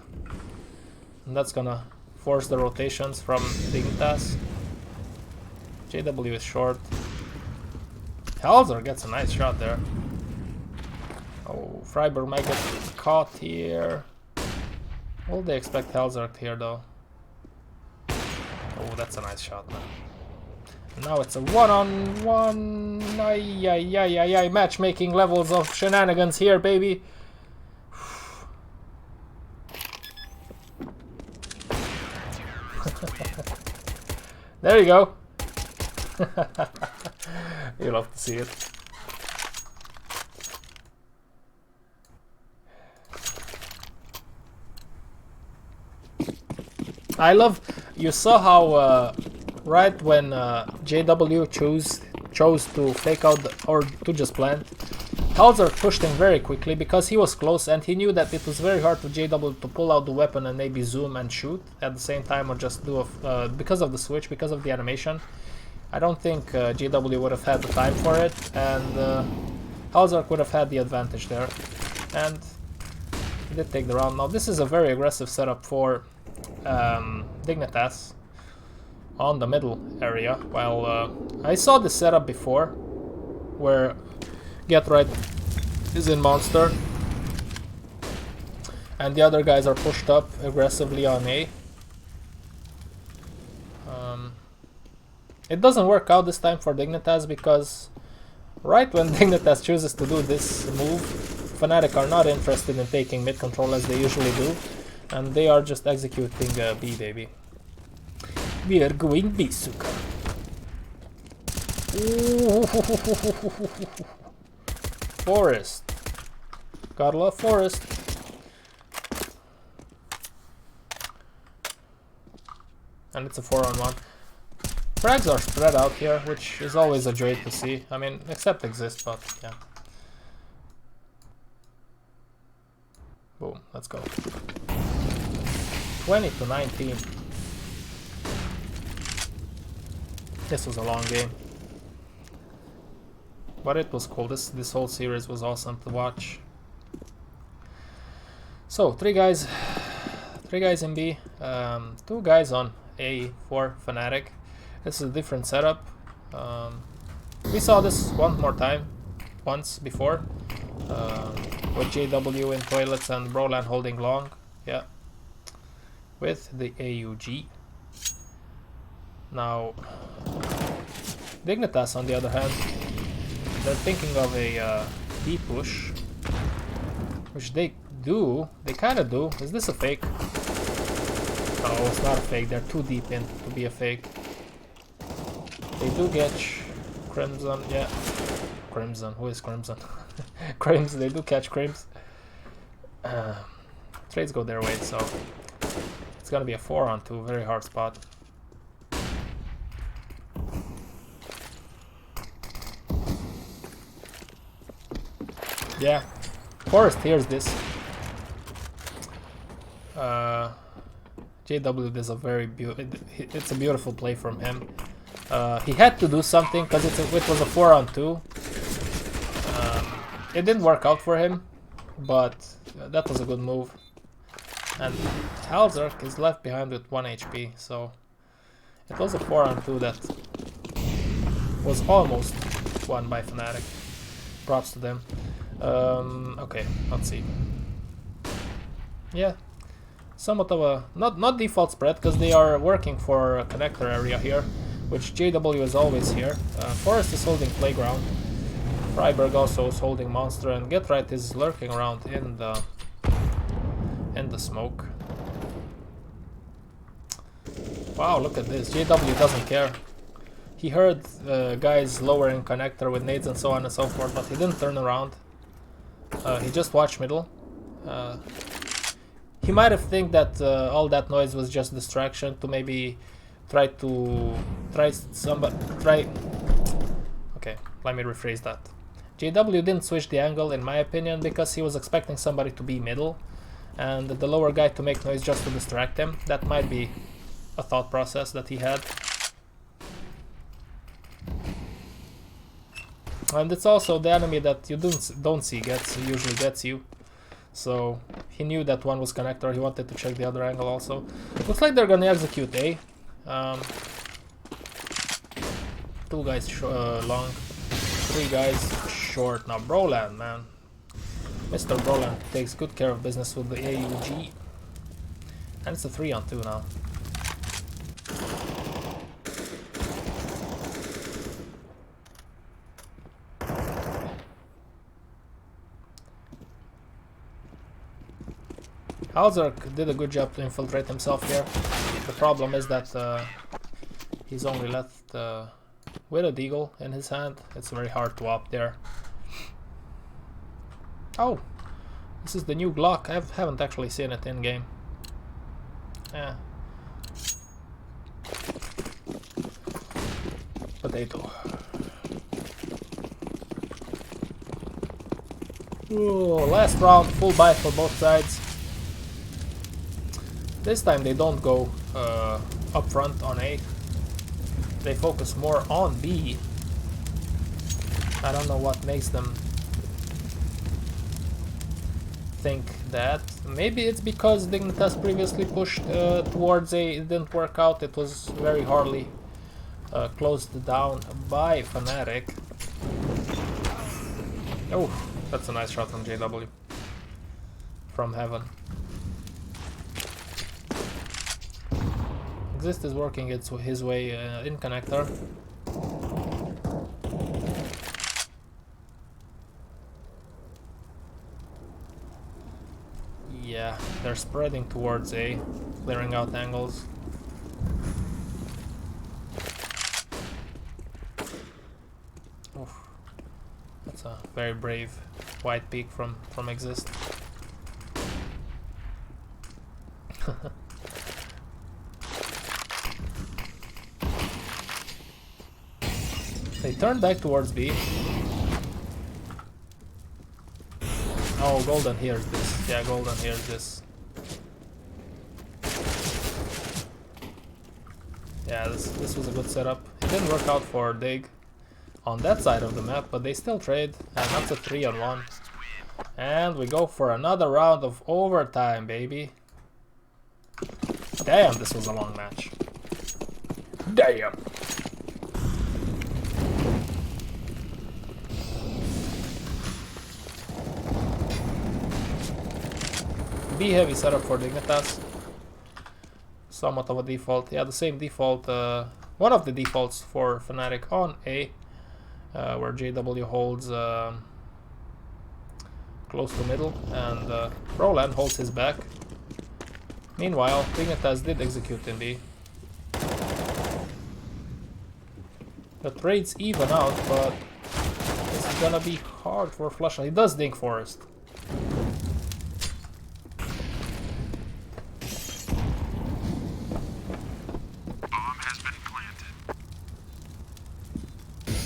And that's gonna force the rotations from Dignitas. JW is short. Halzer gets a nice shot there. Oh, Freiburg might get caught here. Will they expect Halzer here though? Oh, that's a nice shot, man. Now it's a 1-on-1. Ay, matchmaking levels of shenanigans here, baby. There you go. You love to see it. I love. You saw how right when JW chose to fake out or to just plant, Halzer pushed him very quickly because he was close and he knew that it was very hard for JW to pull out the weapon and maybe zoom and shoot at the same time, or just do a because of the switch, because of the animation. I don't think JW would have had the time for it, and Halzer would have had the advantage there, and he did take the round. Now this is a very aggressive setup for Dignitas on the middle area. While I saw this setup before, where Get Right is in monster and the other guys are pushed up aggressively on A. It doesn't work out this time for Dignitas because right when Dignitas chooses to do this move, Fnatic are not interested in taking mid control as they usually do, and they are just executing B, baby. We are going B, Suka. Forest. Gotta love Forest. And it's a 4-on-1. Frags are spread out here, which is always a joy to see. I mean, except exist, but yeah. Boom, let's go. 20-19. This was a long game, but it was cool. This whole series was awesome to watch. So three guys in B, 2 guys on A for Fnatic. This is a different setup. We saw this once before, with JW in toilets and Brolan holding long. Yeah, with the AUG. Now, Dignitas, on the other hand, they're thinking of a B push, which they do. They kind of do. Is this a fake? Oh, it's not a fake. They're too deep in to be a fake. They do get Crimson. Yeah, Crimson. Who is Crimson? Crims. They do catch Crims. Trades go their way, so it's gonna be a 4-on-2. Very hard spot. Yeah, Forest hears this. JW does a very it's a beautiful play from him. He had to do something because it was a 4-on-2. It didn't work out for him, but that was a good move. And Halzerk is left behind with 1 HP, so it was a 4-on-2 that was almost won by Fnatic. Props to them. Okay, let's see. Yeah, somewhat of a not default spread because they are working for a connector area here, which JW is always here. Forest is holding Playground. Freiberg also is holding Monster, and Getright is lurking around in the smoke. Wow, look at this. JW doesn't care. He heard guys lowering connector with nades and so on and so forth, but he didn't turn around. He just watched middle. He might have think that all that noise was just distraction to maybe try. Okay, let me rephrase that. JW didn't switch the angle, in my opinion, because he was expecting somebody to be middle and the lower guy to make noise just to distract him. That might be a thought process that he had. And it's also the enemy that you don't see usually gets you. So he knew that one was connector. He wanted to check the other angle also. Looks like they're gonna execute A. 2 guys long, 3 guys short. Now Broland, man. Mr. Broland takes good care of business with the AUG. And it's a 3-on-2 now. Halzerk did a good job to infiltrate himself here. The problem is that he's only left with a deagle in his hand. It's very hard to op there. Oh, this is the new Glock. I haven't actually seen it in game. Yeah. Potato. Ooh, last round, full buy for both sides. This time they don't go up front on A. They focus more on B. I don't know what makes them think that. Maybe it's because Dignitas previously pushed towards A. It didn't work out. It was very hardly closed down by Fnatic. Oh, that's a nice shot from JW. From heaven. Exist is working his way in connector. Yeah, they're spreading towards A, clearing out angles. Oof. That's a very brave white peak from Exist. They turn back towards B. Oh, Golden hears this. Yeah, Golden hears this. Yeah, this was a good setup. It didn't work out for Dig on that side of the map, but they still trade, and that's a 3-on-1. And we go for another round of overtime, baby. Damn, this was a long match. Damn. B heavy setup for Dignitas. somewhat of a default. Yeah, the same default, one of the defaults for Fnatic on A, where JW holds close to middle, and Roland holds his back. Meanwhile, DIGNITAS did execute in B. The trades even out, but this is gonna be hard for Flusha. He does Dink Forest. Bomb has been planted.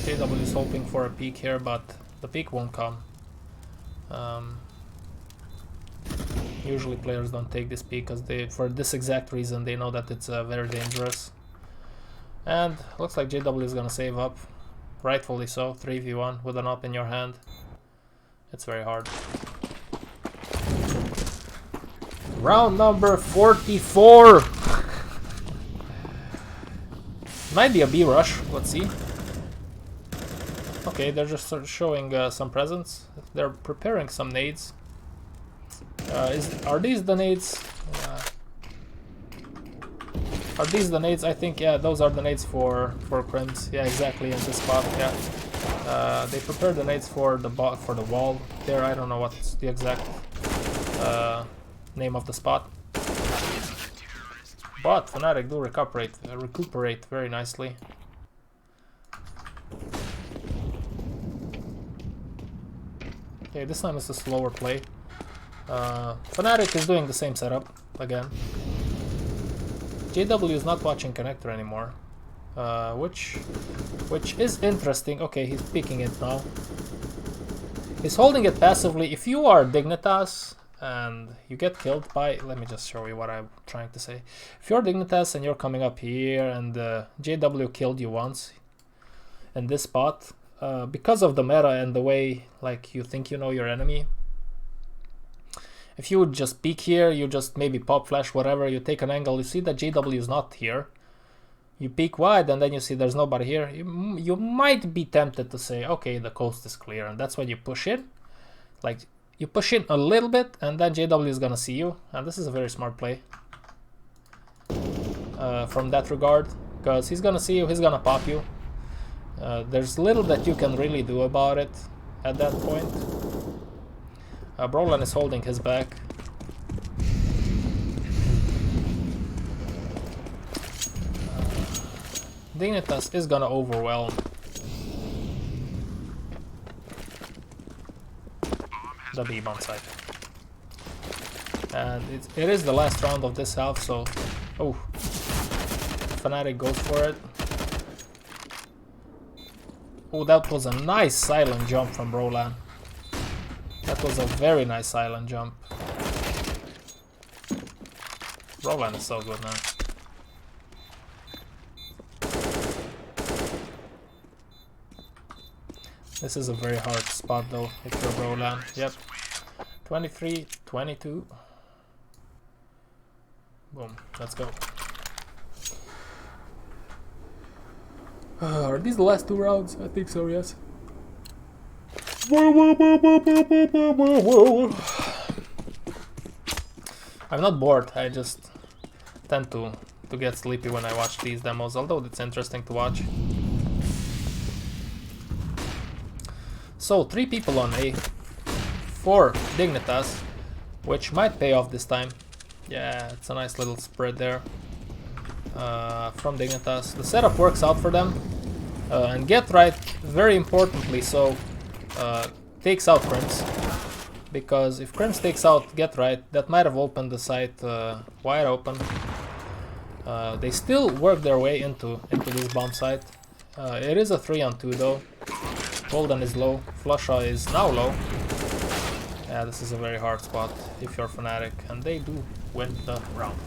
JW is hoping for a peek here, but the peek won't come. Usually players don't take this peek because for this exact reason, they know that it's very dangerous. And looks like JW is gonna save up, rightfully so. 3v1 with an up in your hand. It's very hard. Round number 44. Might be a B rush. Let's see. Okay, they're just sort of showing some presence. They're preparing some nades. Are these the nades? Are these the nades? I think, yeah, those are the nades for Crims. Yeah, exactly in this spot. Yeah, they prepared the nades for the wall there. I don't know what's the exact name of the spot, but Fnatic do recuperate very nicely. Okay, this time it's a slower play. Fnatic is doing the same setup again. JW is not watching connector anymore, which is interesting. Okay, he's picking it now. He's holding it passively. If you are Dignitas and you get killed by, let me just show you what I'm trying to say. If you're Dignitas and you're coming up here and JW killed you once in this spot, because of the meta and the way like you think you know your enemy, if you would just peek here, you just maybe pop flash, whatever, you take an angle, you see that JW is not here. You peek wide and then you see there's nobody here. You might be tempted to say, okay, the coast is clear, and that's when you push in. Like, you push in a little bit and then JW is gonna see you, and this is a very smart play from that regard, because he's gonna see you, he's gonna pop you. There's little that you can really do about it at that point. Brolan is holding his back. Dignitas is gonna overwhelm the B bomb side. And it is the last round of this half, so... Oh, Fnatic goes for it. Oh, that was a nice silent jump from Brolan. That was a very nice silent jump. Brolan is so good now. This is a very hard spot though, if you're Brolan. Yep. 23, 22. Boom, let's go. Are these the last two rounds? I think so, yes. I'm not bored, I just tend to get sleepy when I watch these demos, although it's interesting to watch. So, 3 people on A, 4 Dignitas, which might pay off this time. Yeah, it's a nice little spread there from Dignitas. The setup works out for them, and Get Right, very importantly so, takes out Crims, because if Crims takes out Get Right, that might have opened the site wide open. They still work their way into this bomb site. It is a 3-on-2 though. Golden is low, Flusha is now low. Yeah, this is a very hard spot if you're Fnatic, and they do win the round.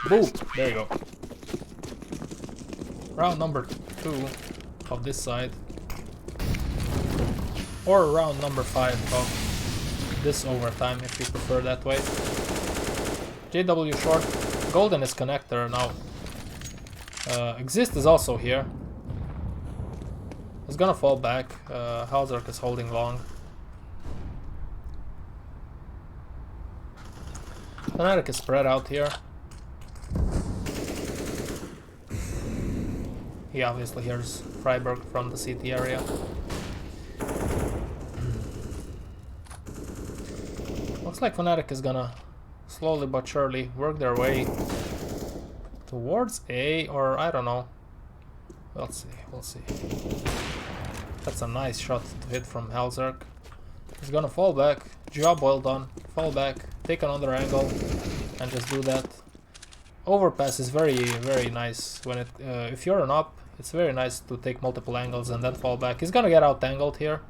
Boom! There you go. Round number 2 of this side. Or round number 5 of this overtime, if you prefer that way. JW short. Golden is connector now. Exist is also here. He's gonna fall back. Halzark is holding long. fnatic is spread out here. He obviously hears Freiburg from the CT area. Looks like fnatic is gonna slowly but surely work their way towards A, or I don't know. We'll see, we'll see. That's a nice shot to hit from Halzark. He's gonna fall back. Job well done. Fall back, take another angle, and just do that. Overpass is very, very nice. When it, if you're an up, it's very nice to take multiple angles and then fall back. He's gonna get out-angled here.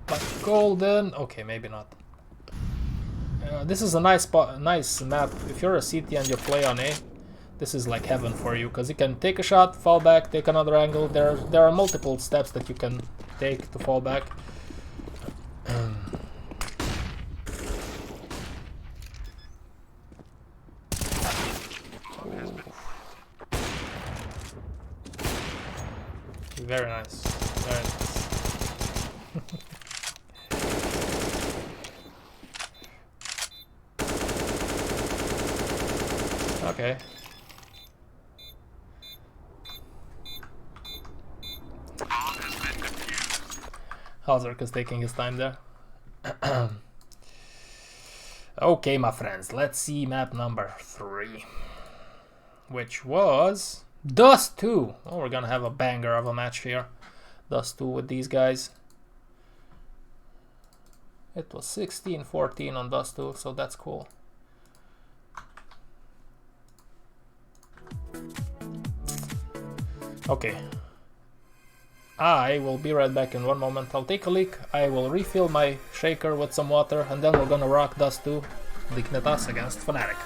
But golden, okay, maybe not. This is a nice spot, nice map. If you're a CT and you play on A, this is like heaven for you, because you can take a shot, fall back, take another angle. There are multiple steps that you can take to fall back. Very nice, very nice. Okay. Halzark is taking his time there. Okay, my friends, let's see map number 3, which was Dust 2. Oh, we're gonna have a banger of a match here. Dust 2 with these guys. It was 16-14 on Dust 2, so that's cool. Okay. I will be right back in one moment. I'll take a leak, I will refill my shaker with some water, and then we're gonna rock Dust 2, DIGNITAS against fnatic.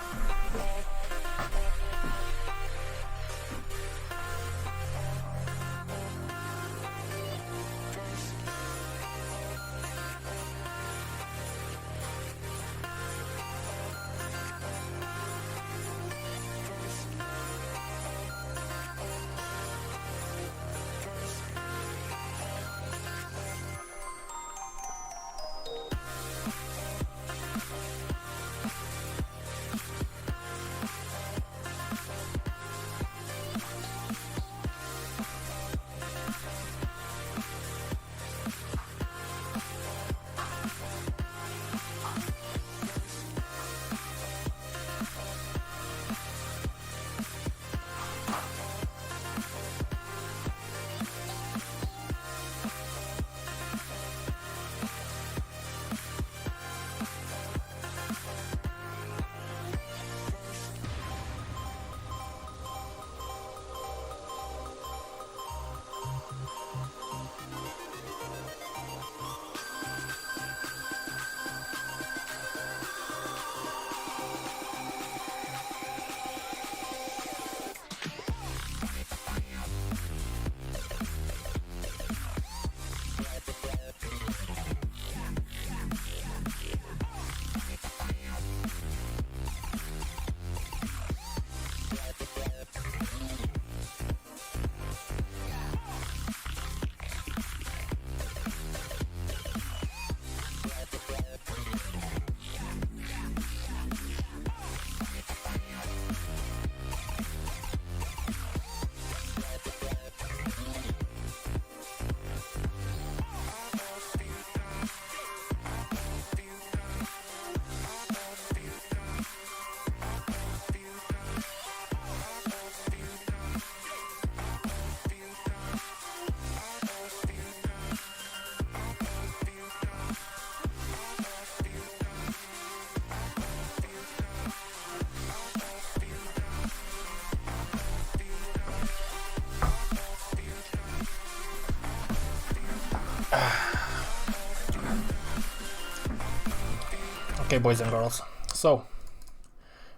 Okay, boys and girls, so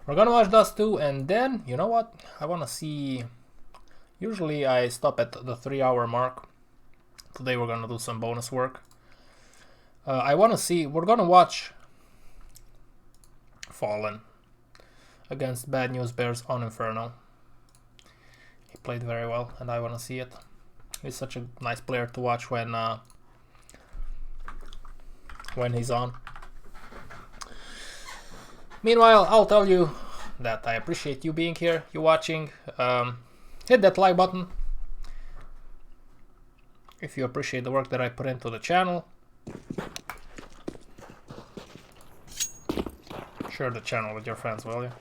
we're gonna watch Dust 2, and then, you know what, I wanna see, usually I stop at the 3-hour mark. Today we're gonna do some bonus work. I wanna see, we're gonna watch Fallen against Bad News Bears on Inferno. He played very well, and I wanna see it. He's such a nice player to watch when he's on. Meanwhile, I'll tell you that I appreciate you being here, you watching. Hit that like button if you appreciate the work that I put into the channel. Share the channel with your friends, will you?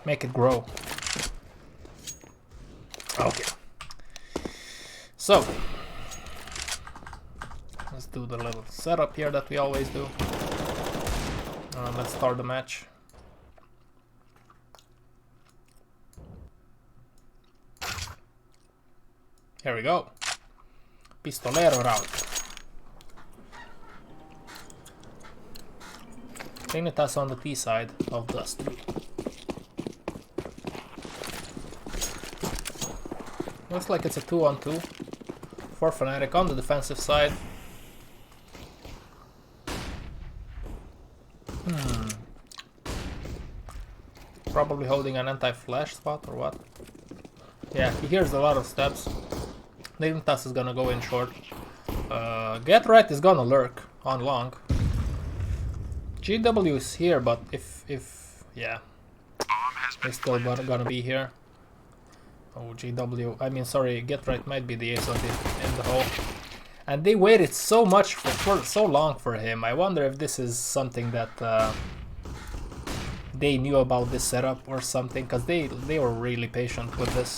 Make it grow. Okay. So, let's do the little setup here that we always do. Let's start the match. Here we go. Pistolero route. Dignitas on the T side of Dust. Looks like it's a 2-on-2 for Fnatic on the defensive side. Probably holding an anti-flash spot or what? Yeah, he hears a lot of steps. Dignitas is gonna go in short. Get Right is gonna lurk on long. GW is here, but if yeah, he's still gonna be here. Oh, GW, I mean, sorry, Get Right might be the ace in the hole. And they waited so much for so long for him. I wonder if this is something that they knew about this setup or something, because they were really patient with this.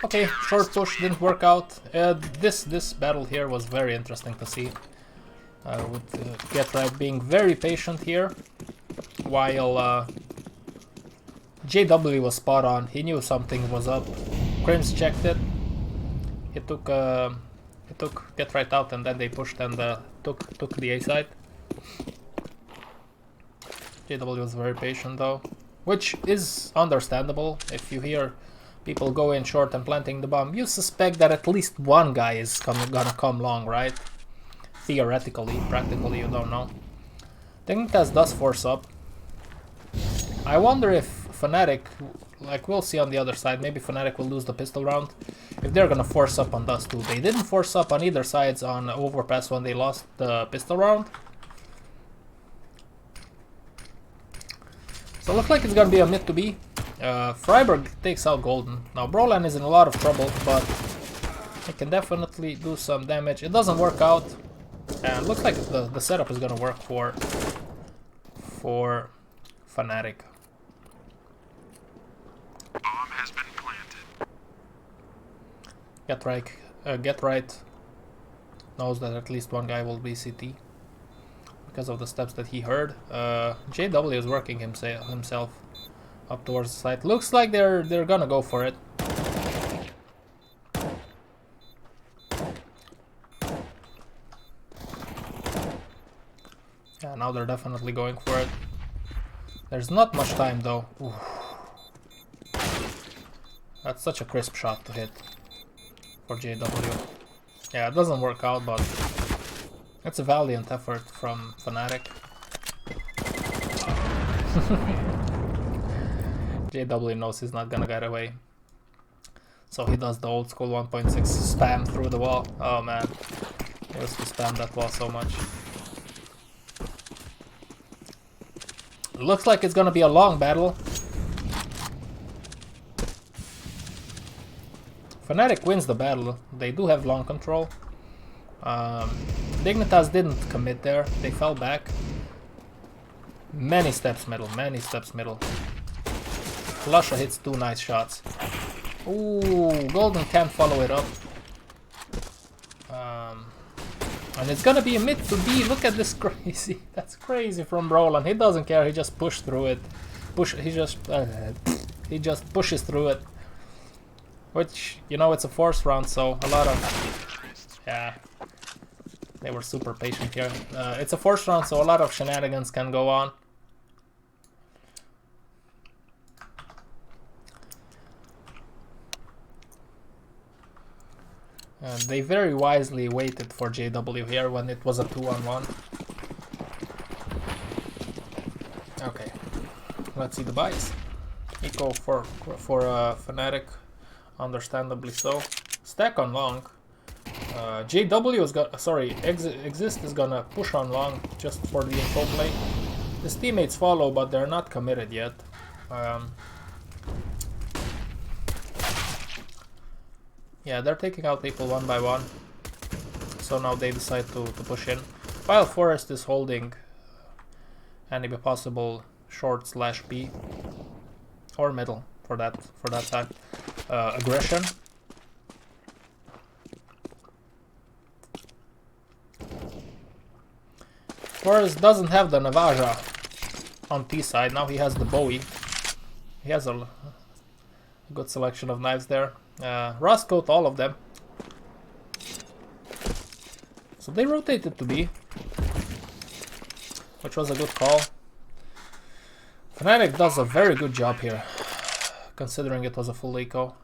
Okay, short push didn't work out. This battle here was very interesting to see. With Get Right being very patient here, while JW was spot on. He knew something was up. Crims checked it. He took Get Right out, and then they pushed and took the A side. JW was very patient though, which is understandable. If you hear people go in short and planting the bomb, you suspect that at least one guy is gonna come long, right? Theoretically, practically, you don't know. Dignitas does force up. I wonder if Fnatic, like we'll see on the other side, maybe Fnatic will lose the pistol round if they're gonna force up on Dust too. They didn't force up on either sides on Overpass when they lost the pistol round. So it looks like it's gonna be a mid to B. Freiburg takes out Golden. Now Brolan is in a lot of trouble, but he can definitely do some damage. It doesn't work out, and looks like the setup is gonna work for Fnatic. Bomb has been planted. Get Right knows that at least one guy will be CT because of the steps that he heard. JW is working himself up towards the side. Looks like they're gonna go for it. Yeah, now they're definitely going for it. There's not much time though. Oof. That's such a crisp shot to hit for JW. Yeah, it doesn't work out, but it's a valiant effort from Fnatic. JW knows he's not gonna get away, so he does the old school 1.6 spam through the wall. Oh man, he used to spam that wall so much. Looks like it's gonna be a long battle. Fnatic wins the battle. They do have long control. Dignitas didn't commit there. They fell back. Many steps middle, many steps middle. Lusha hits two nice shots. Ooh, Golden can't follow it up. And it's gonna be a mid to B. Look at this crazy. That's crazy from Brolan. He doesn't care. He just pushed through it. He just pushes through it. Which, you know, it's a force round, so a lot of... Yeah. They were super patient here. It's a force round, so a lot of shenanigans can go on. They very wisely waited for JW here when it was a 2-on-1. Okay. Let's see the buys. Eco for Fnatic, understandably so. Stack on long. JW is got Exist is gonna push on long just for the info play. His teammates follow, but they're not committed yet. Yeah, they're taking out people one by one. So now they decide to push in. While Forest is holding any possible short slash B or middle for that fact. Aggression. Forest doesn't have the Navaja on T side. Now he has the Bowie. He has a good selection of knives there. Rust coat all of them. So they rotated to B, which was a good call. Fnatic does a very good job here, considering it was a full eco.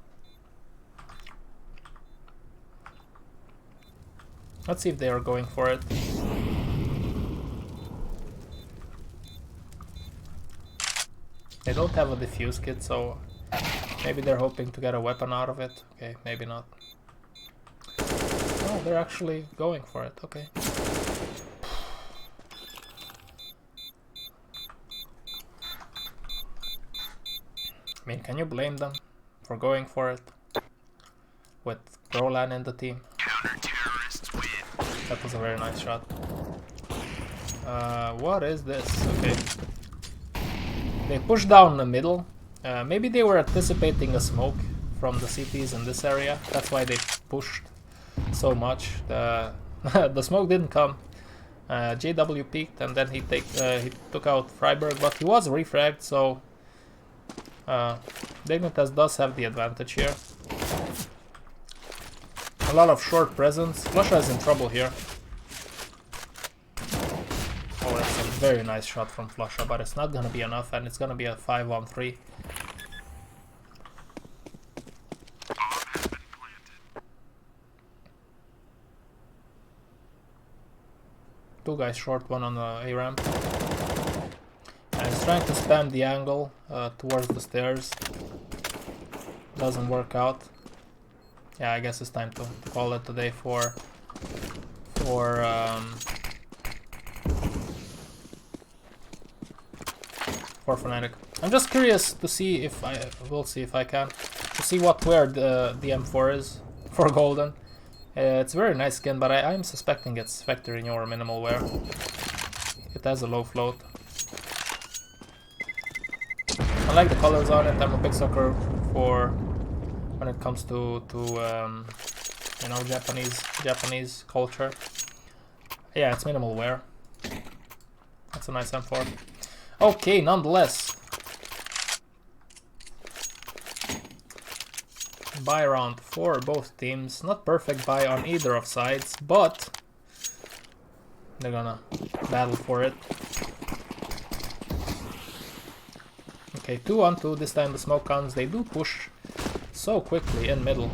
Let's see if they are going for it. They don't have a defuse kit, so maybe they're hoping to get a weapon out of it. Okay, maybe not. Oh, they're actually going for it. Okay. I mean, can you blame them for going for it with Roland in the team? That was a very nice shot. What is this? Okay. They pushed down the middle. Maybe they were anticipating a smoke from the CTs in this area. That's why they pushed so much. The smoke didn't come. JW peeked and then he took out Freiburg, but he was refragged, so DIGNITAS does have the advantage here. A lot of short presence. Flusha is in trouble here. Oh, that's a very nice shot from Flusha, but it's not gonna be enough, and it's gonna be a 5-on-3. Two guys short, one on the A ramp. And he's trying to spam the angle towards the stairs. Doesn't work out. Yeah, I guess it's time to call it today for Fnatic. I'm just curious to see if we'll see if I can to see where the M4 is for Golden. It's a very nice skin, but I'm suspecting it's factoring or minimal wear. It has a low float. I like the colors on it. I'm a big sucker for when it comes to you know, Japanese culture. Yeah, it's minimal wear. That's a nice M4. Okay, nonetheless. Buy round for both teams. Not perfect buy on either of sides, but they're gonna battle for it. Okay, 2-on-2. This time the smoke comes. They do push so quickly in middle.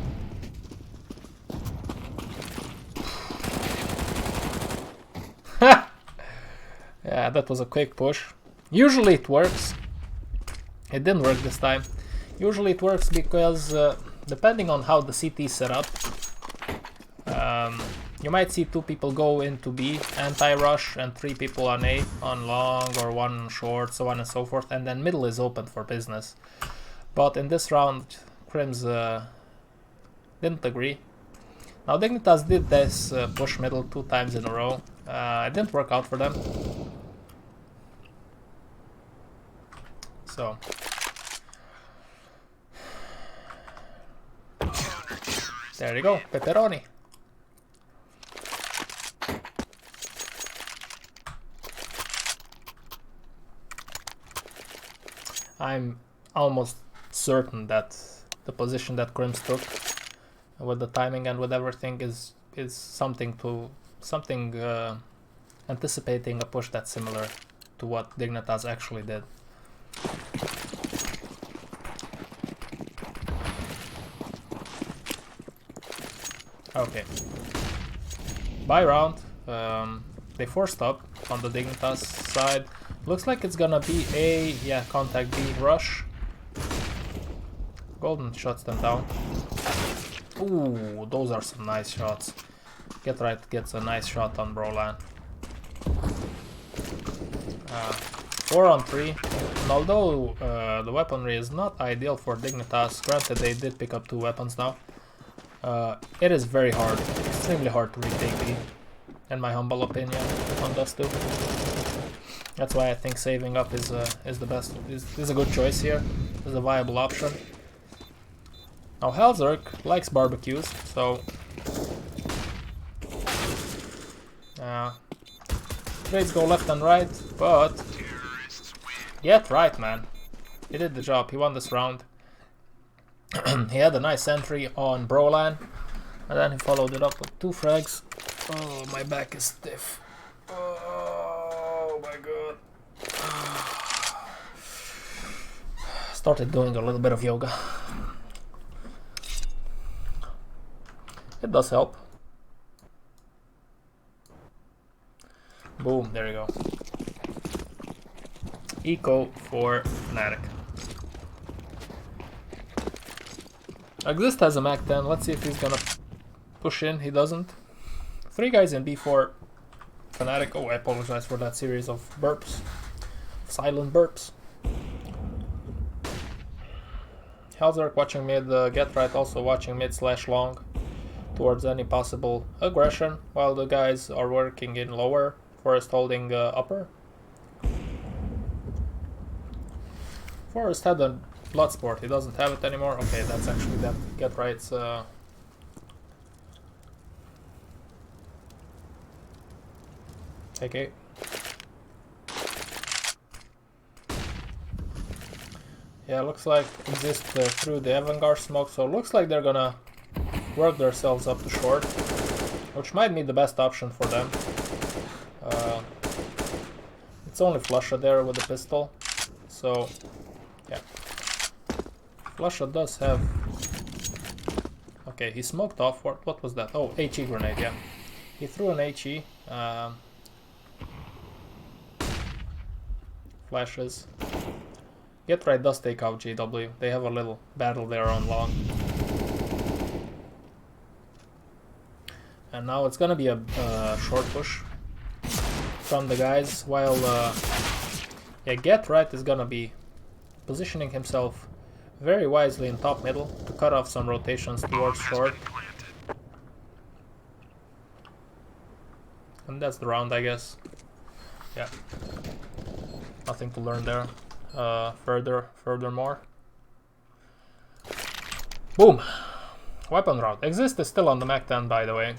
Yeah, that was a quick push. Usually it works. It didn't work this time. Usually it works because depending on how the CT is set up, you might see 2 people go into B, anti-rush, and 3 people on A, on long, or 1 short, so on and so forth, and then middle is open for business. But in this round, Crims didn't agree. Now DIGNITAS did this push middle 2 times in a row. It didn't work out for them. So there you go, pepperoni. I'm almost certain that the position that Crims took with the timing and with everything is something anticipating a push that's similar to what DIGNITAS actually did. Okay. Buy round. They forced up on the DIGNITAS side. Looks like it's gonna be a, yeah, contact B rush. Golden shuts them down. Ooh, those are some nice shots. Get right gets a nice shot on Brolan. 4 on 3. And although the weaponry is not ideal for Dignitas, granted they did pick up 2 weapons now, it is very hard, extremely hard to retake B, in my humble opinion, on Dust 2. That's why I think saving up is the best, is a good choice here, is a viable option. Now Hellzerk likes barbecues, so trades go left and right, but get right, man. He did the job, he won this round. He had a nice entry on Brolan, and then he followed it up with 2 frags. Oh, my back is stiff. Oh my god. Started doing a little bit of yoga. It does help. Boom, there you go. Eco for Fnatic. Exist has a Mac 10. Let's see if he's gonna push in. He doesn't. 3 guys in B4 Fnatic. Oh, I apologize for that series of burps. Silent burps. Hellzerk watching mid. Get right also watching mid / long towards any possible aggression, while the guys are working in lower. Forest holding upper. Forest had a Bloodsport, he doesn't have it anymore. Okay, that's actually that Get Right's okay. Yeah, looks like Exist through the Avantgarde smoke, so looks like they're gonna work themselves up to short, which might be the best option for them. It's only Flusha there with the pistol, so yeah. Flusha does have... Okay, he smoked off. What was that? Oh, HE grenade, yeah. He threw an HE. Flashes. Get Right does take out GW. They have a little battle there on long. And now it's gonna be a short push from the guys, while yeah, Get Right is gonna be positioning himself very wisely in top middle to cut off some rotations towards short. And that's the round, I guess. Yeah. Nothing to learn there. Furthermore. Boom! Weapon round. Exist is still on the Mac 10, by the way.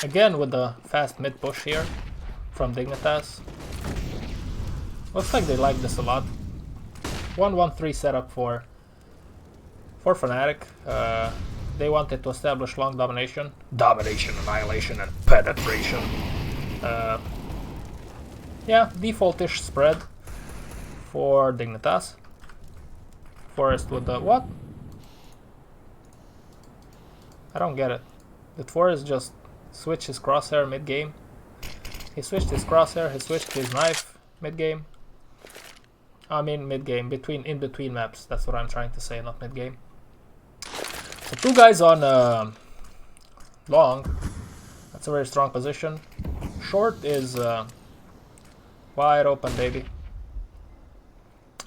Again with the fast mid push here from Dignitas. Looks like they like this a lot. 1-1-3 setup for Fnatic. They wanted to establish long domination. Domination, annihilation, and penetration. Yeah, default-ish spread for Dignitas. Forest with the... what? I don't get it. Did Forest just switch his crosshair mid-game? He switched his crosshair, he switched his knife mid-game. I mean mid-game, in between maps, that's what I'm trying to say, not mid-game. So 2 guys on long, that's a very strong position. Short is wide open, baby.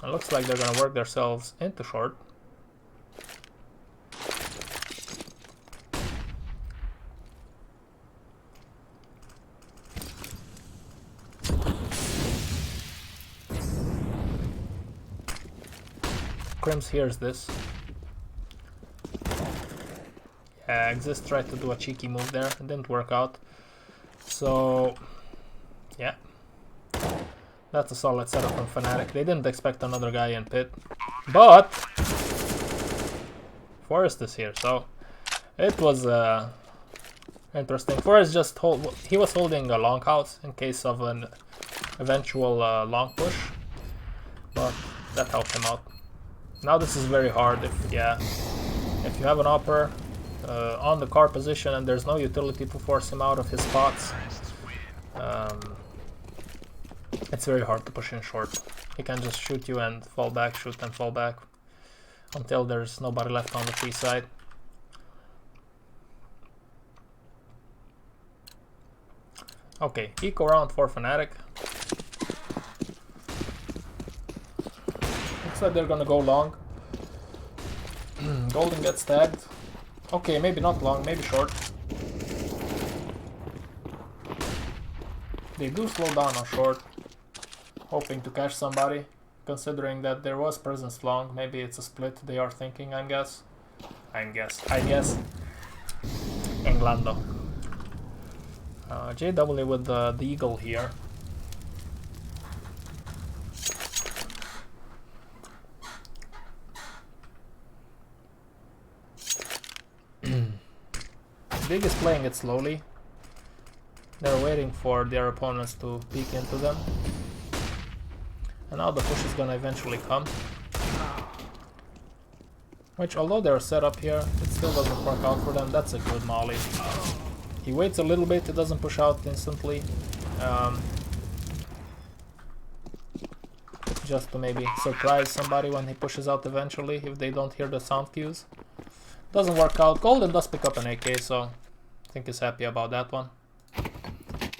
It looks like they're gonna work themselves into short. Crims hears this. Yeah, Exist tried to do a cheeky move there, it didn't work out. So, yeah. That's a solid setup from Fnatic. They didn't expect another guy in pit. But Forest is here, so it was interesting. Forest just he was holding a long house in case of an eventual long push, but that helped him out. Now this is very hard if you have an upper on the car position and there's no utility to force him out of his spots. It's very hard to push in short. He can just shoot you and fall back, shoot and fall back until there's nobody left on the free side. Okay, eco round for Fnatic. Looks like they're gonna go long. Golden gets tagged. Okay, maybe not long, maybe short. They do slow down on short, hoping to catch somebody. Considering that there was presence long, maybe it's a split they are thinking, I guess. I guess. Englando. JW with the eagle here. Big is playing it slowly. They're waiting for their opponents to peek into them. And now the push is gonna eventually come. Which, although they're set up here, it still doesn't work out for them. That's a good molly. He waits a little bit, it doesn't push out instantly. Just to maybe surprise somebody when he pushes out eventually, if they don't hear the sound cues. Doesn't work out. Golden does pick up an AK, so I think he's happy about that one.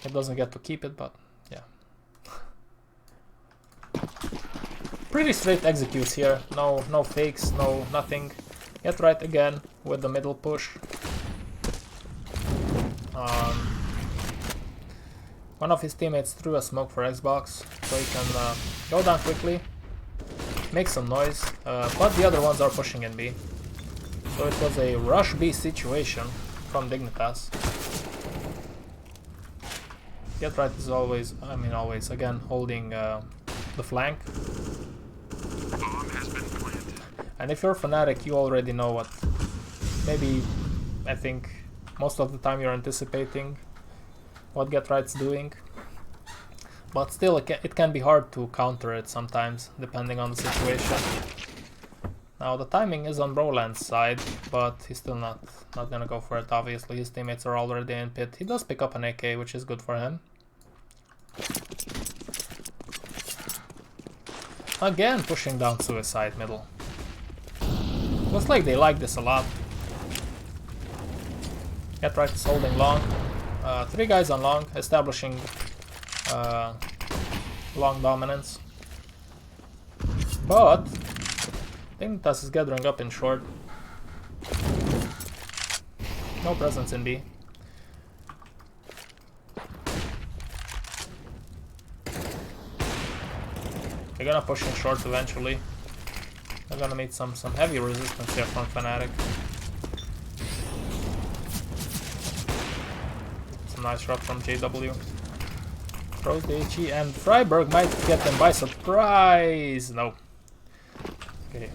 He doesn't get to keep it, but yeah. Pretty straight executes here. No fakes, no nothing. Get right again with the middle push. One of his teammates threw a smoke for Xbox, so he can go down quickly, make some noise, but the other ones are pushing in B. So it was a rush B situation from Dignitas. Get right is always, again, holding the flank. And if you're Fnatic, you already know what, maybe, I think, most of the time you're anticipating what Get Right's doing. But still, it can be hard to counter it sometimes, depending on the situation. Now the timing is on Broland's side, but he's still not gonna go for it, obviously. His teammates are already in pit. He does pick up an AK, which is good for him. Again, pushing down suicide middle. Looks like they like this a lot. Get Right is holding long. 3 guys on long, establishing long dominance. But Dignitas is gathering up in short. No presence in B. They're gonna push in short eventually. They're gonna meet some heavy resistance here from Fnatic. Some nice shot from JW. Throws the HE, and Freiburg might get them by surprise. No. Okay.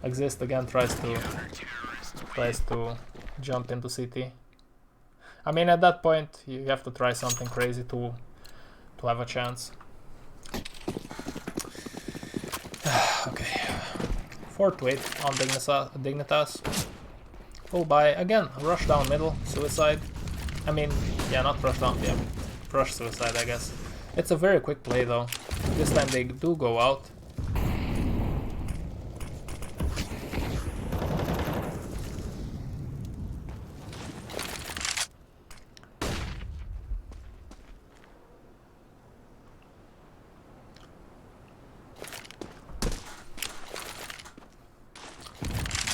Exist again tries to jump into CT. I mean, at that point you have to try something crazy to have a chance. Okay. 4-8 on Dignitas. Full buy again. Rush down middle. Suicide. I mean, yeah, not rush down. Yeah, rush suicide, I guess. It's a very quick play though. This time they do go out.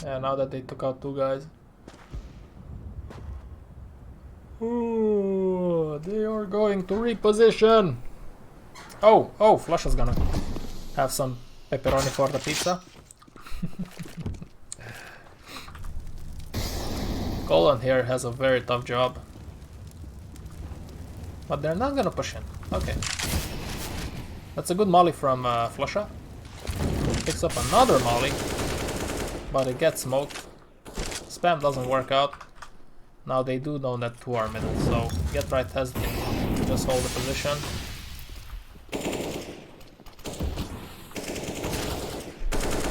Yeah, now that they took out 2 guys. Ooh, they are going to reposition. Oh, Flush is gonna have some pepperoni for the pizza. Colin here has a very tough job. But they're not gonna push in. Okay. That's a good molly from Flusha. Picks up another molly. But it gets smoked. Spam doesn't work out. Now they do know that 2 are middle, so Get Right has to just hold the position.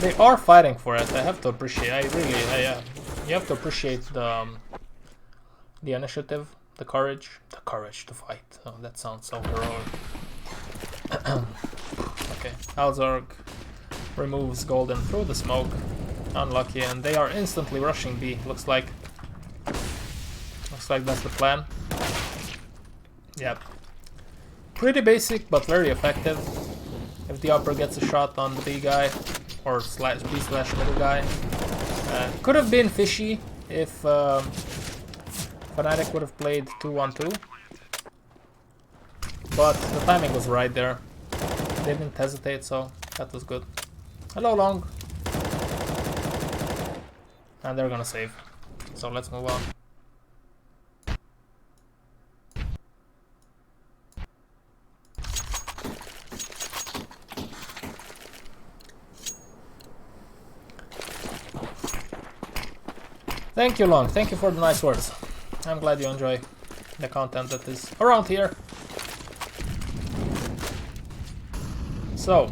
They are fighting for it. I have to appreciate. You have to appreciate the initiative, the courage to fight. Oh, that sounds so heroic. Okay, Alzarg removes Golden through the smoke. Unlucky, and they are instantly rushing B. Looks like that's the plan. Yep. Pretty basic, but very effective. If the upper gets a shot on the B guy, or B/middle guy. Could have been fishy if fnatic would have played 2-1-2. But the timing was right there. They didn't hesitate, so that was good. Hello, long. And they're gonna save. So let's move on. Thank you, Long. Thank you for the nice words. I'm glad you enjoy the content that is around here. So,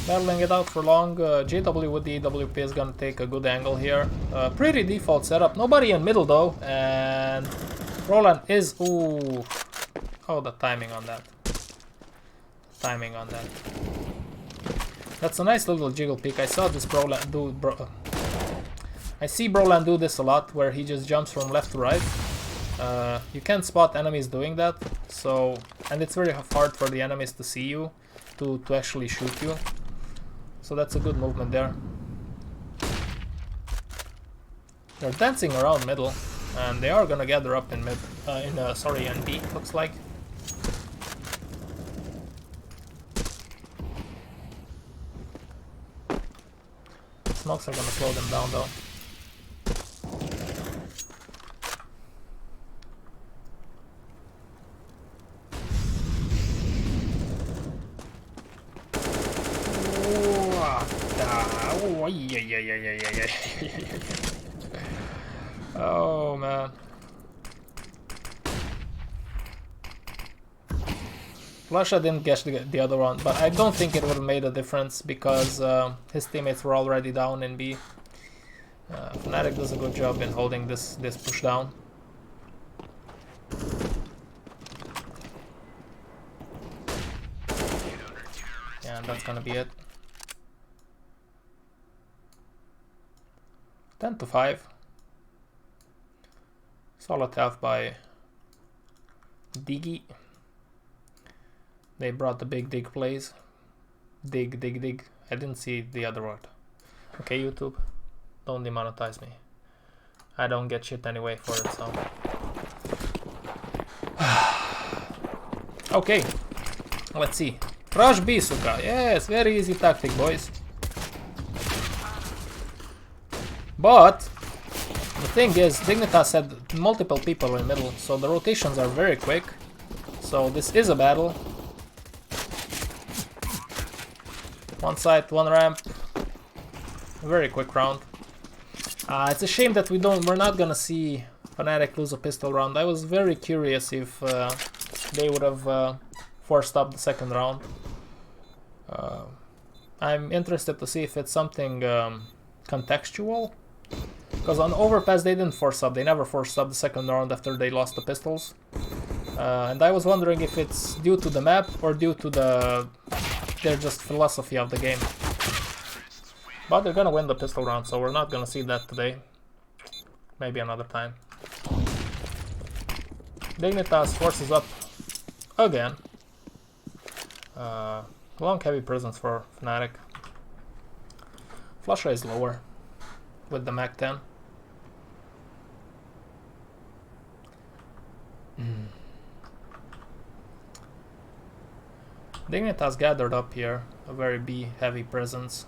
battling it out for long. JW with the EWP is gonna take a good angle here. Pretty default setup. Nobody in middle though, and Roland is... Ooh. Oh, the timing on that. Timing on that. That's a nice little jiggle peek. I saw this Roland do... I see Broland do this a lot, where he just jumps from left to right. You can't spot enemies doing that, so... And it's very hard for the enemies to see you, to actually shoot you. So that's a good movement there. They're dancing around middle, and they are gonna gather up in mid... in B, looks like. Smokes are gonna slow them down though. Oh man. Flasha didn't catch the other one, but I don't think it would have made a difference because his teammates were already down in B. fnatic does a good job in holding this push down. Yeah, and that's gonna be it. 10-5. Solid half by Diggy. They brought the big dig plays. Dig, dig, dig. I didn't see the other word. Okay, YouTube, don't demonetize me. I don't get shit anyway for it, so. Okay, let's see. Rush B, Suka. Yes, very easy tactic, boys. But the thing is, Dignitas had multiple people in middle, so the rotations are very quick. So this is a battle. One side, one ramp. Very quick round. It's a shame that we're not gonna see fnatic lose a pistol round. I was very curious if they would have forced up the second round. I'm interested to see if it's something contextual. Because on Overpass they didn't force up, they never forced up the second round after they lost the pistols. And I was wondering if it's due to the map or due to their just philosophy of the game. But they're gonna win the pistol round, so we're not gonna see that today. Maybe another time. Dignitas forces up again. Long heavy presence for fnatic. Flusha is lower with the Mac 10. Dignitas gathered up here, a very B heavy presence.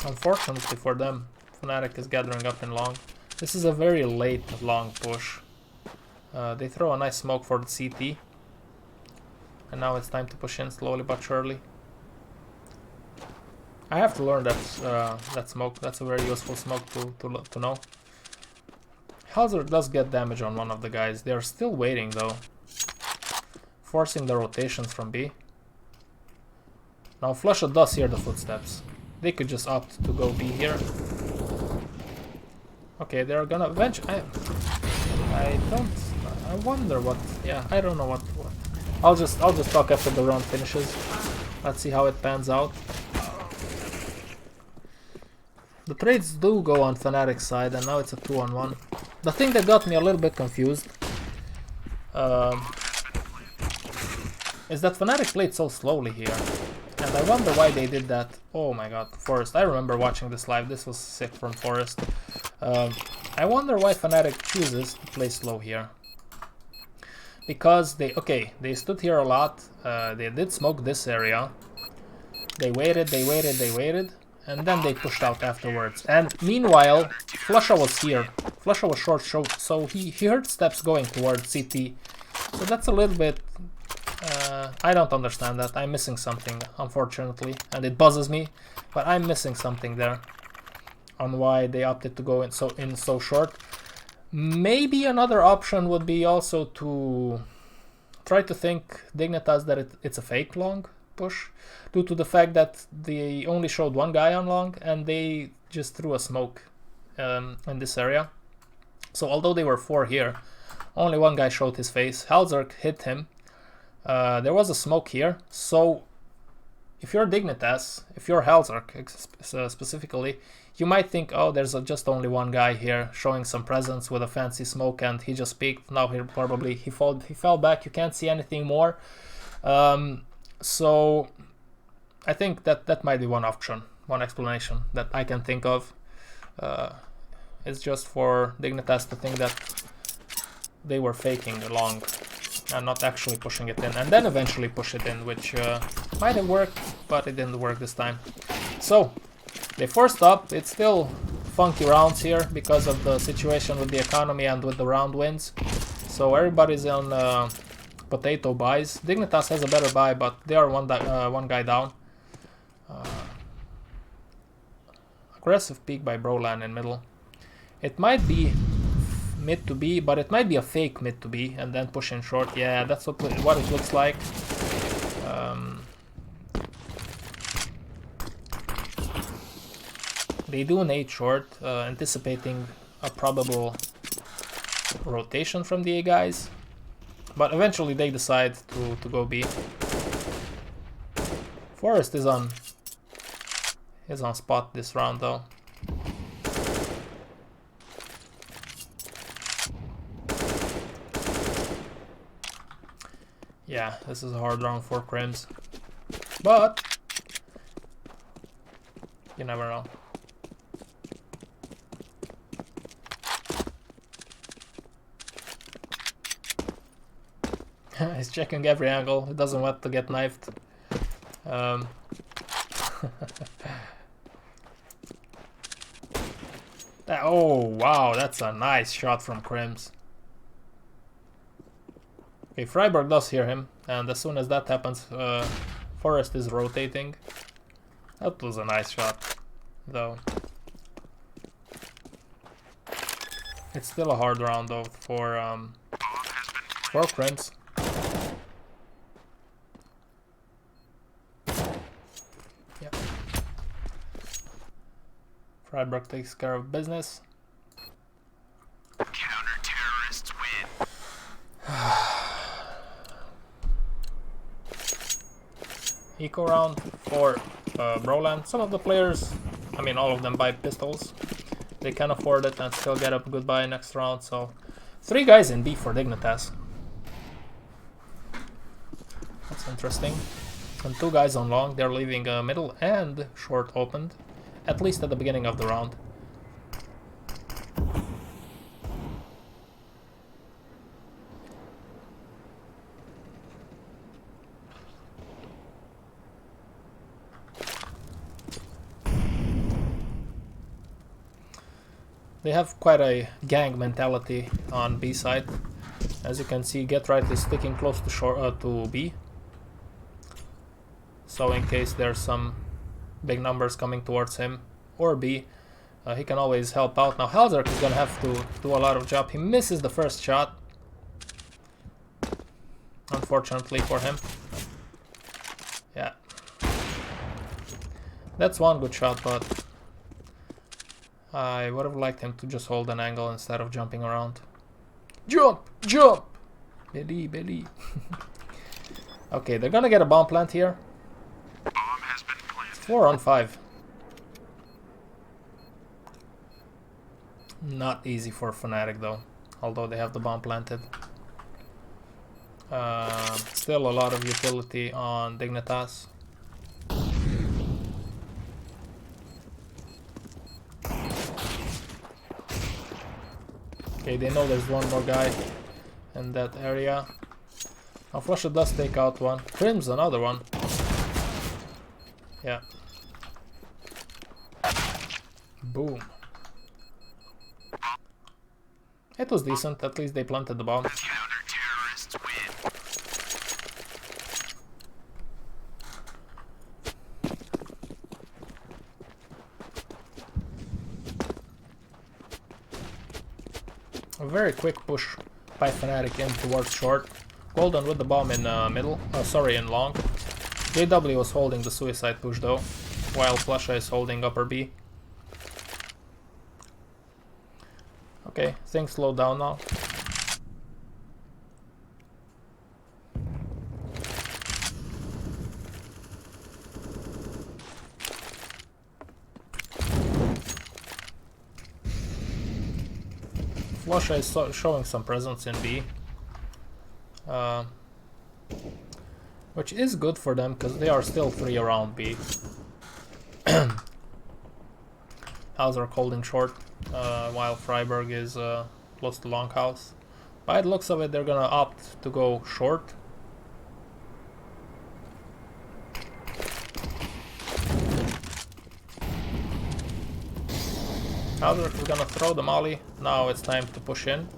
Unfortunately for them, fnatic is gathering up in long. This is a very late long push. They throw a nice smoke for the CT. And now it's time to push in slowly but surely. I have to learn that smoke. That's a very useful smoke to know. Halzer does get damage on one of the guys. They are still waiting though. forcing the rotations from B. Now Flusha does hear the footsteps. They could just opt to go B here. Okay, they're gonna eventually. I wonder what. Yeah, I don't know what. I'll just talk after the round finishes. Let's see how it pans out. The trades do go on Fnatic's side, and now it's a 2-on-1. The thing that got me a little bit confused is that Fnatic played so slowly here. And I wonder why they did that. Oh my god, Forest. I remember watching this live. This was sick from Forest. I wonder why Fnatic chooses to play slow here. Because they stood here a lot. They did smoke this area. They waited, and then they pushed out afterwards. And meanwhile, Flusha was here. Flusha was short, so he heard steps going towards CT. So that's a little bit... I don't understand that. I'm missing something, unfortunately, and it buzzes me. But I'm missing something there on why they opted to go in so short. Maybe another option would be also to try to think Dignitas that it's a fake long push, due to the fact that they only showed one guy on long and they just threw a smoke in this area. So although they were 4 here, only one guy showed his face. Halzerk hit him. There was a smoke here, so if you're Dignitas, if you're Halzerk specifically, you might think, oh, there's just only one guy here showing some presence with a fancy smoke, and he just peeked. Now he fell back. You can't see anything more. So I think that might be one option, one explanation that I can think of. It's just for Dignitas to think that they were faking along and not actually pushing it in, and then eventually push it in, which might have worked, but it didn't work this time. So they forced up. It's still funky rounds here because of the situation with the economy and with the round wins. So everybody's on potato buys. Dignitas has a better buy, but they are one guy down. Aggressive peek by Brolan in middle. It might be mid to B, but it might be a fake mid to B and then push in short. Yeah, that's what it looks like. They do nade short, anticipating a probable rotation from the A guys, but eventually they decide to go B. Forest is on spot this round though. Yeah, this is a hard round for Crims, but you never know. He's checking every angle. He doesn't want to get knifed. Oh wow, that's a nice shot from Crims. Okay, Freiburg does hear him, and as soon as that happens, Forest is rotating. That was a nice shot, though. It's still a hard round though for Crims. Yeah. Freiburg takes care of business. Counter-terrorists win. Eco round for Brolan. Some of the players, I mean all of them, buy pistols. They can afford it and still get a good buy next round. So 3 guys in B for Dignitas. That's interesting. And 2 guys on long. They're leaving middle and short opened, at least at the beginning of the round. They have quite a gang mentality on B side. As you can see, Get Right is sticking close to B. So in case there's some big numbers coming towards him or B, he can always help out. Now Halzerk is gonna have to do a lot of job. He misses the first shot. unfortunately for him. Yeah. That's one good shot, but I would have liked him to just hold an angle instead of jumping around. Jump! Jump! Belly, belly. Okay, they're gonna get a bomb plant here. Bomb has been planted. 4 on 5. Not easy for Fnatic though, although they have the bomb planted. Still a lot of utility on Dignitas. Okay, they know there's one more guy in that area. Now Flusher does take out one. Crim's another one. Yeah. Boom. It was decent, at least they planted the bomb. Counter-terrorists win. A very quick push by Fnatic in towards short. Golden with the bomb in middle, sorry, in long. JW was holding the suicide push though, while Flusha is holding upper B. Okay, things slow down now. Flusha is showing some presence in B. Which is good for them because they are still 3 around B. Hauser holding short while Freiburg is close to long house. By the looks of it, they're gonna opt to go short. Hauser is gonna throw the molly. Now it's time to push in.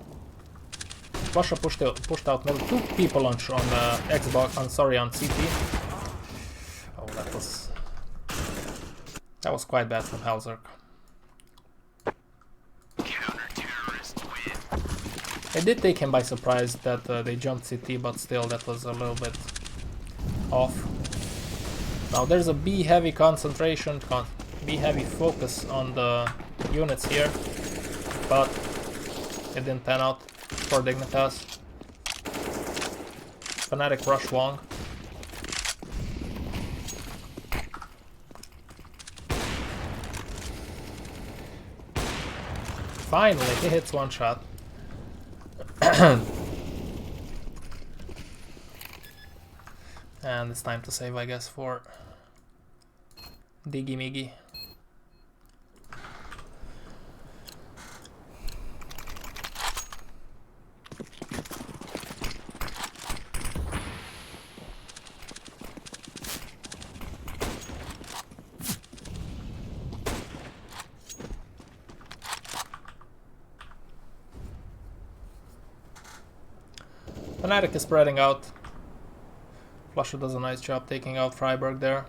Flusha pushed out middle. 2 people on Xbox. On CT. Oh, that was quite bad from Hauser. It did take him by surprise that they jumped CT, but still that was a little bit off. Now there's a B heavy concentration, B heavy focus on the units here, but it didn't pan out for Dignitas. Fnatic rush long. Finally, he hits one shot. And it's time to save, I guess, for Diggy Miggy. Fnatic is spreading out. Flusher does a nice job taking out Freiburg there.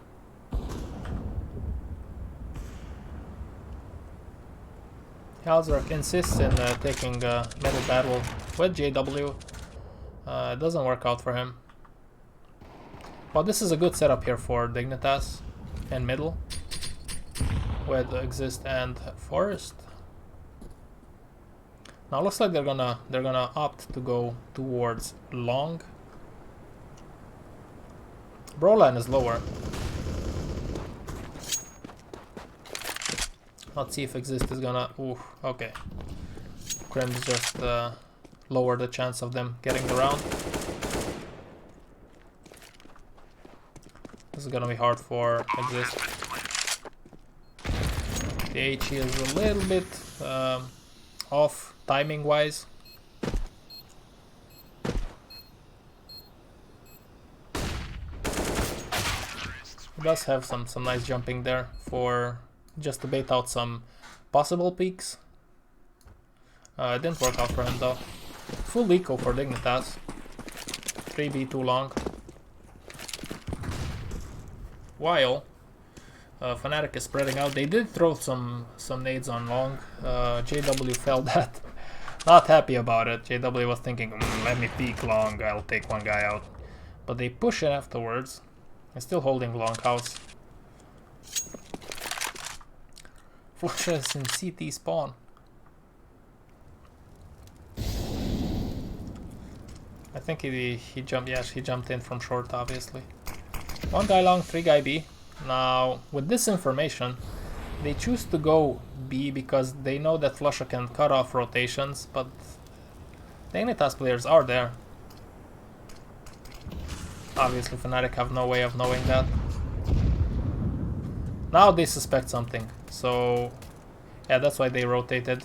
Halzrak insists in taking middle battle with JW. It doesn't work out for him. But this is a good setup here for Dignitas in middle with Exist and Forest. Now looks like they're gonna opt to go towards long. Broline is lower. Let's see if Exist is gonna. Ooh, okay. Crim's just lower the chance of them getting the round. This is gonna be hard for Exist. The HE is a little bit off timing wise. He does have some nice jumping there for just to bait out some possible peaks. It didn't work out for him though. Full eco for Dignitas. 3B too long. While Fnatic is spreading out, they did throw some nades on long. JW felt that. Not happy about it. JW was thinking, let me peek long, I'll take one guy out. but they push it afterwards. I'm still holding long house. Flushes in CT spawn. I think he jumped. Yes, he jumped in from short, obviously. One guy long, 3 guy B. Now, with this information, they choose to go B because they know that Flusha can cut off rotations, but the DIGNITAS players are there. Obviously, fnatic have no way of knowing that. Now they suspect something, so yeah, that's why they rotated.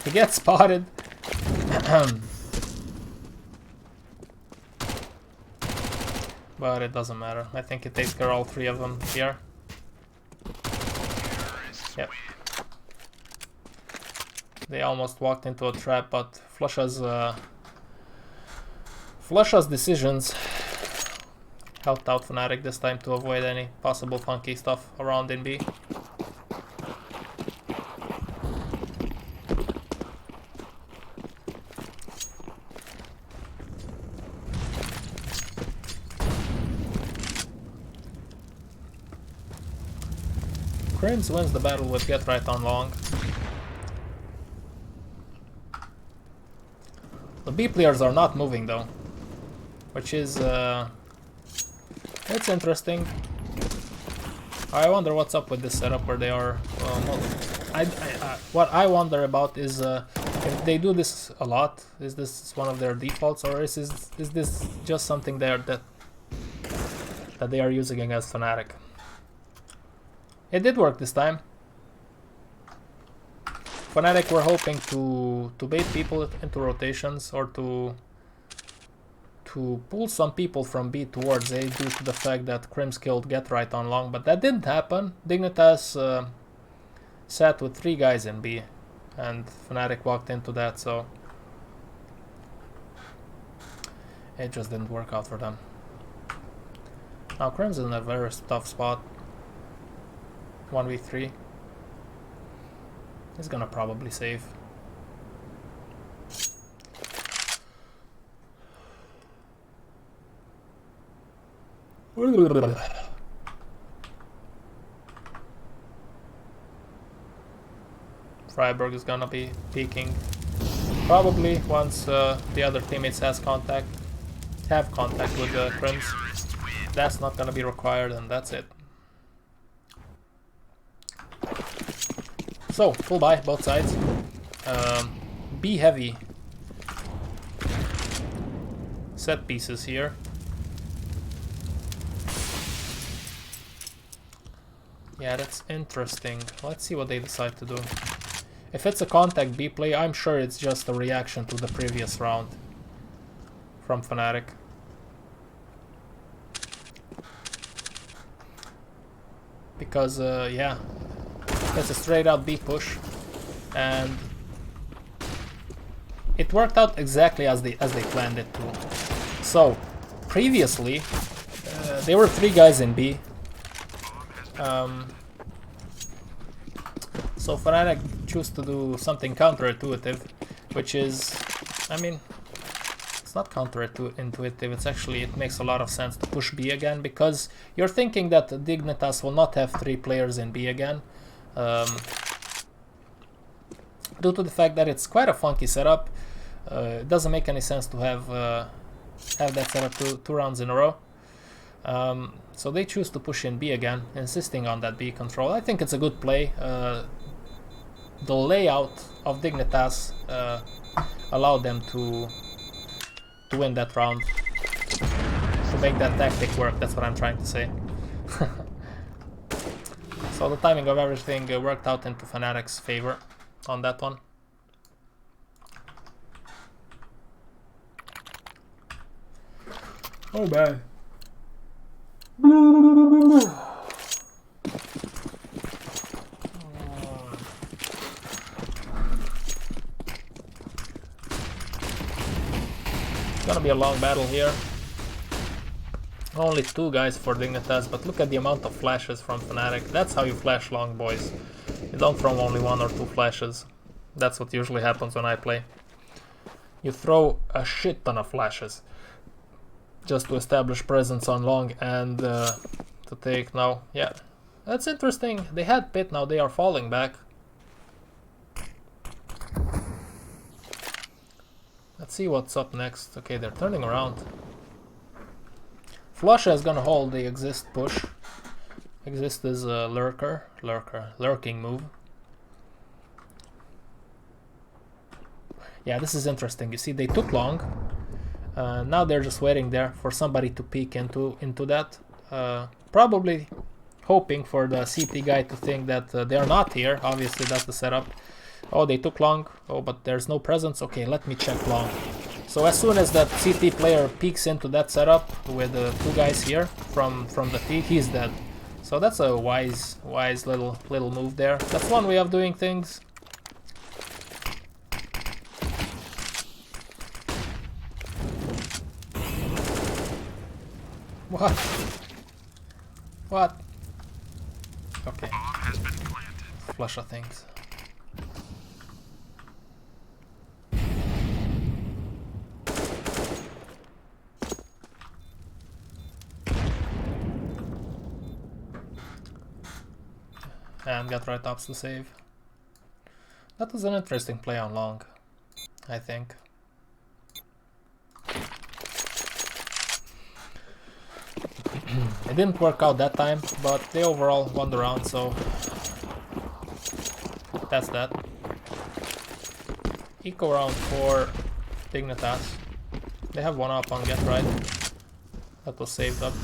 He gets spotted. But it doesn't matter. I think it takes care of all 3 of them here. Yep. They almost walked into a trap, but Flusha's decisions helped out fnatic this time to avoid any possible funky stuff around in B. Crims wins the battle with Get Right on long. The B players are not moving though, which is it's interesting. I wonder what's up with this setup where they are. What I wonder about is if they do this a lot. Is this one of their defaults, or is this just something there that they are using against fnatic? It did work this time. fnatic were hoping to bait people into rotations or to pull some people from B towards A due to the fact that Crims killed Get Right on long, but that didn't happen. DIGNITAS sat with 3 guys in B, and fnatic walked into that, so it just didn't work out for them. Now Crims is in a very tough spot. 1v3. He's gonna probably save. Freiburg is gonna be peeking probably once the other teammates have contact with the Crims. That's not gonna be required, and that's it. So, full buy, both sides. B heavy set pieces here. Yeah, that's interesting. Let's see what they decide to do. If it's a contact B play, I'm sure it's just a reaction to the previous round from fnatic. Because, yeah. It's a straight out B push, and it worked out exactly as they planned it to. So previously there were 3 guys in B, so fnatic choose to do something counterintuitive, which is, I mean, it's not counterintuitive, it's actually, it makes a lot of sense to push B again, because you're thinking that DIGNITAS will not have 3 players in B again. Due to the fact that it's quite a funky setup, it doesn't make any sense to have that setup 2 rounds in a row. So they choose to push in B again, insisting on that B control. I think it's a good play. The layout of DIGNITAS allowed them to win that round, to make that tactic work. That's what I'm trying to say. So the timing of everything worked out into fnatic's favor on that one. Oh man. It's gonna be a long battle here. Only 2 guys for DIGNITAS, but look at the amount of flashes from fnatic. That's how you flash long, boys. You don't throw only 1 or 2 flashes. That's what usually happens when I play. You throw a shit ton of flashes. just to establish presence on long and to take now. Yeah, that's interesting. They had pit, now they are falling back. Let's see what's up next. Okay, they're turning around. Flusha is gonna hold the exist push. Exist is a lurking move. Yeah, this is interesting. You see, they took long. Now they're just waiting there for somebody to peek into that. Probably hoping for the CT guy to think that they're not here. Obviously, that's the setup. Oh, they took long. Oh, but there's no presence. Okay, let me check long. So as soon as that CT player peeks into that setup with the two guys here from the T, he's dead. So that's a wise little move there. That's one way of doing things. What? What? Okay. Flusha things. And got right ups to save. That was an interesting play on long, I think. It didn't work out that time, but they overall won the round, so that's that. Eco round for Dignitas. They have one up on get right. That was saved up.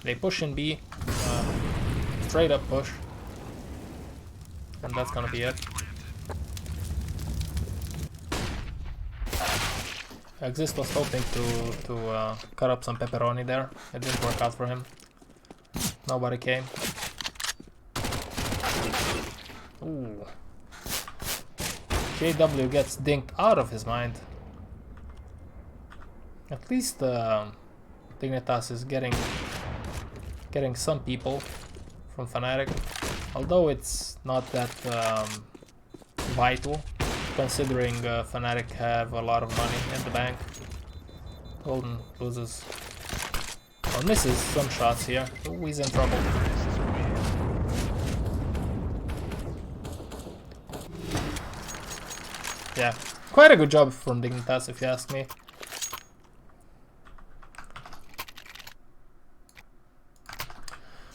They push in B. Straight up push. And that's gonna be it. Exist was hoping to cut up some pepperoni there. It didn't work out for him. Nobody came. Ooh. JW gets dinked out of his mind. At least Dignitas is getting some people from Fnatic, although it's not that vital, considering Fnatic have a lot of money in the bank. Golden loses or misses some shots here. Ooh, he's in trouble. Yeah, quite a good job from Dignitas if you ask me.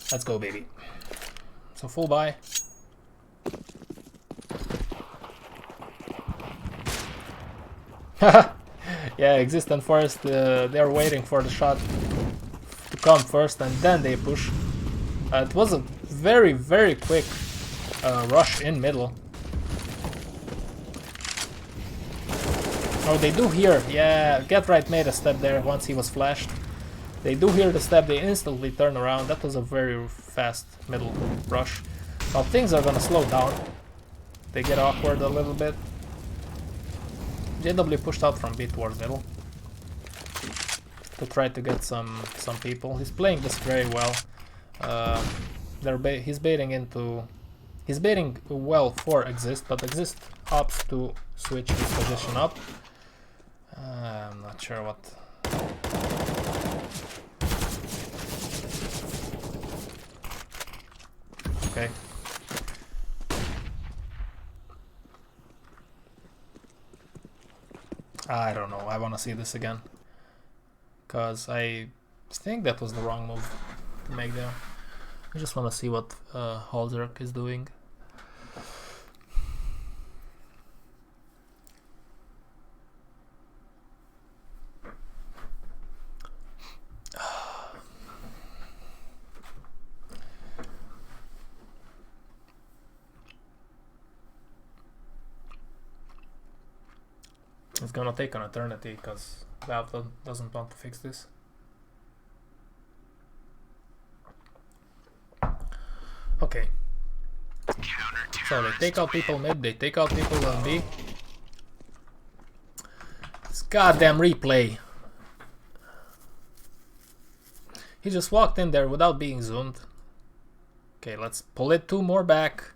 Let's go, baby. So full buy. Yeah, Exist and Forest, they're waiting for the shot to come first and then they push. It was a very, very quick rush in middle. Oh, they do hear. Yeah, Get Right made a step there once he was flashed. They do hear the step, they instantly turn around. That was a very fast middle rush. Now things are gonna slow down. They get awkward a little bit. JW pushed out from B towards middle to try to get some people. He's playing this very well. He's baiting well for Exist, but Exist opts to switch his position up. I'm not sure what. Okay. I don't know. I want to see this again. Because I think that was the wrong move to make there. I just want to see what Halzerk is doing. It's gonna take an eternity because Valve doesn't want to fix this. Okay. So they take out people mid, they take out people on B. This goddamn replay. He just walked in there without being zoomed. Okay, let's pull it 2 more back.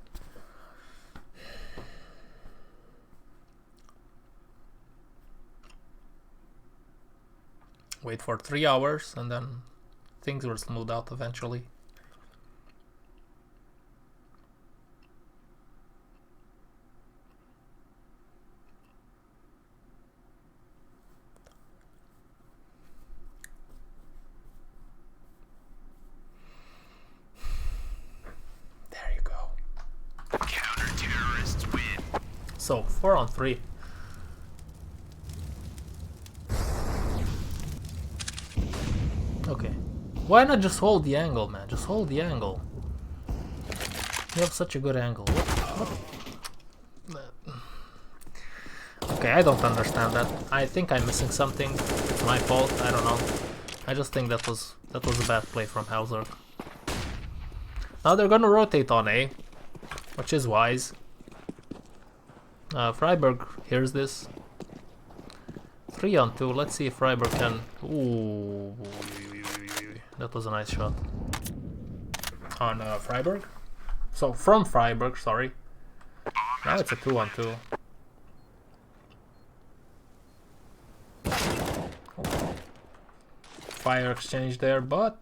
Wait for 3 hours and then things will smooth out eventually. There you go. Counter-terrorists win. So 4 on 3. Okay. Why not just hold the angle, man? Just hold the angle. You have such a good angle. What? Okay, I don't understand that. I think I'm missing something. It's my fault. I don't know. I just think that was a bad play from Hauser. Now they're gonna rotate on A, which is wise. Freiburg hears this. 3 on 2. Let's see if Freiburg can. Ooh, that was a nice shot on Freiburg. So from Freiburg, sorry. Now it's a 2 on 2. Fire exchange there, but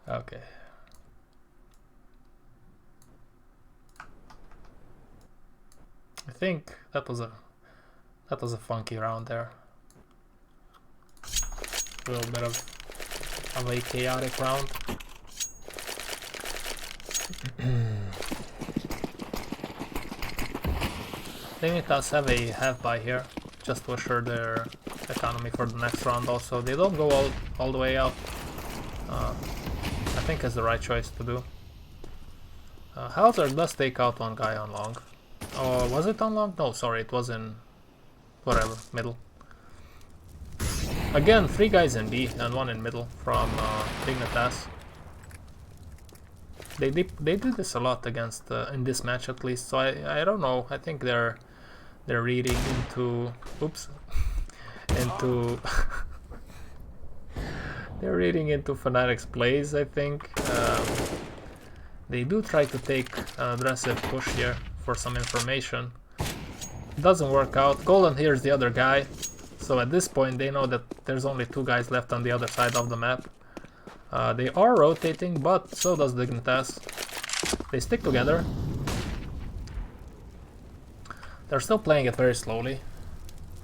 okay. I think that was a funky round there. A little bit of a chaotic round. DIGNITAS have a half buy here, just to assure their economy for the next round also. They don't go all the way out. I think it's the right choice to do. Hauser does take out one guy on long. Oh, was it on long? No, sorry, it was in whatever, middle. Again, 3 guys in B and 1 in middle from DIGNITAS. They did this a lot against in this match at least. So I don't know. I think they're reading into into they're reading into fnatic's plays. I think they do try to take an aggressive push here for some information. It doesn't work out. Golden here's the other guy. So at this point they know that there's only 2 guys left on the other side of the map. They are rotating, but so does DIGNITAS. They stick together. They're still playing it very slowly,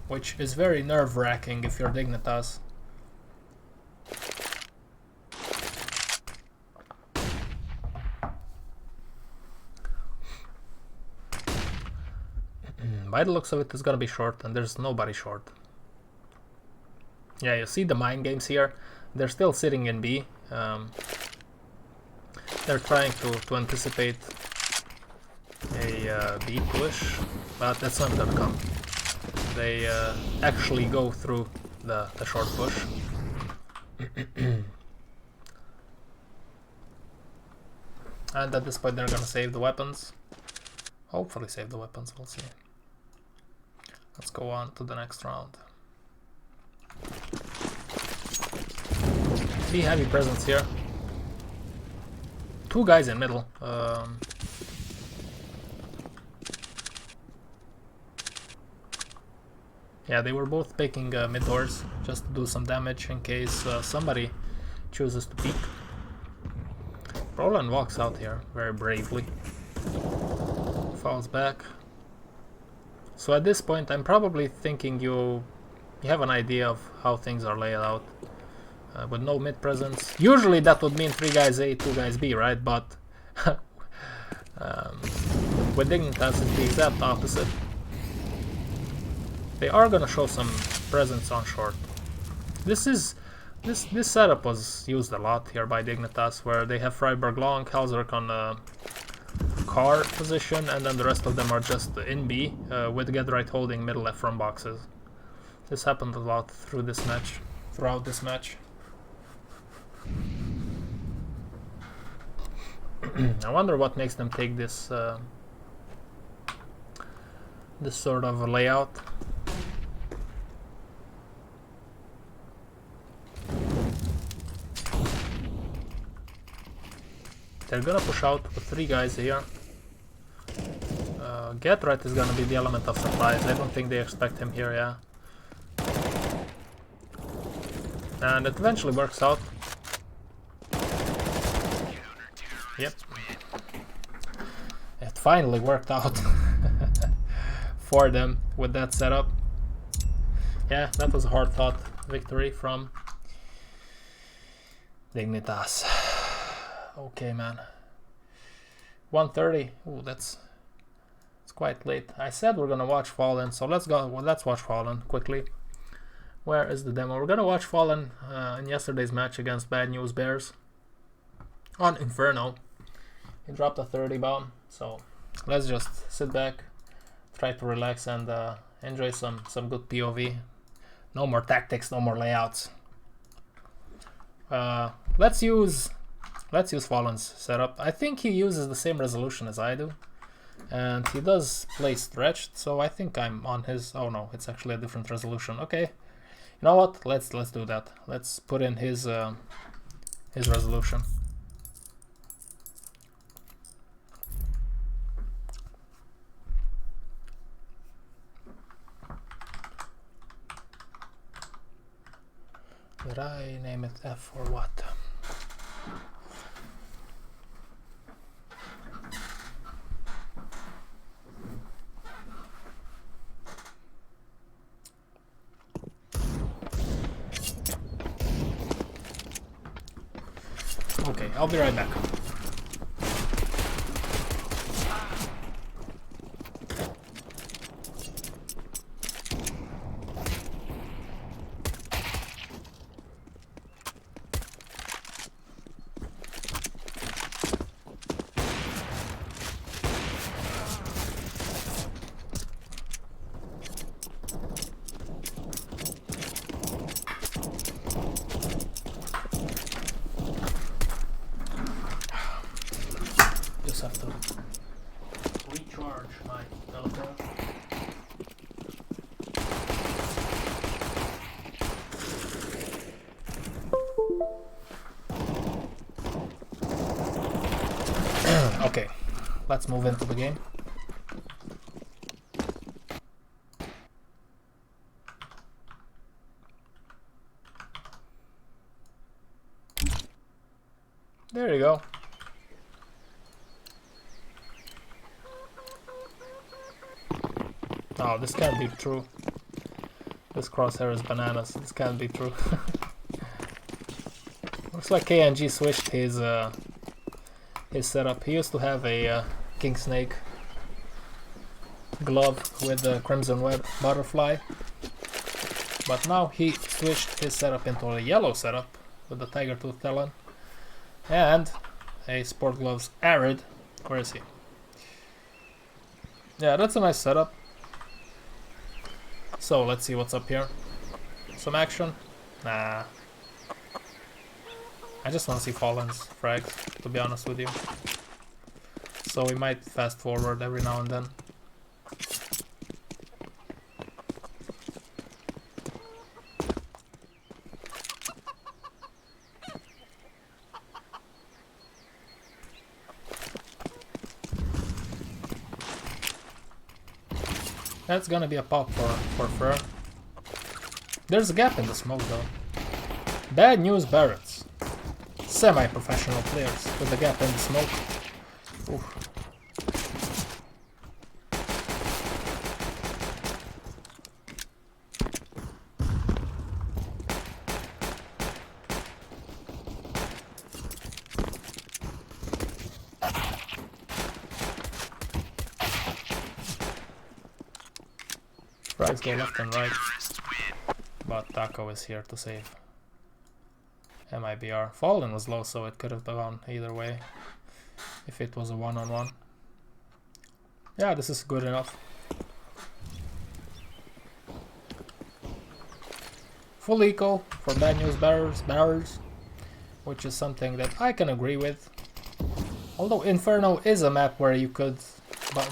which is very nerve-wracking if you're DIGNITAS. By the looks of it, it's gonna be short, and there's nobody short. Yeah, you see the mind games here. They're still sitting in B. They're trying to anticipate a B push, but that's not gonna come. They actually go through the short push. And at this point they're gonna save the weapons. Hopefully save the weapons, we'll see. Let's go on to the next round. B heavy presence here. 2 guys in middle. Yeah, they were both picking mid doors just to do some damage in case somebody chooses to peek. Roland walks out here very bravely. Falls back. So at this point I'm probably thinking you have an idea of how things are laid out. With no mid presence. Usually that would mean 3 guys A, 2 guys B, right? But with DIGNITAS it's the exact opposite. They are gonna show some presence on short. This setup was used a lot here by DIGNITAS, where they have Freiburg long, Halzerk on the car position, and then the rest of them are just in B, with Gedrite holding middle left from boxes. This happened a lot throughout this match. I wonder what makes them take this this sort of a layout. They're gonna push out with 3 guys here. Get right is gonna be the element of surprise. I don't think they expect him here, yeah. And it eventually works out. Yep. It finally worked out for them with that setup. Yeah, that was a hard-fought victory from Dignitas. Okay, man. 1:30. Ooh, it's quite late. I said we're gonna watch Fallen, so let's go. Well, let's watch Fallen quickly. Where is the demo? We're gonna watch Fallen in yesterday's match against Bad News Bears on Inferno. He dropped a 30 bomb, so let's just sit back, try to relax, and enjoy some good POV. No more tactics, no more layouts. Let's use Fallen's setup. I think he uses the same resolution as I do, and he does play stretched, so I think I'm on his. Oh no, it's actually a different resolution. Okay, you know what? Let's do that. Let's put in his resolution. Did I name it F or what? Okay, I'll be right back. Have to recharge my telephone. Okay, let's move into the game. There you go. Oh, this can't be true. This crosshair is bananas. This can't be true. Looks like KNG switched his setup. He used to have a King Snake glove with the Crimson Web butterfly, but now he switched his setup into a yellow setup with the Tiger Tooth Talon and a Sport Gloves Arid. Where is he? Yeah, that's a nice setup. So let's see what's up here. Some action? Nah. I just want to see Fallen's frags, to be honest with you. So we might fast forward every now and then. That's gonna be a pop for Fur. There's a gap in the smoke though. Bad News Barretts. Semi-professional players with a gap in the smoke. Oof. Frags go left and right, but Taco is here to save. MIBR. Fallen was low, so it could have gone either way if it was a one-on-one. Yeah, this is good enough. Full eco for Bad News barrels, which is something that I can agree with. Although Inferno is a map where you could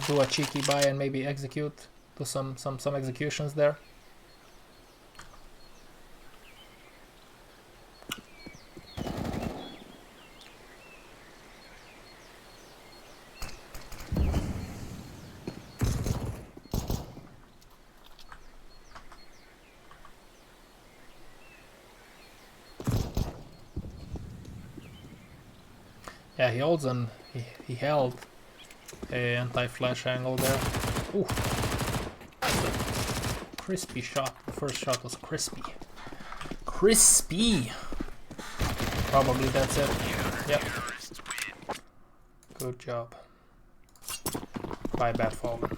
do a cheeky buy and maybe execute, do some executions there. Yeah, he holds an he held a anti-flash angle there. Ooh, that's a crispy shot. The first shot was crispy. Crispy. Probably that's it. Yep. Good job. Bye, bad Fallen.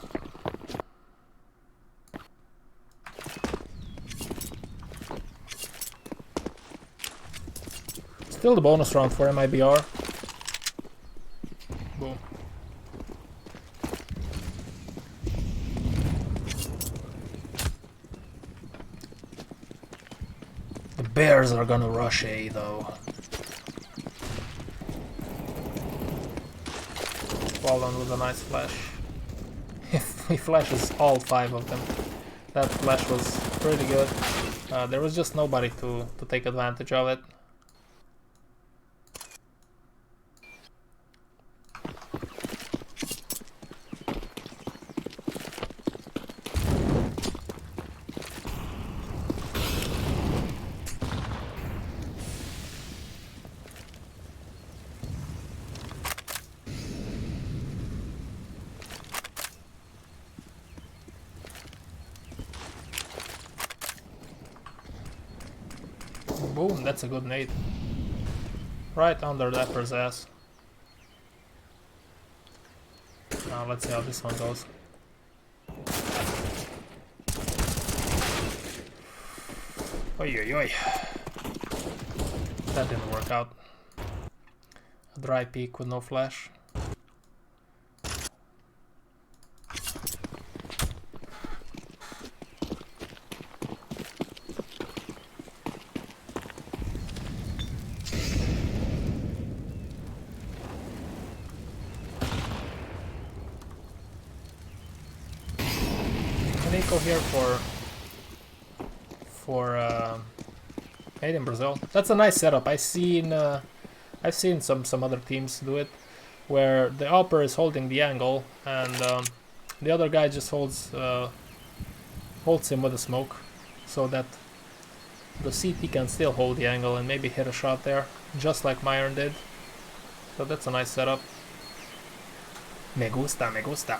Still the bonus round for MIBR. Boom. The Bears are gonna rush A though. Fallen with a nice flash. If he flashes all 5 of them. That flash was pretty good. There was just nobody to take advantage of it. Boom, that's a good nade. Right under the upper's ass. Now let's see how this one goes. Oi oi oi. That didn't work out. A dry peek with no flash. Nico here for made in Brazil. That's a nice setup. I've seen some other teams do it, where the upper is holding the angle and the other guy just holds him with a smoke, so that the CT can still hold the angle and maybe hit a shot there, just like Myron did. So that's a nice setup. Me gusta, me gusta.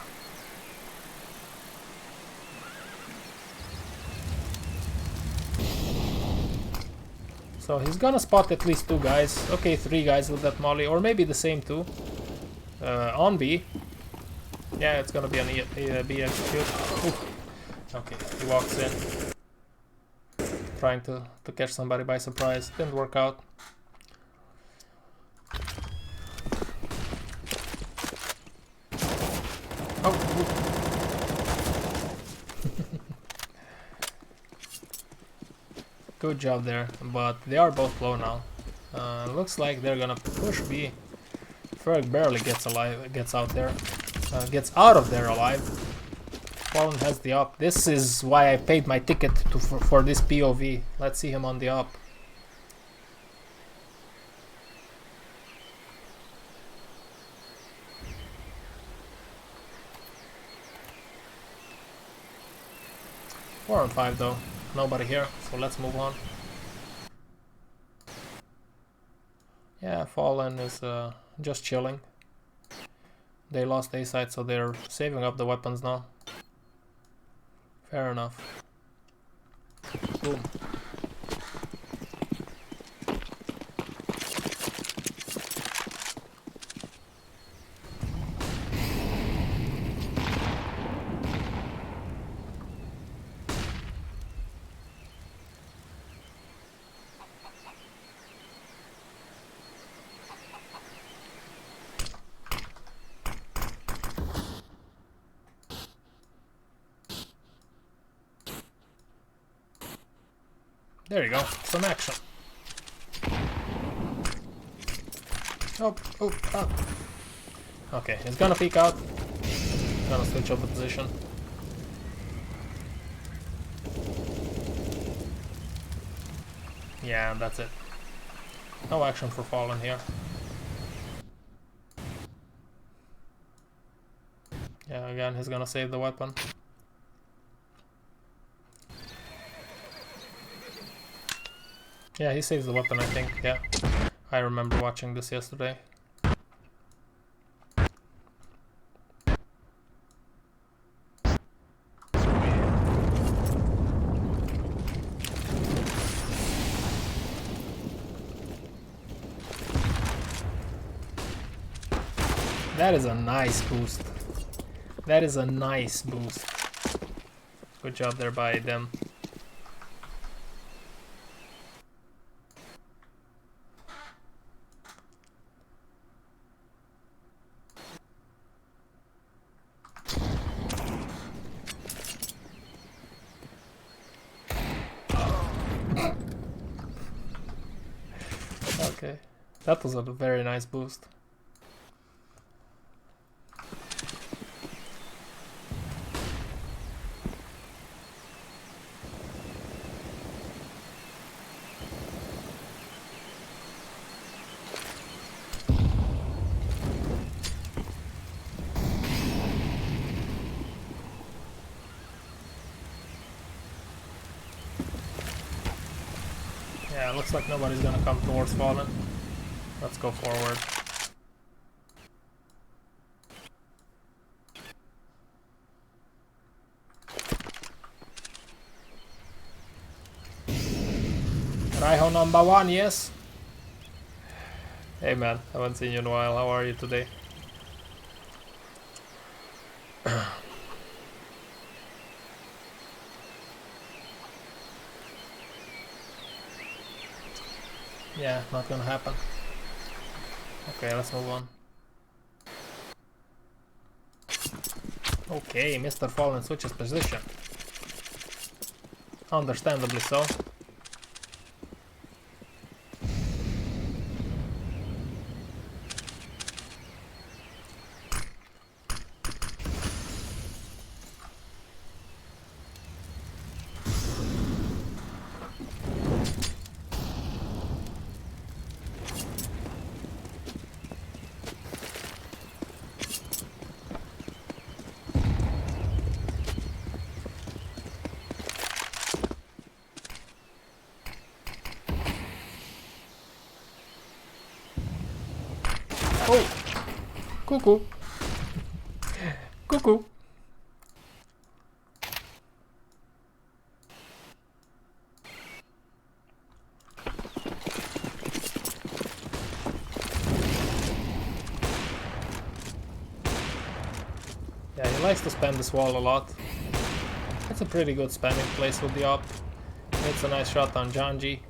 So he's gonna spot at least 2 guys. Okay, 3 guys with that molly, or maybe the same 2. On B. Yeah, it's gonna be an B execute. Ooh. Okay, he walks in. Trying to catch somebody by surprise. Didn't work out. Oh, good job there, but they are both low now. Looks like they're gonna push B. Ferg barely gets out of there alive. Fallen has the op. This is why I paid my ticket for this POV. Let's see him on the op. Four on 5 though. Nobody here, so let's move on. Yeah, Fallen is just chilling. They lost A side, so they're saving up the weapons now. Fair enough. Boom. There you go, some action. Oh, oh, oh. Okay, he's gonna peek out. He's gonna switch up the position. Yeah, that's it. No action for Fallen here. Yeah, again, he's gonna save the weapon. Yeah, he saves the weapon, I think, yeah. I remember watching this yesterday. That is a nice boost. That is a nice boost. Good job there by them. Okay, that was a very nice boost. Yeah, looks like nobody's gonna come towards Fallen. Let's go forward. Raiho number 1, yes? Hey man, haven't seen you in a while. How are you today? Yeah, not gonna happen. Okay, let's move on. Okay, Mr. Fallen switches position. Understandably so. Oh! Cuckoo! Cuckoo! Yeah, he likes to spam this wall a lot. That's a pretty good spamming place with the op. It's a nice shot on Janji.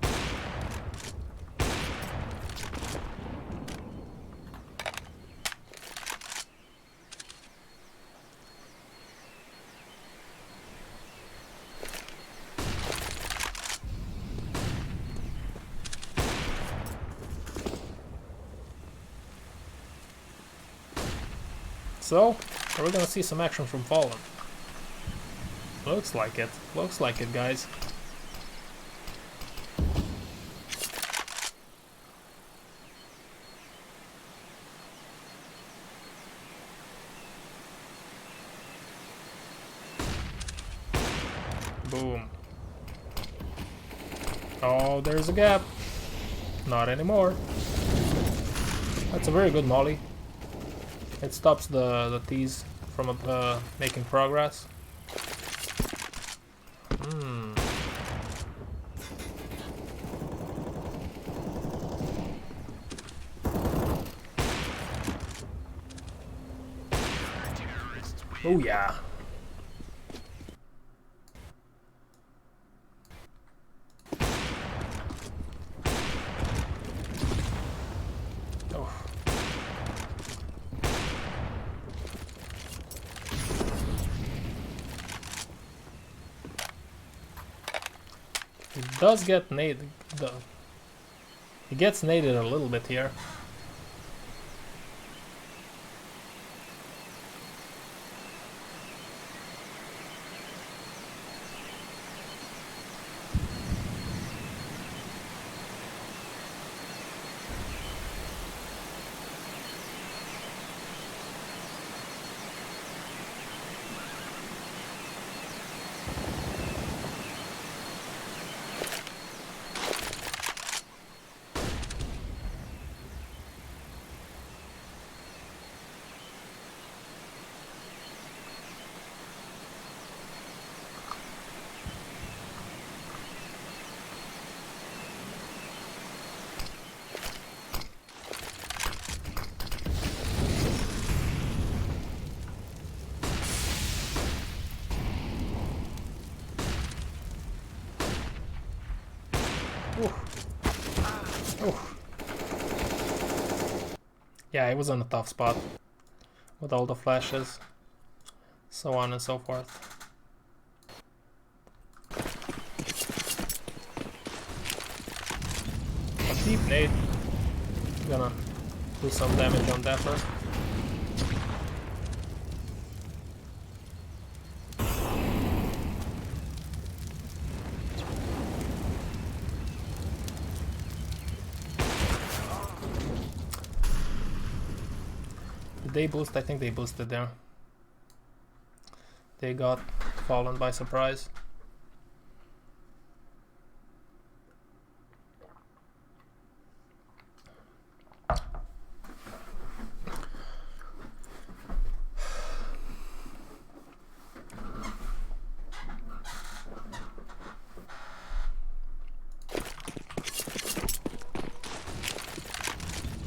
So, are we gonna see some action from Fallen? Looks like it. Looks like it, guys. Boom. Oh, there's a gap. Not anymore. That's a very good molly. It stops the T's from making progress. Oh yeah. He does get naded, though. He gets naded a little bit here. Yeah, it was on a tough spot with all the flashes, so on and so forth. A deep nade, gonna do some damage on Dapper. Did they boost? I think they boosted there. They got fallen by surprise.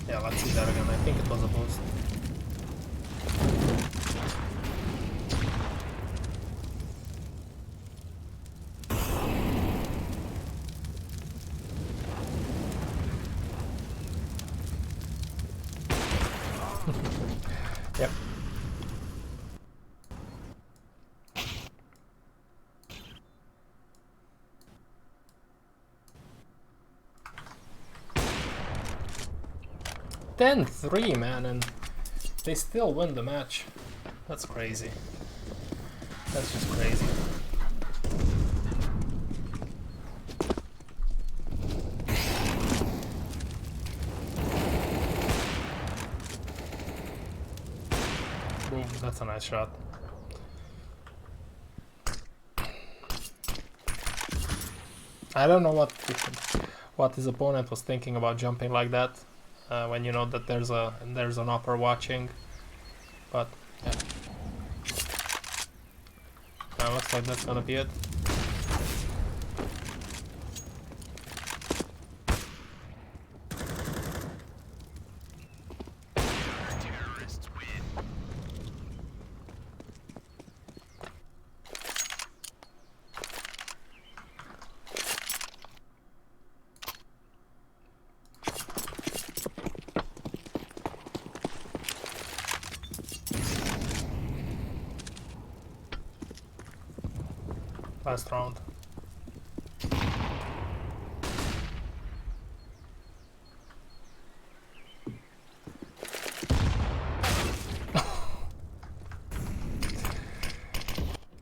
Yeah, let's see that again. I think it was a boost. Yep. Then 3, man, and they still win the match. That's crazy. That's just crazy. Boom, that's a nice shot. I don't know what his opponent was thinking about jumping like that when you know that there's an upper watching, but yeah. Looks like that's gonna be it. Terrorists win. Last round.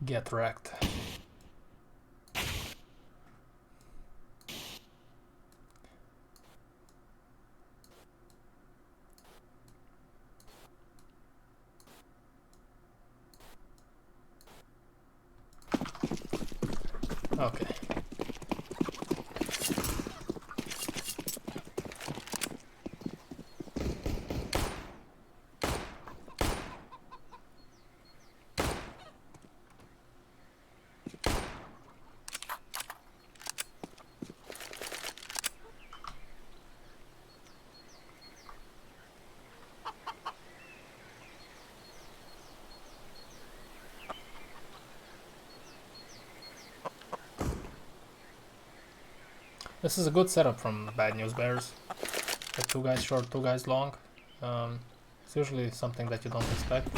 Get wrecked. Okay. This is a good setup from Bad News Bears. With 2 guys short, 2 guys long. It's usually something that you don't expect.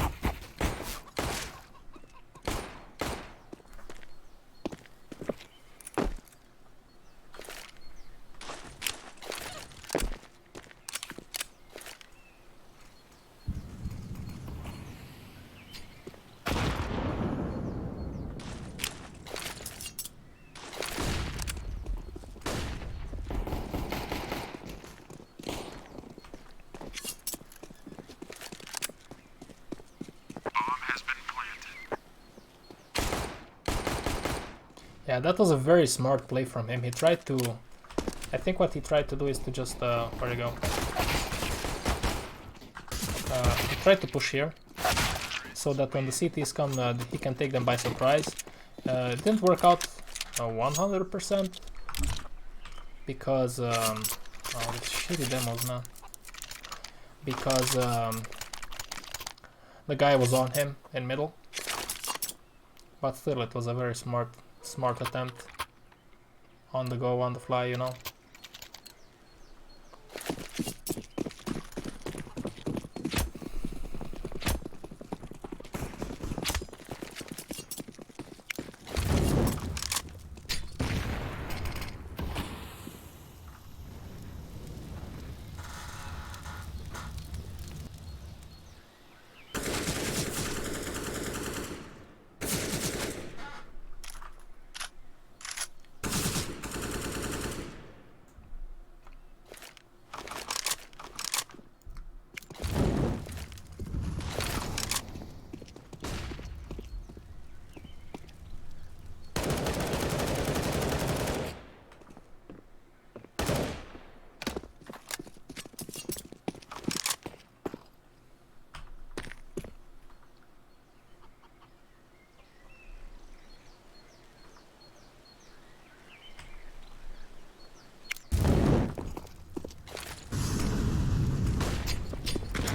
Yeah, that was a very smart play from him. He tried to... I think what he tried to do is to just... where you go? He tried to push here, so that when the CTs come, he can take them by surprise. It didn't work out 100%, because... oh, these shitty demos, man. Because the guy was on him in middle. But still, it was a very smart attempt. On the go, on the fly, you know.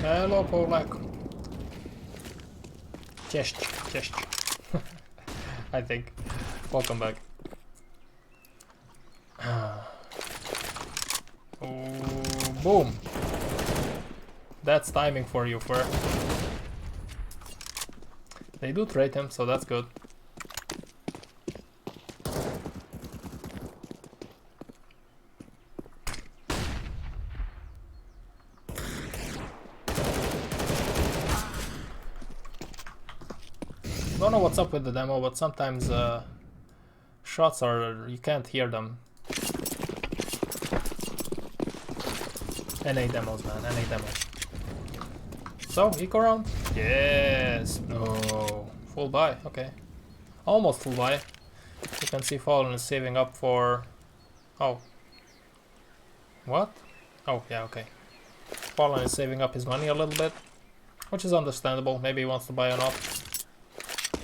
Hello, Polak. Cześć. I think. Welcome back. Oh, boom. That's timing for you, Fur. They do trade him, so that's good. Don't know what's up with the demo, but sometimes shots are, you can't hear them. NA demos, man, NA demos. So, eco round? Yes! No. Full buy, okay. Almost full buy. You can see Fallen is saving up for... Oh. What? Oh, yeah, okay. Fallen is saving up his money a little bit, which is understandable. Maybe he wants to buy an op.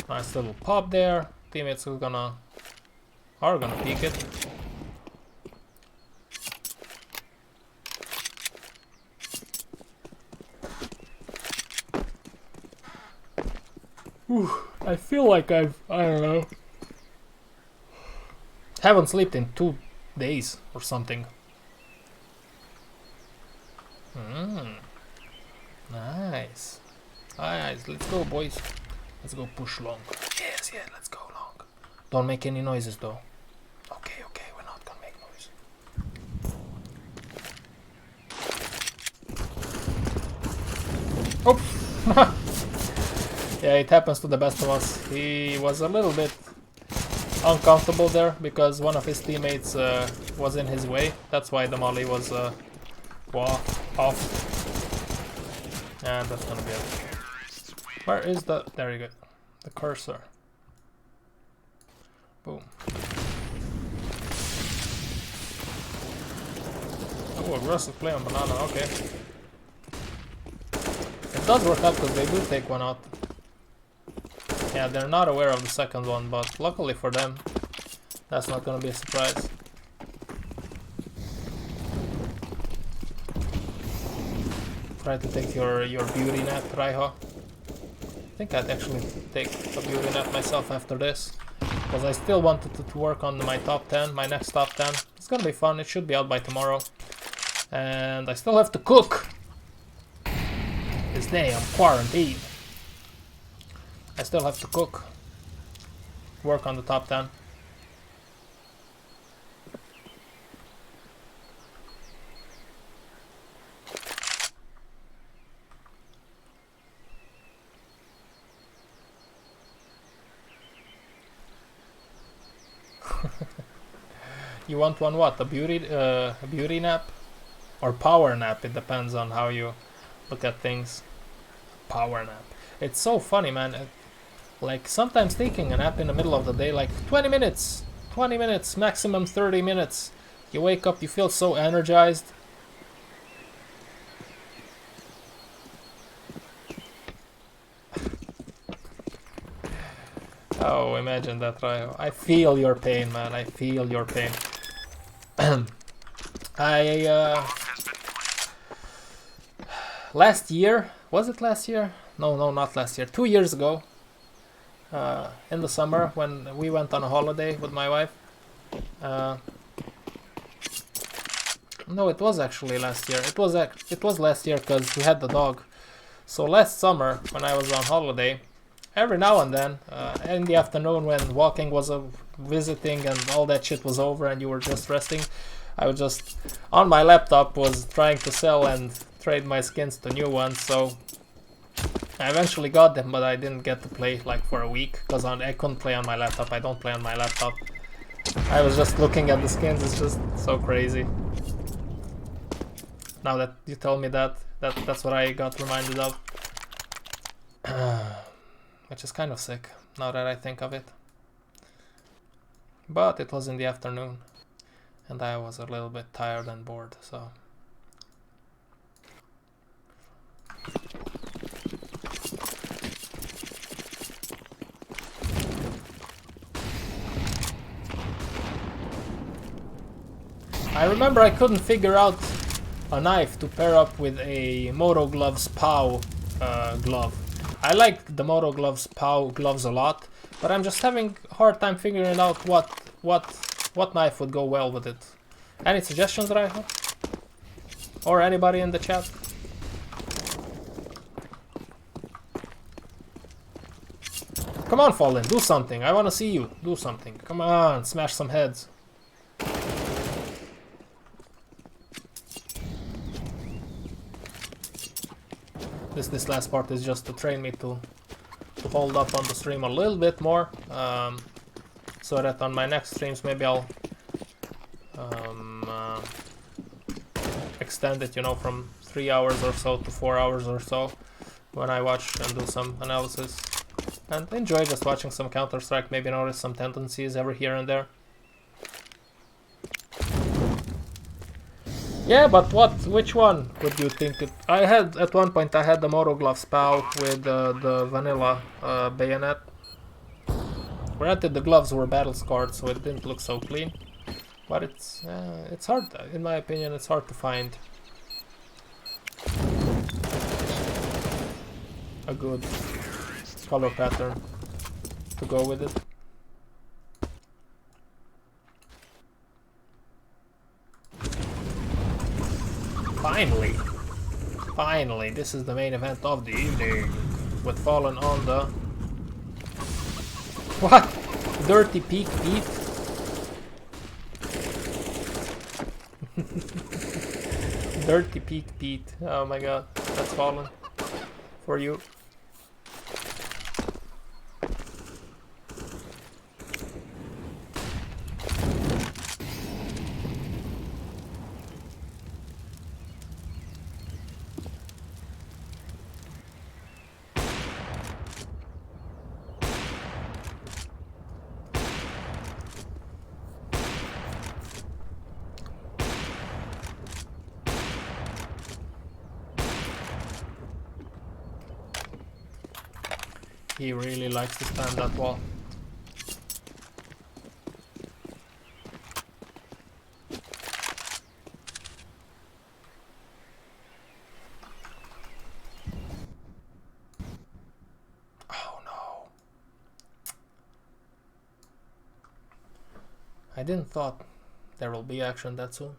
Nice little pop there. Teammates are gonna peek it. Whew, I feel like I don't know. Haven't slept in 2 days or something. Nice. Nice. Let's go, boys. Let's go push long. Yes, yeah, let's go long. Don't make any noises though. Okay, we're not gonna make noise. Oh! Yeah, it happens to the best of us. He was a little bit uncomfortable there because one of his teammates was in his way. That's why the molly was off. And that's gonna be it. Where is the... There you go. The cursor. Boom. Oh, aggressive play on banana, okay. It does work out because they do take one out. Yeah, they're not aware of the second one, but luckily for them, that's not gonna be a surprise. Try to take your beauty nap, Raiho. I think I'd actually take a beauty nap myself after this, because I still wanted to work on my top 10, my next top 10. It's gonna be fun, it should be out by tomorrow. And I still have to cook! This day I'm quarantined. I still have to cook. Work on the top 10. You want one what? A beauty nap? Or power nap? It depends on how you look at things. Power nap. It's so funny, man. Like sometimes taking a nap in the middle of the day, like 20 minutes, maximum 30 minutes. You wake up, you feel so energized. Oh, imagine that, Ryo. I feel your pain, man. I feel your pain. Last year, was it last year? No, not last year. 2 years ago, in the summer when we went on a holiday with my wife. No, it was actually last year. It was last year because we had the dog. So last summer when I was on holiday, every now and then, in the afternoon when walking was visiting and all that shit was over and you were just resting, I was just on my laptop was trying to sell and trade my skins to new ones. So I eventually got them, but I didn't get to play like for a week because I couldn't play on my laptop. I don't play on my laptop. I was just looking at the skins. It's just so crazy. Now that you tell me that's what I got reminded of. Which is kind of sick, now that I think of it. But it was in the afternoon, and I was a little bit tired and bored, so... I remember I couldn't figure out a knife to pair up with a Moto Gloves POW glove. I like the Moto Gloves POW gloves a lot, but I'm just having a hard time figuring out what knife would go well with it. Any suggestions, Raiho? Or anybody in the chat? Come on, Fallen, do something. I want to see you. Do something. Come on, smash some heads. This last part is just to train me to hold up on the stream a little bit more, so that on my next streams maybe I'll extend it, you know, from 3 hours or so to 4 hours or so when I watch and do some analysis. And enjoy just watching some Counter-Strike, maybe notice some tendencies every here and there. Yeah, but which one would you think it... I had, at one point I had the Moto Gloves POW with the vanilla bayonet. Granted, the gloves were battle scarred, so it didn't look so clean. But it's hard, in my opinion, it's hard to find a good color pattern to go with it. Finally, this is the main event of the evening, with Fallen on the... What? Dirty Peak Pete? Dirty Peak Pete. Oh my god, that's Fallen. For you. He really likes to spam that wall. Oh no. I didn't thought there will be action that soon.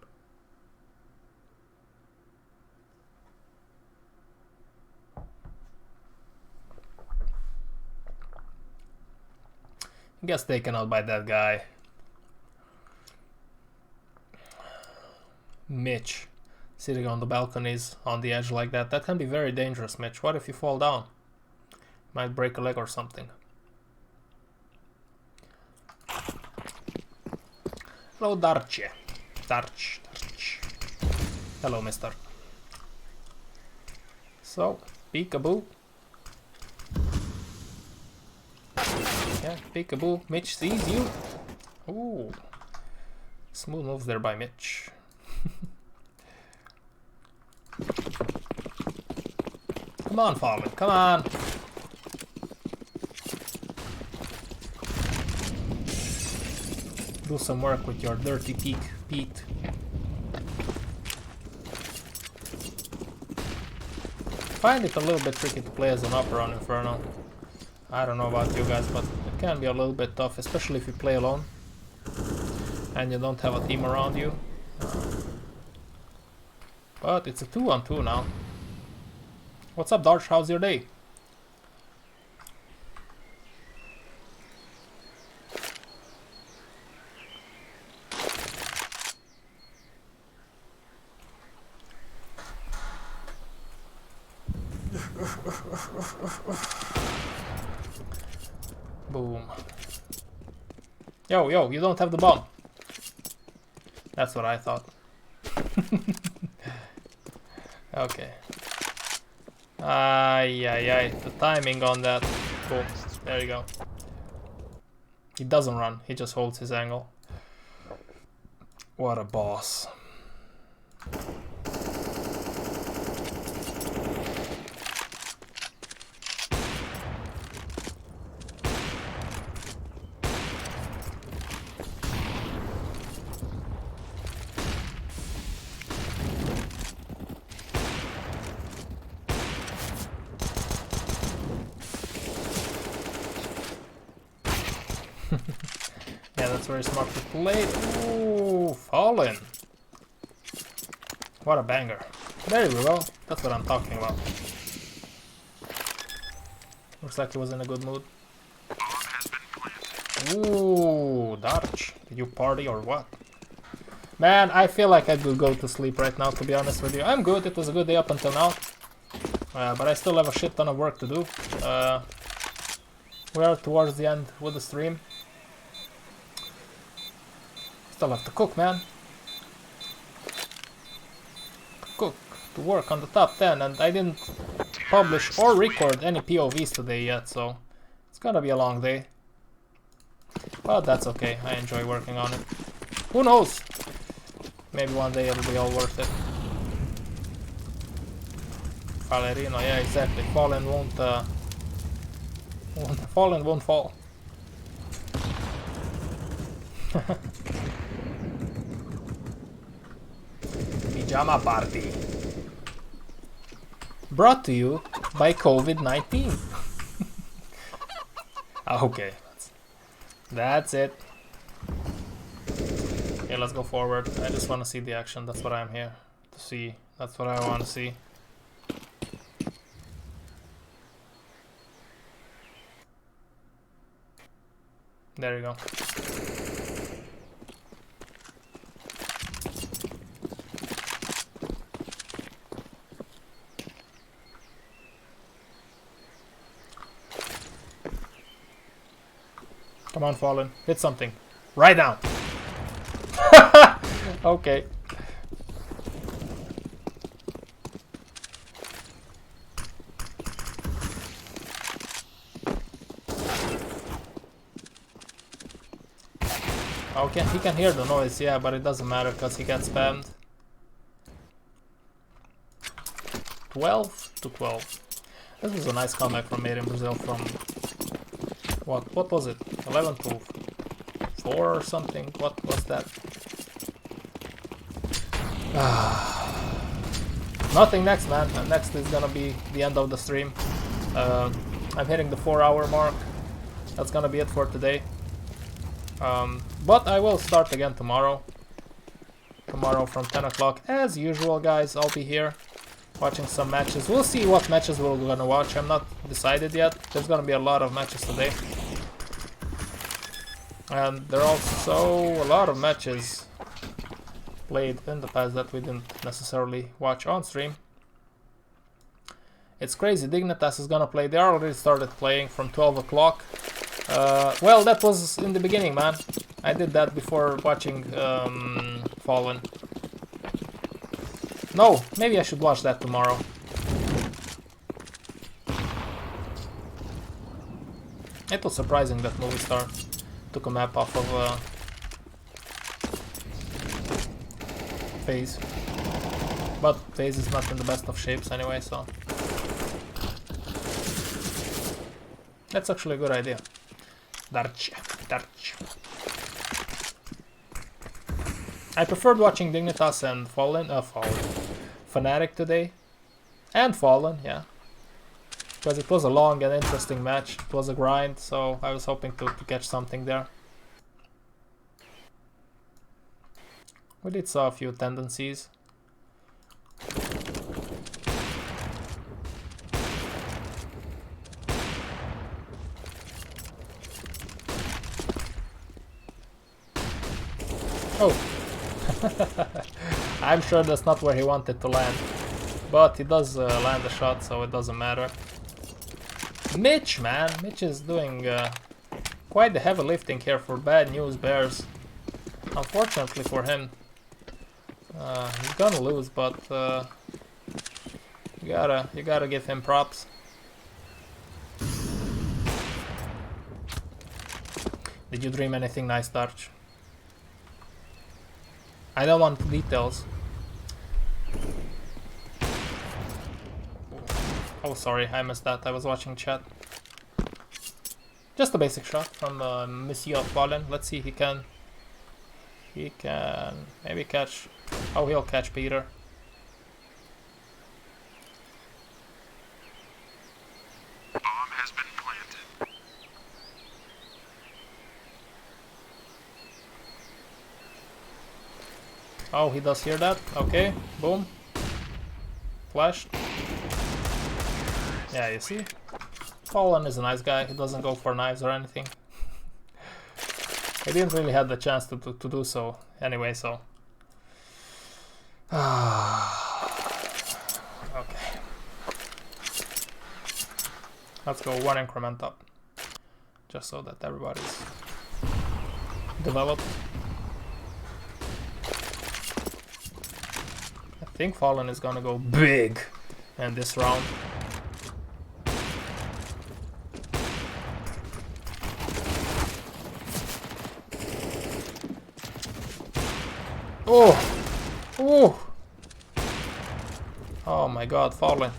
Gets taken out by that guy. Mitch, sitting on the balconies on the edge like that. That can be very dangerous, Mitch. What if you fall down? Might break a leg or something. Hello, Darche. Darch. Hello, mister. So, peekaboo. Yeah, peekaboo. Mitch sees you. Ooh. Smooth moves there by Mitch. Come on, Fallen. Come on. Do some work with your dirty peak, Pete. Find it a little bit tricky to play as an upper on Inferno. I don't know about you guys, but it can be a little bit tough, especially if you play alone and you don't have a team around you. But it's a 2-on-2 now. What's up, Darch? How's your day? Boom. Yo, you don't have the bomb. That's what I thought. Okay. Ay. The timing on that. Cool. There you go. He doesn't run. He just holds his angle. What a boss. Yeah, that's very smart to play. Ooh, Fallen. What a banger. There we go. That's what I'm talking about. Looks like he was in a good mood. Ooh, Dodge. Did you party or what? Man, I feel like I could go to sleep right now, to be honest with you. I'm good. It was a good day up until now. But I still have a shit ton of work to do. We are towards the end with the stream. Still have to cook, man. Cook to work on the top 10, and I didn't publish or record any POVs today yet, so it's gonna be a long day. But that's okay, I enjoy working on it. Who knows? Maybe one day it'll be all worth it. Valerino, yeah, exactly. Fallen won't Fallen won't fall. Pajama party. Brought to you by COVID-19. Okay. That's it. Okay, let's go forward. I just want to see the action. That's what I'm here to see. That's what I want to see. There you go. Come on, Fallen. Hit something. Right now. Okay. Okay, he can hear the noise, yeah, but it doesn't matter because he gets spammed. 12 to 12. This was a nice comeback from Made in Brazil from... What was it? 11 to 4 or something? What was that? Nothing next, man. And next is gonna be the end of the stream. I'm hitting the 4-hour mark. That's gonna be it for today. But I will start again tomorrow. Tomorrow from 10 o'clock. As usual, guys, I'll be here watching some matches. We'll see what matches we're gonna watch. I'm not decided yet. There's gonna be a lot of matches today. And there are also a lot of matches played in the past that we didn't necessarily watch on stream. It's crazy. DIGNITAS is gonna play. They already started playing from 12 o'clock. Well, that was in the beginning, man. I did that before watching Fallen. No, maybe I should watch that tomorrow. It was surprising that Movie Star took a map off of FaZe. But FaZe is not in the best of shapes anyway, so... That's actually a good idea. Darch. I preferred watching Dignitas and Fallen, fnatic today. And Fallen, yeah. Because it was a long and interesting match. It was a grind, so I was hoping to catch something there. We did saw a few tendencies. Oh! I'm sure that's not where he wanted to land. But he does land a shot, so it doesn't matter. Mitch, man! Mitch is doing quite the heavy lifting here for Bad News Bears. Unfortunately for him. He's gonna lose, but you gotta give him props. Did you dream anything nice, Darch? I don't want details. Oh, sorry, I missed that. I was watching chat. Just a basic shot from Monsieur Fallen. Let's see if he can maybe catch. Oh, he'll catch Peter. Bomb has been planted. Oh, he does hear that. Okay, boom. Flashed. Yeah, you see? Fallen is a nice guy. He doesn't go for knives or anything. He didn't really have the chance to do so anyway, so. Okay. Let's go one increment up. Just so that everybody's developed. I think Fallen is gonna go big in this round. Oh! Oh! Oh my god, Fallen.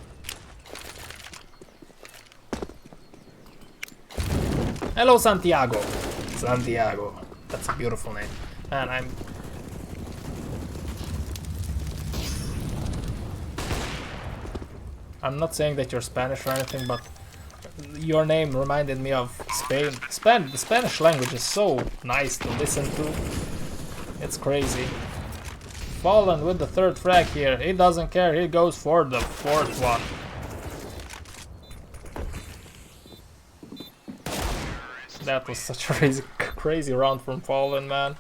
Hello, Santiago. Santiago. That's a beautiful name. And I'm not saying that you're Spanish or anything, but your name reminded me of Spain. The Spanish language is so nice to listen to. It's crazy. Fallen with the third frag here. He doesn't care. He goes for the fourth one. That was such a crazy round from Fallen, man.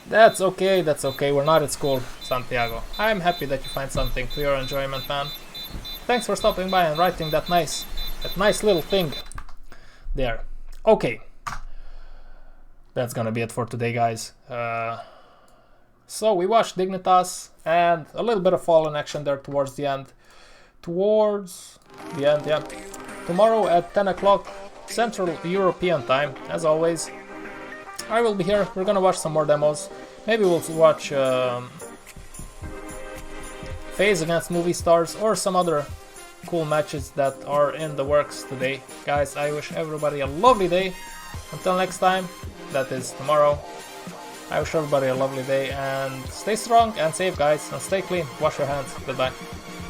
That's okay, that's okay. We're not at school, Santiago. I'm happy that you find something to your enjoyment, man. Thanks for stopping by and writing that nice little thing there. Okay. That's gonna be it for today, guys. So we watched Dignitas and a little bit of Fallen action there towards the end. Yeah. Tomorrow at 10 o'clock Central European time, as always. I will be here. We're gonna watch some more demos. Maybe we'll watch FaZe against Movie Stars or some other cool matches that are in the works today. Guys, I wish everybody a lovely day. Until next time, that is tomorrow. I wish everybody a lovely day and stay strong and safe, guys, and stay clean. Wash your hands. Goodbye.